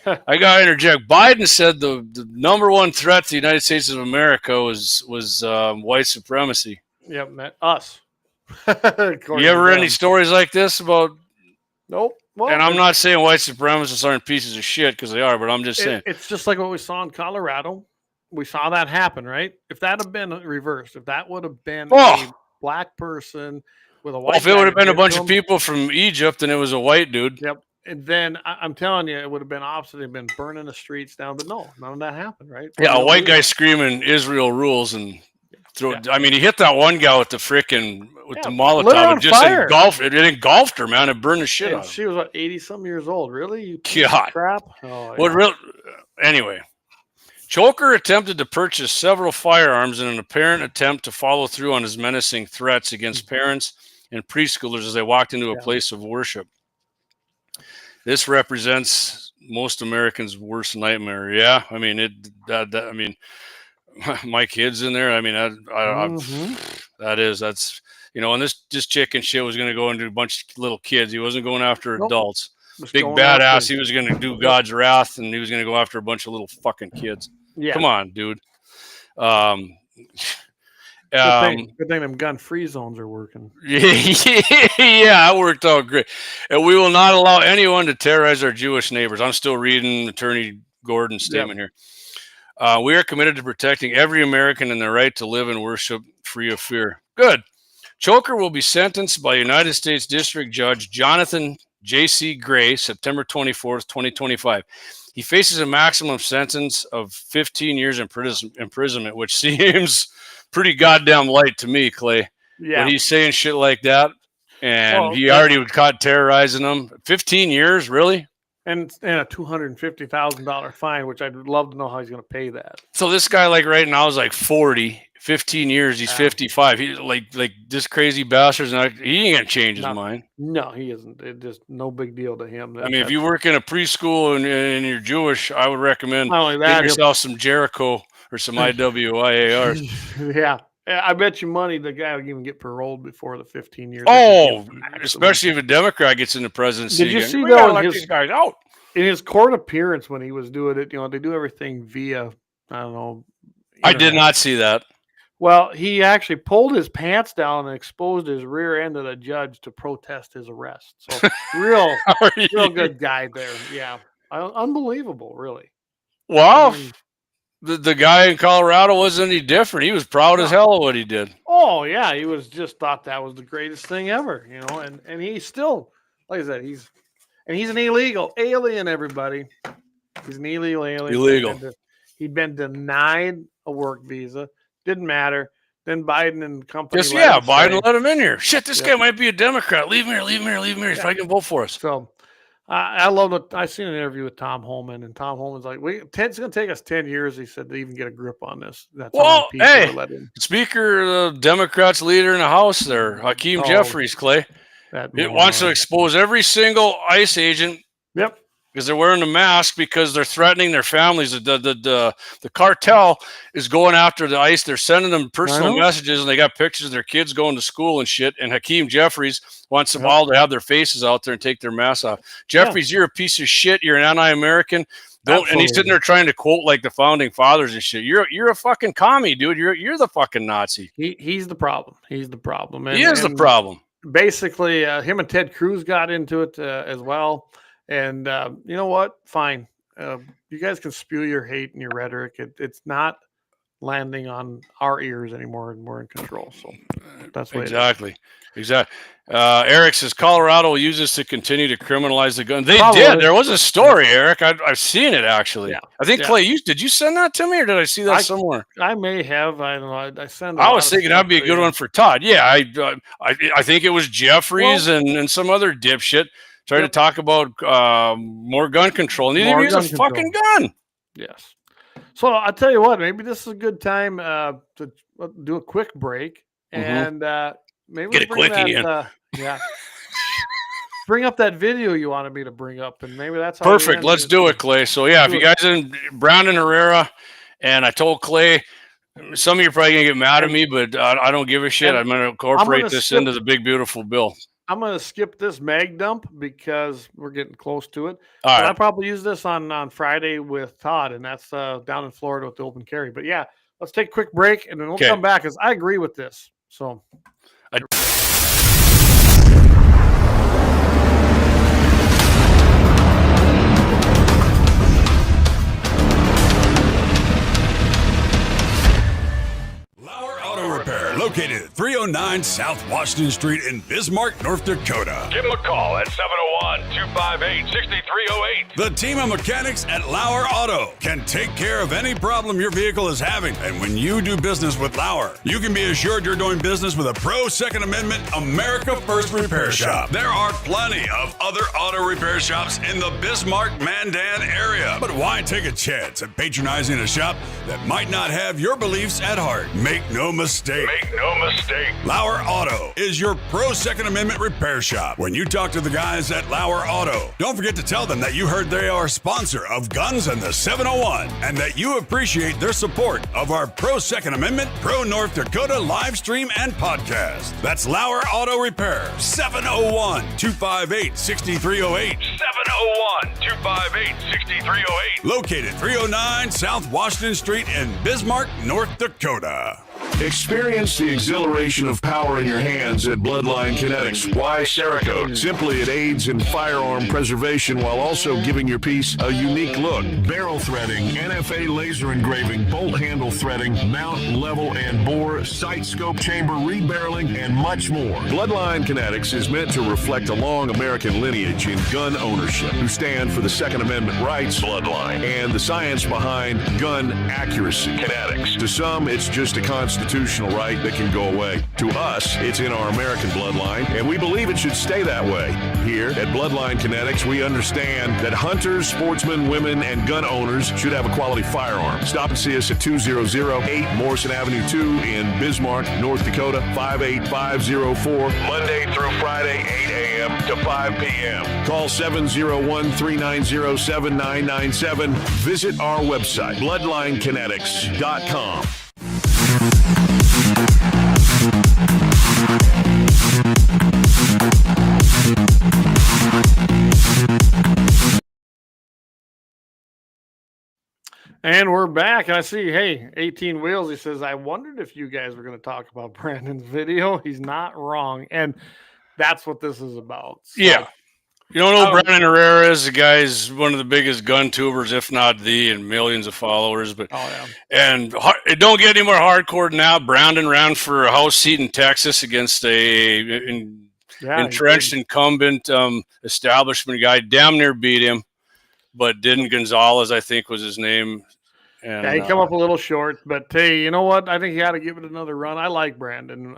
Speaker 2: I got to interject. Biden said the number one threat to the United States of America was white supremacy.
Speaker 1: Yep, us.
Speaker 2: You ever read any stories like this about?
Speaker 1: Nope. Well,
Speaker 2: and I'm not saying white supremacists aren't pieces of shit, because they are, but I'm just saying.
Speaker 1: It's just like what we saw in Colorado. We saw that happen, right? If that had been reversed, if that would have been a black person with a white,
Speaker 2: if it would have been a bunch of people from Egypt and it was a white dude,
Speaker 1: yep. And then I'm telling you, it would have been opposite. They've been burning the streets down, but no, none of that happened, right?
Speaker 2: Yeah, a white guy screaming Israel rules and throw. Yeah. I mean, he hit that one guy with the freaking the Molotov. It just engulfed her, man. It burned the shit out.
Speaker 1: She was what, 80-some years old. Really? You
Speaker 2: crap. Oh, yeah. Anyway. Choker attempted to purchase several firearms in an apparent attempt to follow through on his menacing threats against parents and preschoolers as they walked into a place of worship. This represents most Americans' worst nightmare. Yeah, I mean I mean, my kids in there. I mean, that's and this chicken shit was going to go into a bunch of little kids. He wasn't going after adults. Big badass. He was going to do God's wrath, and he was going to go after a bunch of little fucking kids. Yeah. Come on, dude.
Speaker 1: Good thing them gun-free zones are working.
Speaker 2: Yeah, it worked out great. And we will not allow anyone to terrorize our Jewish neighbors. I'm still reading Attorney Gordon's statement here. We are committed to protecting every American and their right to live and worship free of fear. Good. Choker will be sentenced by United States District Judge Jonathan J.C. Gray, September 24th, 2025. He faces a maximum sentence of 15 years imprisonment, which seems pretty goddamn light to me, Clay. Yeah. When he's saying shit like that, and he already was caught terrorizing them. 15 years, really?
Speaker 1: And a $250,000 fine, which I'd love to know how he's going to pay that.
Speaker 2: So this guy, like right now, is like 40. 15 years, he's 55. He's like this crazy bastard. He ain't gonna change his mind.
Speaker 1: No, he isn't. It's just no big deal to him.
Speaker 2: I mean, if you work in a preschool and you're Jewish, I would recommend get yourself some Jericho or some IWIARs.
Speaker 1: Yeah, I bet you money the guy will even get paroled before the 15 years.
Speaker 2: Oh, especially if a Democrat gets in the presidency.
Speaker 1: Did you see that? These guys out in his court appearance when he was doing it. They do everything via internet.
Speaker 2: I did not see that.
Speaker 1: Well, he actually pulled his pants down and exposed his rear end to the judge to protest his arrest. So real good guy there. Yeah. Unbelievable, really.
Speaker 2: Wow. I mean, the guy in Colorado wasn't any different. He was proud as hell of what he did.
Speaker 1: Oh, yeah. He was just thought that was the greatest thing ever, and he's still, like I said, he's an illegal alien, everybody. He's an illegal alien.
Speaker 2: Illegal.
Speaker 1: He'd been denied a work visa. Didn't matter. Then Biden and company.
Speaker 2: Biden let him in here. Shit, this guy might be a Democrat. Leave him here. He's probably gonna vote for us.
Speaker 1: So, I love it. I seen an interview with Tom Homan, and Tom Homan's like, "It's gonna take us 10 years," he said, to even get a grip on this. That's
Speaker 2: Speaker, the Democrats' leader in the House, there, Hakeem Jeffries, Clay, it wants to expose every single ICE agent.
Speaker 1: Yep.
Speaker 2: Because they're wearing a mask because they're threatening their families. The cartel is going after the ICE. They're sending them personal messages, and they got pictures of their kids going to school and shit. And Hakeem Jeffries wants them all to have their faces out there and take their masks off. Jeffries, you're a piece of shit. You're an anti-American. And he's sitting there trying to quote like the founding fathers and shit. You're a fucking commie, dude. You're the fucking Nazi.
Speaker 1: He's the problem. He's the problem.
Speaker 2: He is the problem.
Speaker 1: Basically, him and Ted Cruz got into it as well. And you know what? Fine. You guys can spew your hate and your rhetoric. It's not landing on our ears anymore, and we're in control. So that's what
Speaker 2: exactly. Eric says Colorado will use this to continue to criminalize the gun. They did. There was a story, Eric. I've seen it actually. Yeah. I think Clay, did you send that to me, or did I see that somewhere?
Speaker 1: I may have. I don't know. I sent.
Speaker 2: I was thinking that'd be a good one for Todd. Yeah, I think it was Jeffries and some other dipshit. Trying to talk about more gun control. And he didn't use a fucking gun.
Speaker 1: Yes. So I'll tell you what, maybe this is a good time to do a quick break and maybe
Speaker 2: Get a
Speaker 1: bring
Speaker 2: quickie in.
Speaker 1: bring up that video you wanted me to bring up, and maybe that's how
Speaker 2: Perfect. Let's do it, Clay. So yeah, if you guys in Brown and Herrera, and I told Clay, some of you are probably gonna get mad at me, but I don't give a shit. I'm gonna incorporate this into the big beautiful bill.
Speaker 1: I'm gonna skip this mag dump because we're getting close to it.
Speaker 2: All right.
Speaker 1: I'll probably use this on Friday with Todd, and that's down in Florida with the open carry. But yeah, let's take a quick break, and then we'll come back because I agree with this. So.
Speaker 3: Located at 309 South Washington Street in Bismarck, North Dakota.
Speaker 6: Give them a call at 701-258-6308.
Speaker 3: The team of mechanics at Lauer Auto can take care of any problem your vehicle is having. And when you do business with Lauer, you can be assured you're doing business with a pro Second Amendment America First repair shop. There are plenty of other auto repair shops in the Bismarck-Mandan area. But why take a chance at patronizing a shop that might not have your beliefs at heart? Make no mistake. Lauer Auto is your pro Second Amendment repair shop. When you talk to the guys at Lauer Auto, don't forget to tell them that you heard they are a sponsor of Guns and the 701 and that you appreciate their support of our pro Second Amendment, pro North Dakota live stream and podcast. That's Lauer Auto Repair, 701-258-6308.
Speaker 6: 701-258-6308.
Speaker 3: Located 309 South Washington Street in Bismarck, North Dakota.
Speaker 5: Experience the exhilaration of power in your hands at Bloodline Kinetics. Why Cerakote? Simply, it aids in firearm preservation while also giving your piece a unique look. Barrel threading, NFA laser engraving, bolt handle threading, mount, level, and bore, sight scope chamber, rebarreling, and much more. Bloodline Kinetics is meant to reflect a long American lineage in gun ownership, who stand for the Second Amendment rights, Bloodline, and the science behind gun accuracy. Kinetics. To some, it's just a constitutional right that can go away. To us, it's in our American bloodline, and we believe it should stay that way. Here at Bloodline Kinetics, we understand that hunters, sportsmen, women, and gun owners should have a quality firearm. Stop and see us at 2008 Morrison Avenue 2 in Bismarck, North Dakota, 58504, Monday through Friday, 8 a.m. to 5 p.m. Call 701-390-7997. Visit our website, bloodlinekinetics.com.
Speaker 1: And we're back. I see, hey, 18 Wheels. He says, I wondered if you guys were going to talk about Brandon's video. He's not wrong. And that's what this is about. So,
Speaker 2: yeah. You don't know who Brandon Herrera is? The guy's one of the biggest gun tubers, if not the, and millions of followers. But and it don't get any more hardcore than that. Brandon ran for a House seat in Texas against a entrenched incumbent establishment guy. Damn near beat him, but didn't. Gonzalez, I think, was his name. And,
Speaker 1: he come up a little short, but hey, you know what? I think you got to give it another run. I like Brandon.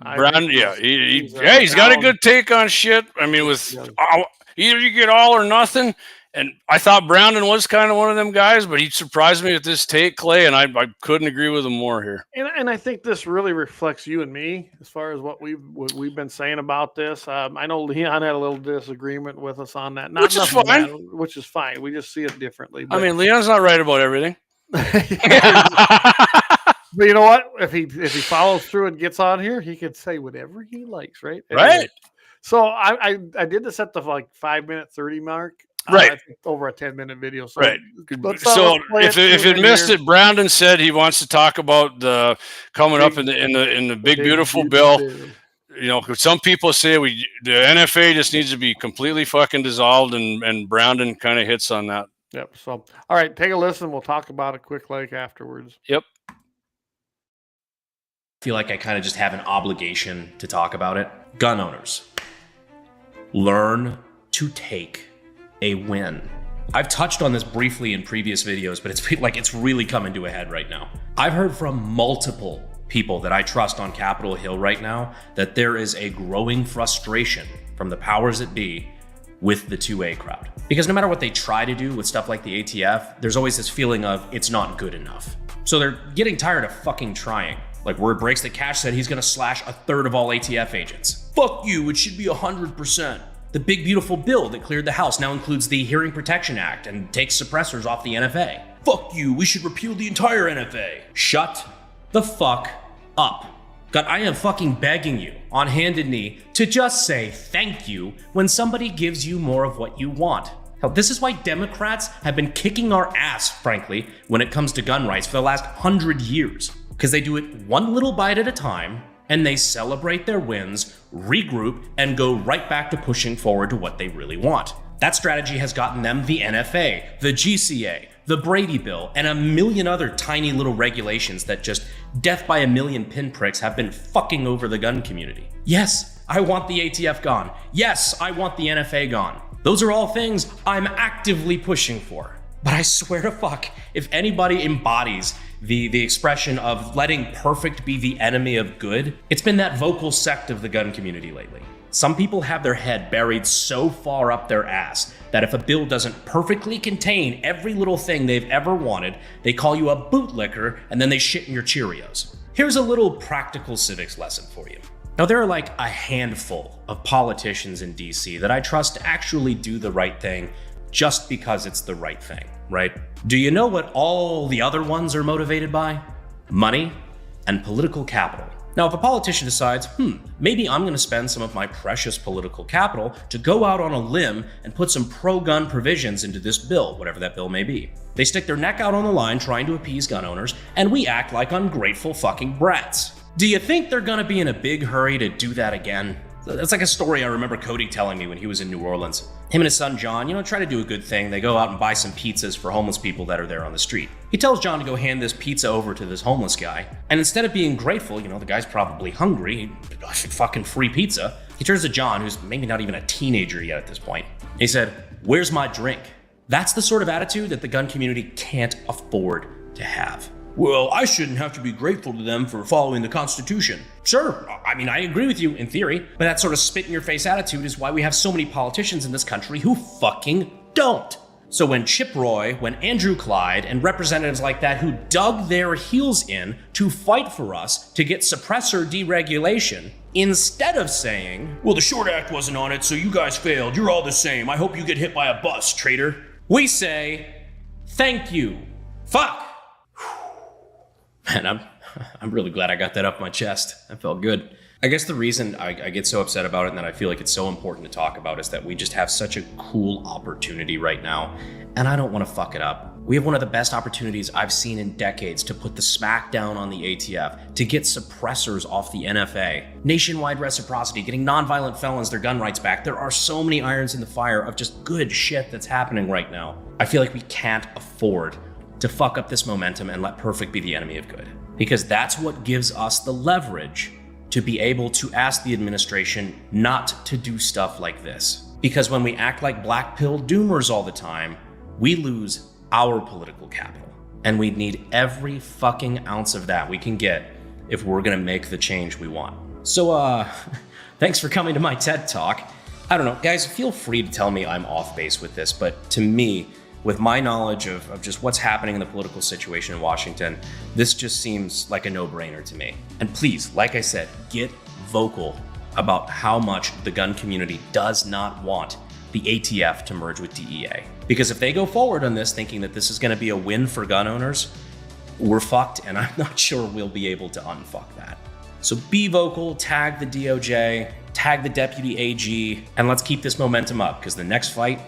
Speaker 2: He's got a good take on shit. I mean, with either you get all or nothing. And I thought Brandon was kind of one of them guys, but he surprised me with this take, Clay, and I couldn't agree with him more here.
Speaker 1: And I think this really reflects you and me as far as what we've been saying about this. I know Leon had a little disagreement with us on that,
Speaker 2: which is fine.
Speaker 1: Which is fine. We just see it differently.
Speaker 2: But, I mean, Leon's not right about everything.
Speaker 1: But you know what? If he follows through and gets on here, he can say whatever he likes, right?
Speaker 2: Right.
Speaker 1: So I did this at the 5-minute 30 mark.
Speaker 2: Right.
Speaker 1: Over a 10-minute video. So
Speaker 2: right. So if it missed it, Brandon said he wants to talk about the coming up in the big beautiful bill. You know, some people say the NFA just needs to be completely fucking dissolved, and Brandon kind of hits on that.
Speaker 1: Yep. So all right, take a listen. We'll talk about it quick afterwards.
Speaker 2: Yep.
Speaker 7: I feel like I kind of just have an obligation to talk about it. Gun owners, learn to take a win. I've touched on this briefly in previous videos, but it's really coming to a head right now. I've heard from multiple people that I trust on Capitol Hill right now that there is a growing frustration from the powers that be with the 2A crowd. Because no matter what they try to do with stuff like the ATF, there's always this feeling of it's not good enough. So they're getting tired of fucking trying. Like word breaks that Cash said he's gonna slash 1/3 of all ATF agents. Fuck you, it should be 100%. The big beautiful bill that cleared the House now includes the Hearing Protection Act and takes suppressors off the NFA. Fuck you, we should repeal the entire NFA. Shut the fuck up. God, I am fucking begging you on handed knee to just say thank you when somebody gives you more of what you want. Hell, this is why Democrats have been kicking our ass, frankly, when it comes to gun rights for the last 100 years. Because they do it one little bite at a time, and they celebrate their wins, regroup, and go right back to pushing forward to what they really want. That strategy has gotten them the NFA, the GCA, the Brady Bill, and a million other tiny little regulations that just death by a million pinpricks have been fucking over the gun community. Yes, I want the ATF gone. Yes, I want the NFA gone. Those are all things I'm actively pushing for. But I swear to fuck, if anybody embodies the expression of letting perfect be the enemy of good, it's been that vocal sect of the gun community lately. Some people have their head buried so far up their ass that if a bill doesn't perfectly contain every little thing they've ever wanted, they call you a bootlicker and then they shit in your Cheerios. Here's a little practical civics lesson for you. Now, there are like a handful of politicians in DC that I trust to actually do the right thing just because it's the right thing, right? Do you know what all the other ones are motivated by? Money and political capital. Now, if a politician decides, maybe I'm going to spend some of my precious political capital to go out on a limb and put some pro-gun provisions into this bill, whatever that bill may be. They stick their neck out on the line trying to appease gun owners, and we act like ungrateful fucking brats. Do you think they're going to be in a big hurry to do that again? That's like a story I remember Cody telling me when he was in New Orleans. Him and his son John, try to do a good thing. They go out and buy some pizzas for homeless people that are there on the street. He tells John to go hand this pizza over to this homeless guy. And instead of being grateful, the guy's probably hungry, fucking free pizza. He turns to John, who's maybe not even a teenager yet at this point. He said, "Where's my drink?" That's the sort of attitude that the gun community can't afford to have. Well, I shouldn't have to be grateful to them for following the Constitution. Sure, I agree with you in theory, but that sort of spit-in-your-face attitude is why we have so many politicians in this country who fucking don't. So when Chip Roy, when Andrew Clyde, and representatives like that who dug their heels in to fight for us to get suppressor deregulation, instead of saying, well, the Short Act wasn't on it, so you guys failed, you're all the same, I hope you get hit by a bus, traitor, we say, thank you. Fuck. Man, I'm really glad I got that up my chest. That felt good. I guess the reason I get so upset about it and that I feel like it's so important to talk about is that we just have such a cool opportunity right now, and I don't want to fuck it up. We have one of the best opportunities I've seen in decades to put the smack down on the ATF, to get suppressors off the NFA, nationwide reciprocity, getting nonviolent felons their gun rights back. There are so many irons in the fire of just good shit that's happening right now. I feel like we can't afford to fuck up this momentum and let perfect be the enemy of good. Because that's what gives us the leverage to be able to ask the administration not to do stuff like this. Because when we act like black pill doomers all the time, we lose our political capital. And we need every fucking ounce of that we can get if we're gonna make the change we want. So, thanks for coming to my TED Talk. I don't know, guys, feel free to tell me I'm off base with this, but to me, with my knowledge of just what's happening in the political situation in Washington, this just seems like a no-brainer to me. And please, like I said, get vocal about how much the gun community does not want the ATF to merge with DEA. Because if they go forward on this thinking that this is gonna be a win for gun owners, we're fucked, and I'm not sure we'll be able to unfuck that. So be vocal, tag the DOJ, tag the Deputy AG, and let's keep this momentum up, because the next fight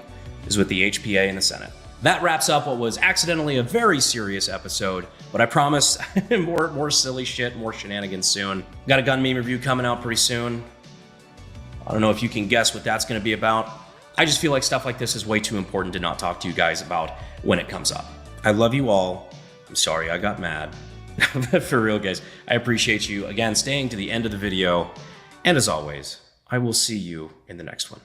Speaker 7: is with the HPA in the Senate. That wraps up what was accidentally a very serious episode, but I promise more silly shit, more shenanigans soon. Got a gun meme review coming out pretty soon. I don't know if you can guess what that's going to be about. I just feel like stuff like this is way too important to not talk to you guys about when it comes up. I love you all. I'm sorry I got mad. But for real, guys, I appreciate you, again, staying to the end of the video. And as always, I will see you in the next one.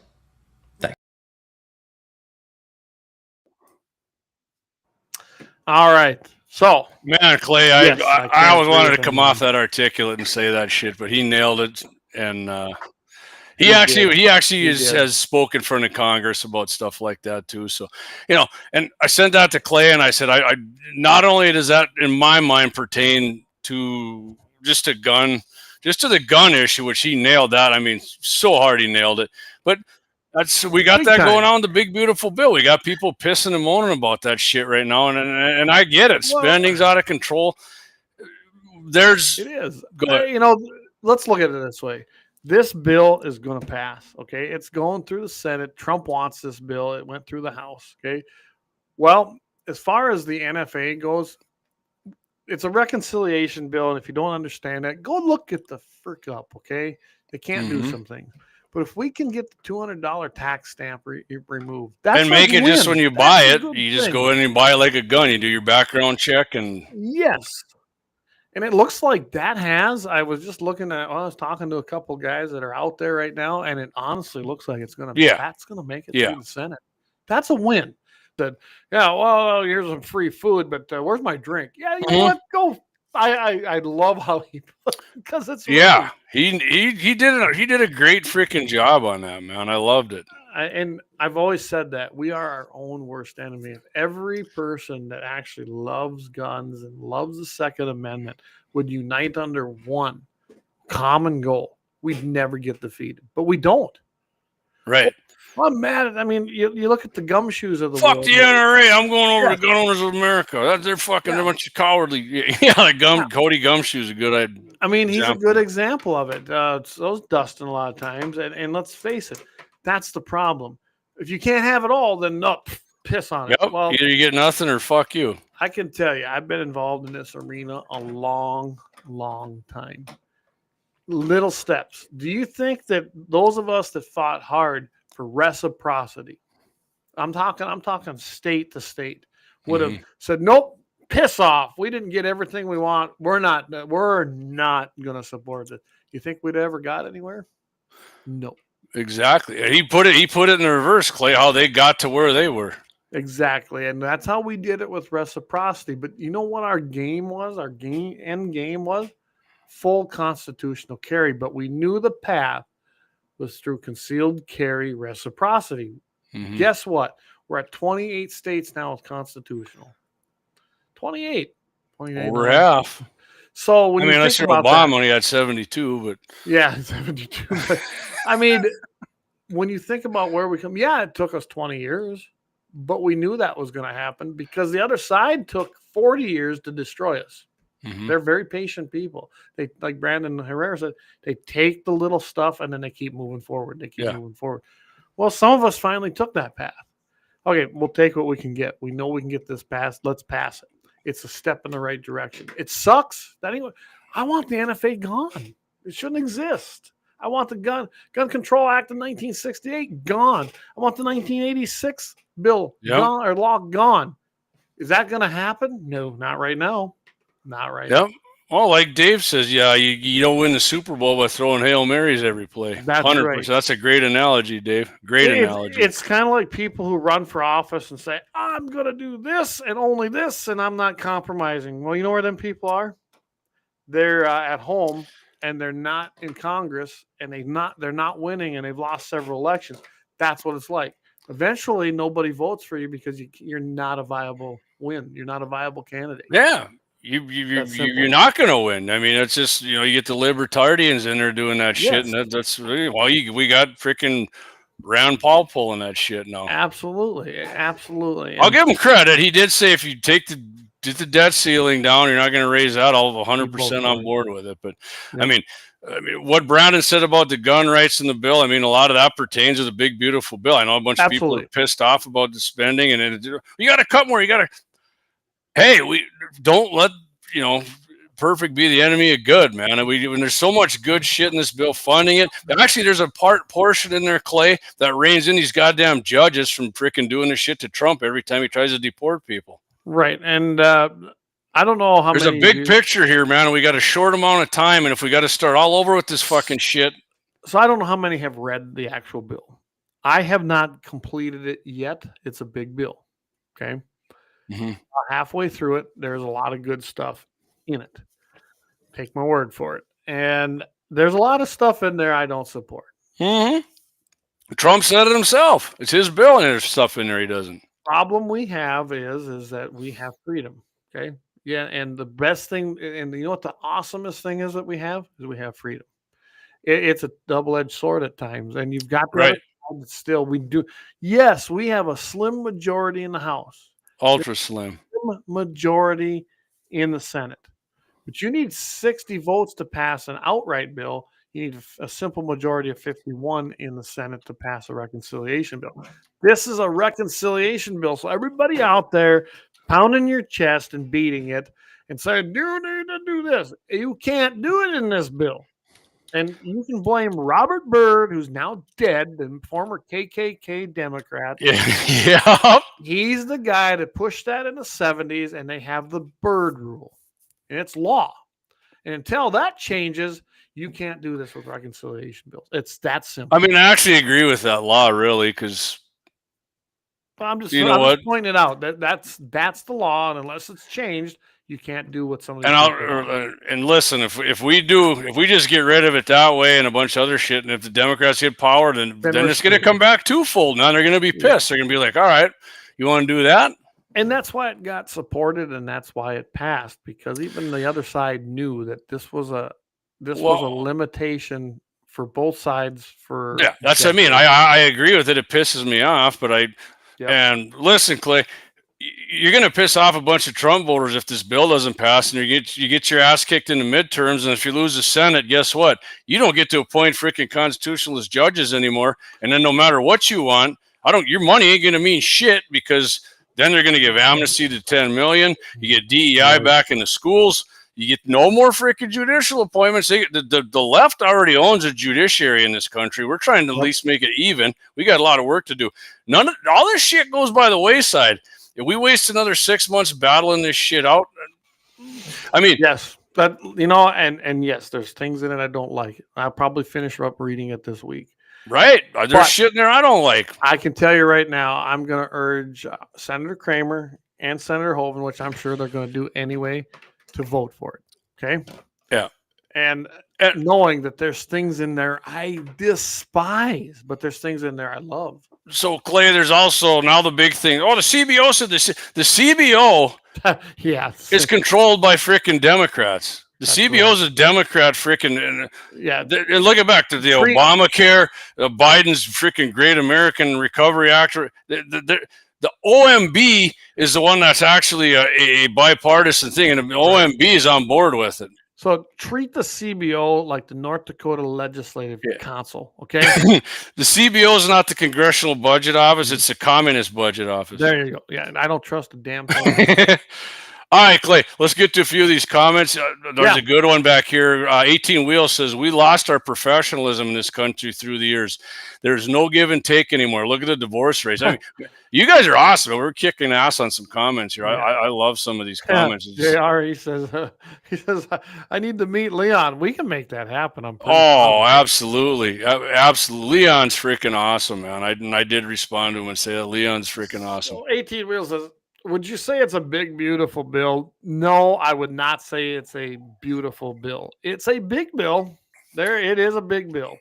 Speaker 1: All right. So,
Speaker 2: man, Clay,
Speaker 1: yes,
Speaker 2: I always wanted to come off that articulate and say that shit, but he nailed it. And He actually has spoken in front of Congress about stuff like that too. So, and I sent that to Clay, and I said, I not only does that in my mind pertain to just to the gun issue, which he nailed that. I mean, so hard he nailed it. But we got that going on with the big beautiful bill. We got people pissing and moaning about that shit right now, and I get it. Spending's out of control. It
Speaker 1: is. Let's look at it this way. This bill is going to pass, okay? It's going through the Senate. Trump wants this bill. It went through the House, okay? Well, as far as the NFA goes, it's a reconciliation bill, and if you don't understand that, go look at the frick up, okay? They can't do some things. But if we can get the $200 tax stamp removed, that's
Speaker 2: and make it just when you buy it, you just go in and buy it like a gun. You do your background check, and
Speaker 1: yes. And it looks like that I was just looking at, I was talking to a couple guys that are out there right now, and it honestly looks like that's going to make it through the Senate. That's a win. That, here's some free food, but where's my drink? Yeah, you know what? Go. I love how he, because it's
Speaker 2: he did a great freaking job on that, man. I loved it.
Speaker 1: And I've always said that we are our own worst enemy. If every person that actually loves guns and loves the Second Amendment would unite under one common goal, we'd never get defeated. But we don't.
Speaker 2: Right.
Speaker 1: Well, I'm mad at, you look at the gumshoes of the
Speaker 2: world.
Speaker 1: Fuck
Speaker 2: the NRA. I'm going over to Gun Owners of America. They're fucking a bunch of cowardly. Cody Gumshoe's a good idea.
Speaker 1: He's a good example of it. Those Dustin a lot of times. And let's face it, that's the problem. If you can't have it all, then piss on it. Well,
Speaker 2: either you get nothing or fuck you.
Speaker 1: I can tell you, I've been involved in this arena a long, long time. Little steps. Do you think that those of us that fought hard for reciprocity, I'm talking state to state, would have said, nope, piss off. We didn't get everything we want. We're not going to support it. You think we'd ever got anywhere? No.
Speaker 2: Exactly. He put it in the reverse, Clay, how they got to where they were.
Speaker 1: Exactly. And that's how we did it with reciprocity. But you know what our game was? Our end game was full constitutional carry. But we knew the path was through concealed carry reciprocity. Guess what? We're at 28 states now with constitutional. 28.
Speaker 2: Over half.
Speaker 1: So when you
Speaker 2: unless
Speaker 1: think
Speaker 2: you're
Speaker 1: about
Speaker 2: Obama, he had 72, but
Speaker 1: yeah, 72. But when you think about where we come, it took us 20 years, but we knew that was going to happen because the other side took 40 years to destroy us. They're very patient people. They, like Brandon Herrera said, they take the little stuff and then they keep moving forward. Moving forward. Well, some of us finally took that path. Okay, we'll take what we can get. We know we can get this passed. Let's pass it. It's a step in the right direction. It sucks. I want the NFA gone. It shouldn't exist. I want the Gun Control Act of 1968 gone. I want the 1986 bill gone or law gone. Is that going to happen? No, not right now. Not right now.
Speaker 2: Well, like Dave says, you don't win the Super Bowl by throwing Hail Marys every play.
Speaker 1: That's 100%. Right.
Speaker 2: That's a great analogy, Dave. Analogy.
Speaker 1: It's kind of like people who run for office and say, I'm going to do this and only this, and I'm not compromising. Well, you know where them people are? They're at home, and they're not in Congress, and they're not winning, and they've lost several elections. That's what it's like. Eventually, nobody votes for you because you're not a viable win. You're not a viable candidate.
Speaker 2: Yeah. You're not going to win. It's just, you get the libertarians in there doing that shit. And that's we got freaking Rand Paul pulling that shit now.
Speaker 1: Absolutely.
Speaker 2: I'll give him credit. He did say if you get the debt ceiling down, you're not going to raise that. I'll 100% on board with it. But what Brandon said about the gun rights in the bill, a lot of that pertains to the big, beautiful bill. I know a bunch of people are pissed off about the spending and you got to cut more. Hey, we don't let, perfect be the enemy of good, man. When there's so much good shit in this bill funding it, actually there's a portion in there, Clay, that reins in these goddamn judges from freaking doing this shit to Trump every time he tries to deport people.
Speaker 1: Right. And I don't know how
Speaker 2: there's
Speaker 1: many.
Speaker 2: There's a big picture here, man. And we got a short amount of time. And if we got to start all over with this fucking shit.
Speaker 1: So I don't know how many have read the actual bill. I have not completed it yet. It's a big bill. Okay. Halfway through it, there's a lot of good stuff in it. Take my word for it. And there's a lot of stuff in there I don't support.
Speaker 2: Trump said it himself. It's his bill, and there's stuff in there he doesn't.
Speaker 1: Problem we have is that we have freedom. Okay. Yeah. And the best thing, and you know what the awesomest thing is that we have freedom. It's a double-edged sword at times, and you've got the other side that still we do. Yes, we have a slim majority in the House,
Speaker 2: ultra slim
Speaker 1: majority in the Senate, but you need 60 votes to pass an outright bill. You need a simple majority of 51 in the Senate to pass a reconciliation bill. This is a reconciliation bill, so everybody out there pounding your chest and beating it and saying, "You need to do this." You can't do it in this bill. And you can blame Robert Byrd, who's now dead, the former KKK Democrat.
Speaker 2: Yeah.
Speaker 1: He's the guy that pushed that in the 70s, and they have the Byrd rule. And it's law. And until that changes, you can't do this with reconciliation bills. It's that simple.
Speaker 2: I mean, I actually agree with that law, really, because
Speaker 1: I'm just pointing it out. That's the law, and unless it's changed, you can't do what somebody.
Speaker 2: And listen, if we just get rid of it that way and a bunch of other shit, and if the Democrats get power, then it's going to come back twofold. Now they're going to be pissed. They're going to be like, "All right, you want to do that?"
Speaker 1: And that's why it got supported, and that's why it passed, because even the other side knew that this was a limitation for both sides.
Speaker 2: That's what I mean. I agree with it. It pisses me off, but and listen, Clay. You're going to piss off a bunch of Trump voters if this bill doesn't pass, and you get your ass kicked in the midterms. And if you lose the Senate, guess what? You don't get to appoint freaking constitutionalist judges anymore. And then no matter what you want, your money ain't going to mean shit, because then they're going to give amnesty to 10 million. You get DEI back in the schools. You get no more freaking judicial appointments. The left already owns a judiciary in this country. We're trying to at least make it even. We got a lot of work to do. All this shit goes by the wayside. If we waste another 6 months battling this shit out, I mean,
Speaker 1: yes, but and yes, there's things in it I don't like. I'll probably finish up reading it this week.
Speaker 2: Right? There's shit in there I don't like.
Speaker 1: I can tell you right now, I'm going to urge Senator Kramer and Senator Hoeven, which I'm sure they're going to do anyway, to vote for it. Okay?
Speaker 2: Yeah.
Speaker 1: And knowing that there's things in there I despise, but there's things in there I love.
Speaker 2: So, Clay, there's also now the big thing. Oh, the CBO said this. The CBO is controlled by freaking Democrats. The CBO is a Democrat freaking. And look back to the Obamacare, Biden's freaking Great American Recovery Act. The OMB is the one that's actually a bipartisan thing, and the OMB is on board with it.
Speaker 1: So treat the CBO like the North Dakota Legislative Council, okay?
Speaker 2: The CBO is not the Congressional Budget Office; it's the Communist Budget Office.
Speaker 1: There you go. Yeah, and I don't trust a damn thing.
Speaker 2: All right, Clay, let's get to a few of these comments. There's a good one back here. 18 Wheel says, "We lost our professionalism in this country through the years. There's no give and take anymore. Look at the divorce rates." I mean, you guys are awesome. We're kicking ass on some comments here. I love some of these comments.
Speaker 1: JR, he says, "I need to meet Leon. We can make that happen."
Speaker 2: Absolutely. Absolutely. Leon's freaking awesome, man. I did respond to him and say that Leon's freaking awesome.
Speaker 1: So 18 Wheel says, "Would you say it's a big, beautiful bill?" No, I would not say it's a beautiful bill. It's a big bill. It is a big bill.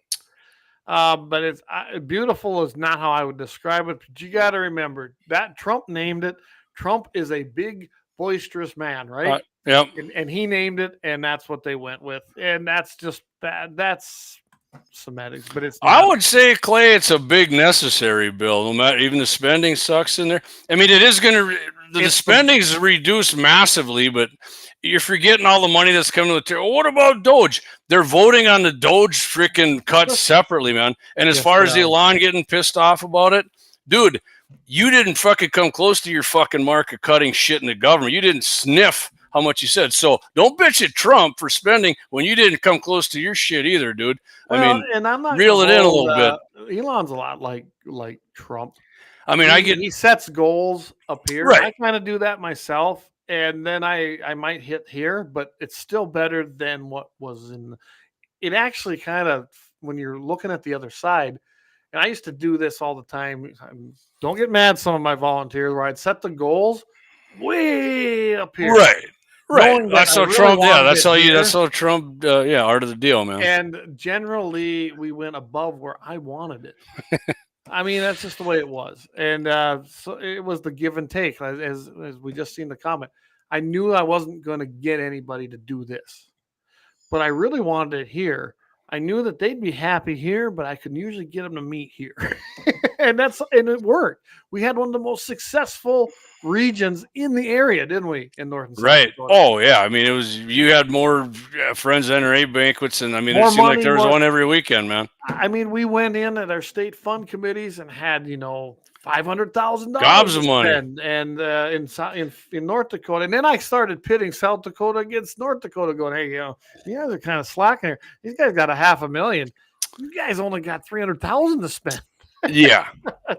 Speaker 1: But it's beautiful is not how I would describe it. But you got to remember that Trump named it. Trump is a big, boisterous man, right?
Speaker 2: Yep.
Speaker 1: And he named it, and that's what they went with. And that's just bad. That's semantics, but it's not.
Speaker 2: I would say, Clay, it's a big necessary bill. No matter, even the spending sucks in there. I mean, it is going to the spending is reduced massively, but you're forgetting all the money that's coming to the table. What about Doge? They're voting on the Doge freaking cuts separately, man. And as far as the Elon getting pissed off about it, dude, you didn't fucking come close to your fucking mark of cutting shit in the government. You didn't sniff how much you said. So don't bitch at Trump for spending when you didn't come close to your shit either, dude.
Speaker 1: Well,
Speaker 2: I mean,
Speaker 1: and I'm not
Speaker 2: reel it in a little bit.
Speaker 1: Elon's a lot like Trump.
Speaker 2: I mean,
Speaker 1: he sets goals up here.
Speaker 2: Right.
Speaker 1: I kind of do that myself, and then I might hit here, but it's still better than what was in. It actually kind of, when you're looking at the other side, and I used to do this all the time. Don't get mad, some of my volunteers, where I'd set the goals way up here.
Speaker 2: Right.
Speaker 1: knowing that
Speaker 2: That's
Speaker 1: I
Speaker 2: how
Speaker 1: really
Speaker 2: Trump. Yeah,
Speaker 1: wanted
Speaker 2: that's
Speaker 1: it
Speaker 2: how you.
Speaker 1: here.
Speaker 2: That's how Trump. Yeah, art of the deal, man.
Speaker 1: And generally, we went above where I wanted it. I mean, that's just the way it was. And so it was the give and take, as we just seen the comment. I knew I wasn't going to get anybody to do this, but I really wanted it here. I knew that they'd be happy here, but I could usually get them to meet here. and it worked. We had one of the most successful regions in the area, didn't we? In North and South
Speaker 2: Right.
Speaker 1: Dakota.
Speaker 2: Oh yeah. I mean, it was. You had more friends NRA banquets, and I mean,
Speaker 1: More
Speaker 2: it seemed like
Speaker 1: money,
Speaker 2: there was
Speaker 1: more-
Speaker 2: one every weekend, man.
Speaker 1: I mean, we went in at our state fund committees and had, $500,000
Speaker 2: Gobs
Speaker 1: to
Speaker 2: of money.
Speaker 1: spend, and in North Dakota, and then I started pitting South Dakota against North Dakota, going, "Hey, you guys are kind of slacking here. These guys got $500,000. You guys only got $300,000 to spend."
Speaker 2: Yeah.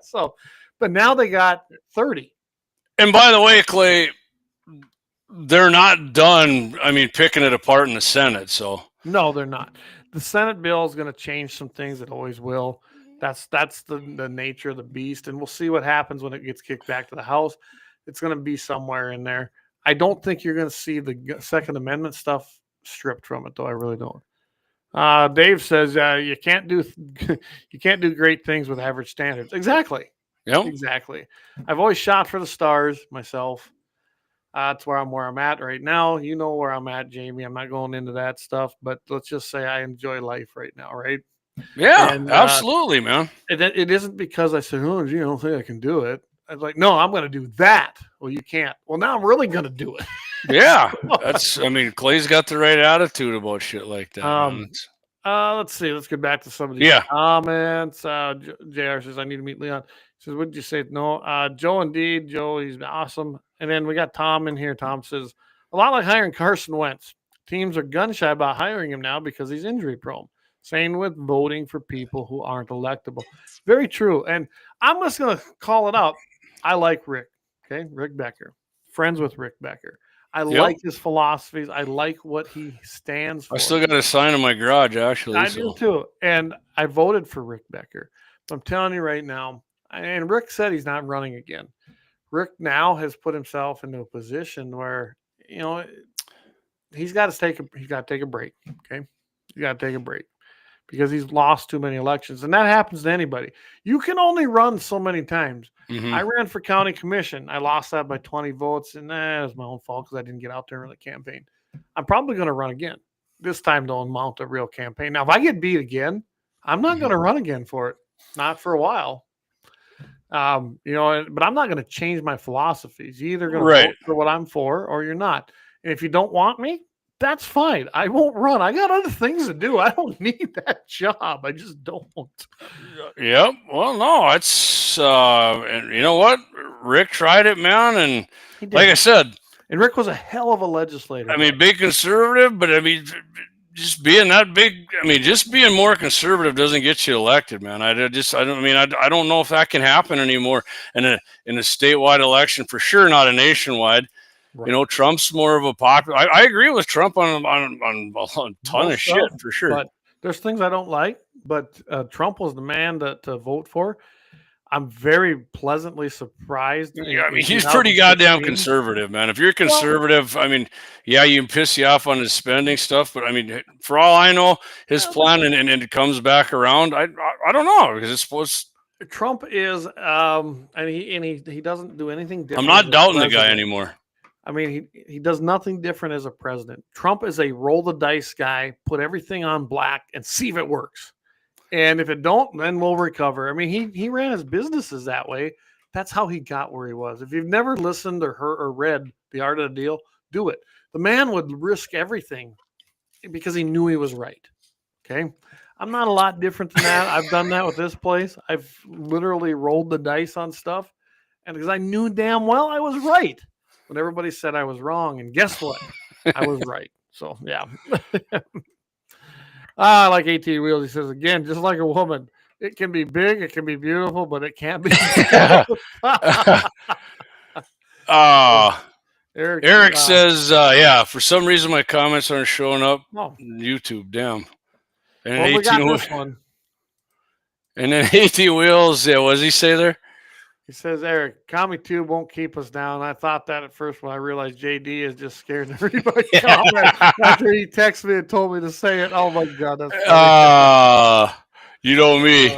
Speaker 1: So, but now they got 30.
Speaker 2: And by the way, Clay, they're not done. I mean, picking it apart in the Senate. So
Speaker 1: No, they're not. The Senate bill is going to change some things. It always will. That's the nature of the beast, and we'll see what happens when it gets kicked back to the House. It's going to be somewhere in there. I don't think you're going to see the Second Amendment stuff stripped from it, though. I really don't. Dave says you can't do great things with average standards. Exactly.
Speaker 2: Yep.
Speaker 1: Exactly. I've always shot for the stars myself. That's where I'm at right now. You know where I'm at, Jamie. I'm not going into that stuff, but let's just say I enjoy life right now, right?
Speaker 2: Yeah,
Speaker 1: And,
Speaker 2: absolutely, man.
Speaker 1: It isn't because I said, "Oh, you don't think I can do it." I was like, "No, I'm going to do that." Well, you can't. Well, now I'm really going to do it.
Speaker 2: Yeah, I mean, Clay's got the right attitude about shit like that. Man.
Speaker 1: Let's see. Let's get back to some of these comments. JR says, "I need to meet Leon." He says, "What did you say?" No, Joe, indeed. Joe, he's awesome. And then we got Tom in here. Tom says, "A lot like hiring Carson Wentz. Teams are gun shy about hiring him now because he's injury prone. Same with voting for people who aren't electable." Very true. And I'm just going to call it out. I like Rick. Okay. Rick Becker. Friends with Rick Becker. I like his philosophies. I like what he stands for.
Speaker 2: I still got a sign in my garage, actually.
Speaker 1: I do too. And I voted for Rick Becker. But I'm telling you right now, and Rick said he's not running again. Rick now has put himself into a position where, he's got to take a break. Okay. You got to take a break because he's lost too many elections. And that happens to anybody. You can only run so many times.
Speaker 2: Mm-hmm.
Speaker 1: I ran for county commission. I lost that by 20 votes. And it was my own fault because I didn't get out there and really campaign. I'm probably going to run again. This time don't mount a real campaign. Now, if I get beat again, I'm not going to run again for it. Not for a while. But I'm not going to change my philosophies. You're either going to vote for what I'm for or you're not. And if you don't want me, that's fine. I won't run. I got other things to do. I don't need that job. I just don't.
Speaker 2: Yep. Well, no, it's and you know what? Rick tried it, man, and like I said,
Speaker 1: and Rick was a hell of a legislator.
Speaker 2: I mean, big conservative, but I mean, just being that big. I mean, just being more conservative doesn't get you elected, man. I don't know if that can happen anymore in a statewide election, for sure. Not a nationwide. Right. Trump's more of a popular. I agree with Trump on a ton of shit, for sure.
Speaker 1: But there's things I don't like. But Trump was the man to vote for. I'm very pleasantly surprised.
Speaker 2: Yeah, I mean, he's pretty goddamn conservative, man. If you're conservative, I mean, yeah, you can piss you off on his spending stuff, but I mean, for all I know, his plan and it comes back around. I don't know, because it's supposed.
Speaker 1: Trump is, and he doesn't do anything different.
Speaker 2: I'm not doubting the guy anymore.
Speaker 1: I mean, he does nothing different as a president. Trump is a roll the dice guy, put everything on black and see if it works. And if it don't, then we'll recover. I mean, he ran his businesses that way. That's how he got where he was. If you've never listened or heard or read The Art of the Deal, do it. The man would risk everything because he knew he was right. Okay. I'm not a lot different than that. I've done that with this place. I've literally rolled the dice on stuff. And because I knew damn well I was right. When everybody said I was wrong, and guess what? I was right. So, yeah. Like AT Wheels, he says, again, just like a woman, it can be big, it can be beautiful, but it can't be.
Speaker 2: Eric says, for some reason my comments aren't showing up on YouTube. Damn. And
Speaker 1: we got this one.
Speaker 2: And then AT Wheels, what does he say there?
Speaker 1: He says, Eric, Commie Tube won't keep us down. I thought that at first when I realized JD is just scared to everybody comment after he texted me and told me to say it. Oh my God, that's funny.
Speaker 2: You know me.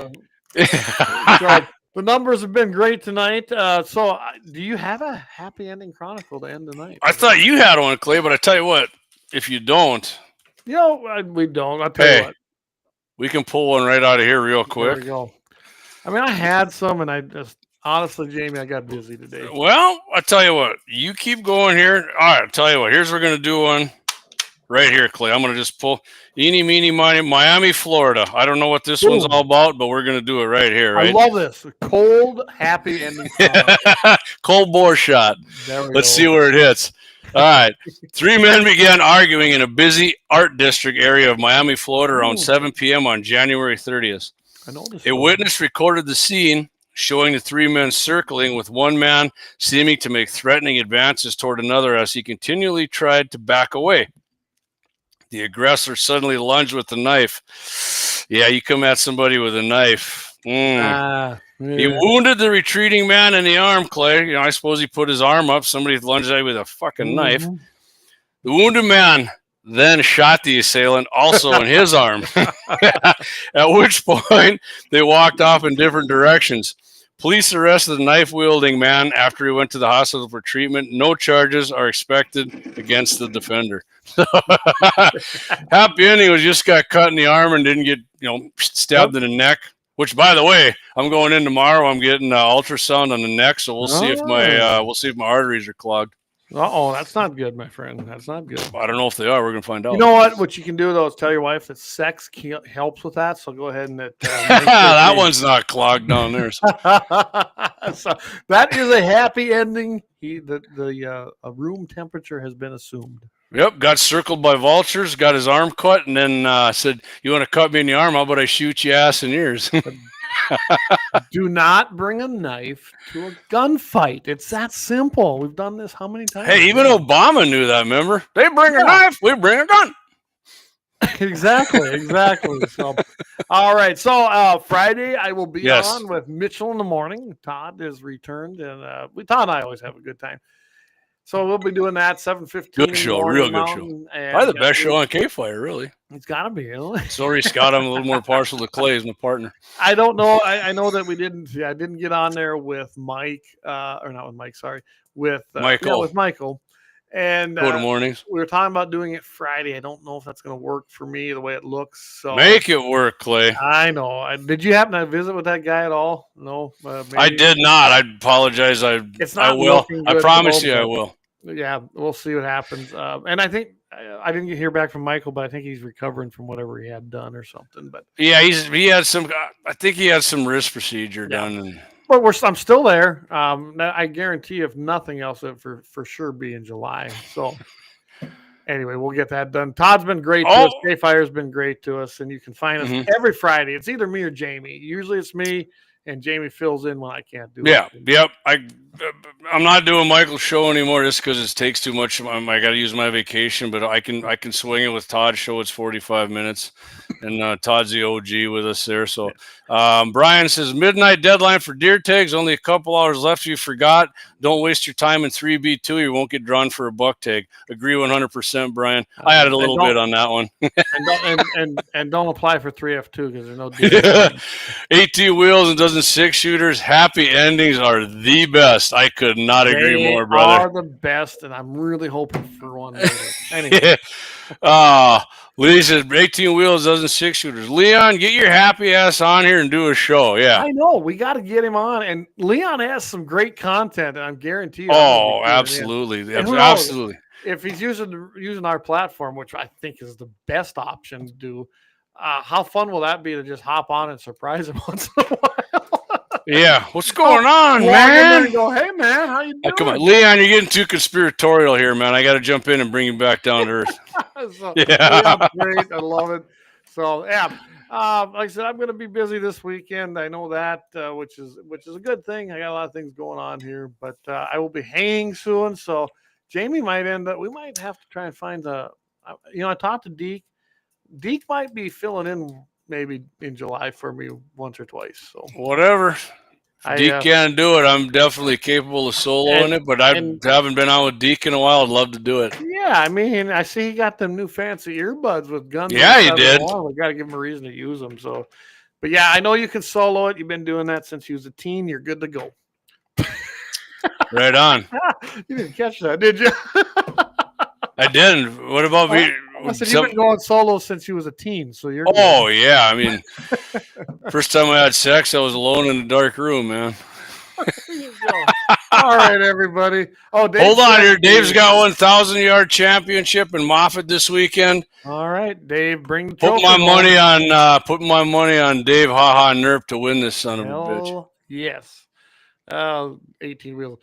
Speaker 1: So the numbers have been great tonight. Do you have a happy ending chronicle to end the night?
Speaker 2: I thought you had one, Clay, but I tell you what, if you don't,
Speaker 1: we don't. I'll tell you what.
Speaker 2: We can pull one right out of here real quick.
Speaker 1: There we go. I mean, I had some, and I just honestly, Jamie, I got busy today.
Speaker 2: Well, I tell you what, you keep going here. All right, I'll tell you what. Here's we're gonna do one right here, Clay. I'm gonna just pull eeny, meeny, miny, Miami, Florida. I don't know what this one's all about, but we're gonna do it right here. Right?
Speaker 1: I love this cold, happy ending.
Speaker 2: Cold bore shot. Let's see where it hits. All right. 3 men began arguing in a busy art district area of Miami, Florida around 7 p.m. on January 30th. A witness recorded the scene, showing the 3 men circling with one man seeming to make threatening advances toward another as he continually tried to back away. The aggressor suddenly lunged with the knife. Yeah, you come at somebody with a knife. He wounded the retreating man in the arm, Clay. You know, I suppose he put his arm up. Somebody lunged at him with a fucking knife. The wounded man then shot the assailant also in his arm, at which point they walked off in different directions. Police arrested the knife-wielding man after he went to the hospital for treatment. No charges are expected against the defender. Happy ending was just got cut in the arm and didn't get stabbed in the neck. Which, by the way, I'm going in tomorrow. I'm getting ultrasound on the neck, so we'll see if my arteries are clogged.
Speaker 1: That's not good, my friend. That's not good.
Speaker 2: I don't know if they are. We're gonna find out.
Speaker 1: You know what? What you can do though is tell your wife that sex helps with that. So go ahead and
Speaker 2: that one's not clogged down there. So.
Speaker 1: So that is a happy ending. The room temperature has been assumed.
Speaker 2: Yep, got circled by vultures, got his arm cut, and then said, "You want to cut me in the arm? How about I shoot you ass and ears?"
Speaker 1: Do not bring a knife to a gunfight. It's that simple. We've done this how many times?
Speaker 2: Hey, even Obama knew that, remember? They bring a knife, we bring a gun.
Speaker 1: Exactly. So, all right. So Friday I will be on with Mitchell in the morning. Todd has returned, and Todd and I always have a good time. So we'll be doing that 7:15.
Speaker 2: Good show, real good show. Probably the best show on KFYR, really.
Speaker 1: It's got to be.
Speaker 2: Sorry, Scott, I'm a little more partial to Clay as my partner.
Speaker 1: I don't know. I know that I didn't get on there with Mike, or not with Mike. Sorry, with Michael. Yeah, with Michael. And
Speaker 2: Dakota mornings.
Speaker 1: We were talking about doing it Friday. I don't know if that's going to work for me the way it looks. So
Speaker 2: make it work, Clay.
Speaker 1: I know. Did you happen to visit with that guy at all? No,
Speaker 2: I did not. I apologize. I will. I promise you, I will.
Speaker 1: Yeah, we'll see what happens. And I think I didn't hear back from Michael, but I think he's recovering from whatever he had done or something. But
Speaker 2: yeah, he had some. I think he had some wrist procedure done.
Speaker 1: But I'm still there. I guarantee, if nothing else, it for sure be in July. So anyway, we'll get that done. Todd's been great to us. KFYR's been great to us, and you can find us every Friday. It's either me or Jamie. Usually it's me, and Jamie fills in when I can't do it.
Speaker 2: Yep. I'm not doing Michael's show anymore just because it takes too much. I got to use my vacation, but I can swing it with Todd's show. It's 45 minutes, and Todd's the OG with us there. So Brian says, midnight deadline for deer tags. Only a couple hours left. You forgot. Don't waste your time in 3B2. You won't get drawn for a buck tag. Agree 100%, Brian. I added a little bit on that one.
Speaker 1: and don't apply for 3F2 because there's no deer.
Speaker 2: 18 wheels and dozen 6-shooters. Happy endings are the best. I could not agree more, brother.
Speaker 1: They are the best, and I'm really hoping for one later. Anyway.
Speaker 2: Lee says 18 wheels, dozen 6-shooters. Leon, get your happy ass on here and do a show. Yeah,
Speaker 1: I know. We got to get him on. And Leon has some great content, and I'm guaranteed.
Speaker 2: Oh, absolutely. Absolutely.
Speaker 1: If he's using our platform, which I think is the best option to do, how fun will that be to just hop on and surprise him once in a while?
Speaker 2: Yeah, what's going on, man?
Speaker 1: Go, hey, man, how you doing?
Speaker 2: Come on, Leon, you're getting too conspiratorial here, man. I got to jump in and bring you back down to earth.
Speaker 1: Yeah, great. I love it. So, yeah, like I said, I'm going to be busy this weekend. I know that, which is a good thing. I got a lot of things going on here, but I will be hanging soon. So, Jamie might end up. We might have to try and find I talked to Deke. Deke might be filling in maybe in July for me once or twice. So
Speaker 2: whatever. Deke can't do it. I'm definitely capable of soloing it, but I haven't been out with Deke in a while. I'd love to do it.
Speaker 1: Yeah, I mean, I see he got them new fancy earbuds with guns.
Speaker 2: Yeah, he did.
Speaker 1: We got to give him a reason to use them. So, but yeah, I know you can solo it. You've been doing that since you was a teen. You're good to go.
Speaker 2: Right on.
Speaker 1: You didn't catch that, did you?
Speaker 2: I didn't. What about me?
Speaker 1: I said you've been going solo since you was a teen, so you're.
Speaker 2: Oh good. Yeah, I mean, first time I had sex, I was alone in a dark room, man.
Speaker 1: All right, everybody. Oh, Dave,
Speaker 2: hold on here. Dave's got 1,000-yard championship in Moffat this weekend.
Speaker 1: All right, Dave, bring the
Speaker 2: putting my money on Dave Haha Nerp to win this son of a bitch.
Speaker 1: Yes. 18 wheels.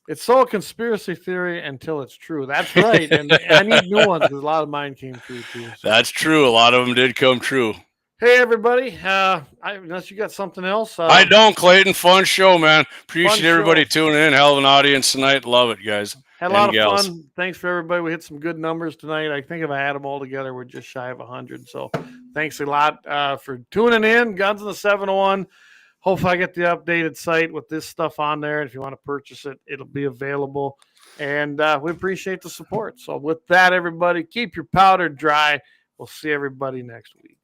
Speaker 1: It's so a conspiracy theory until it's true. That's right. And I need new ones because a lot of mine came true too. So.
Speaker 2: That's true. A lot of them did come true.
Speaker 1: Hey, everybody. Unless you got something else.
Speaker 2: I don't, Clayton. Fun show, man. Appreciate everybody tuning in. Hell of an audience tonight. Love it, guys.
Speaker 1: Had a lot of fun. Thanks for everybody. We hit some good numbers tonight. I think if I had them all together, we're just shy of 100. So thanks a lot for tuning in. Guns in the 701. Hopefully I get the updated site with this stuff on there. If you want to purchase it, it'll be available. And we appreciate the support. So with that, everybody, keep your powder dry. We'll see everybody next week.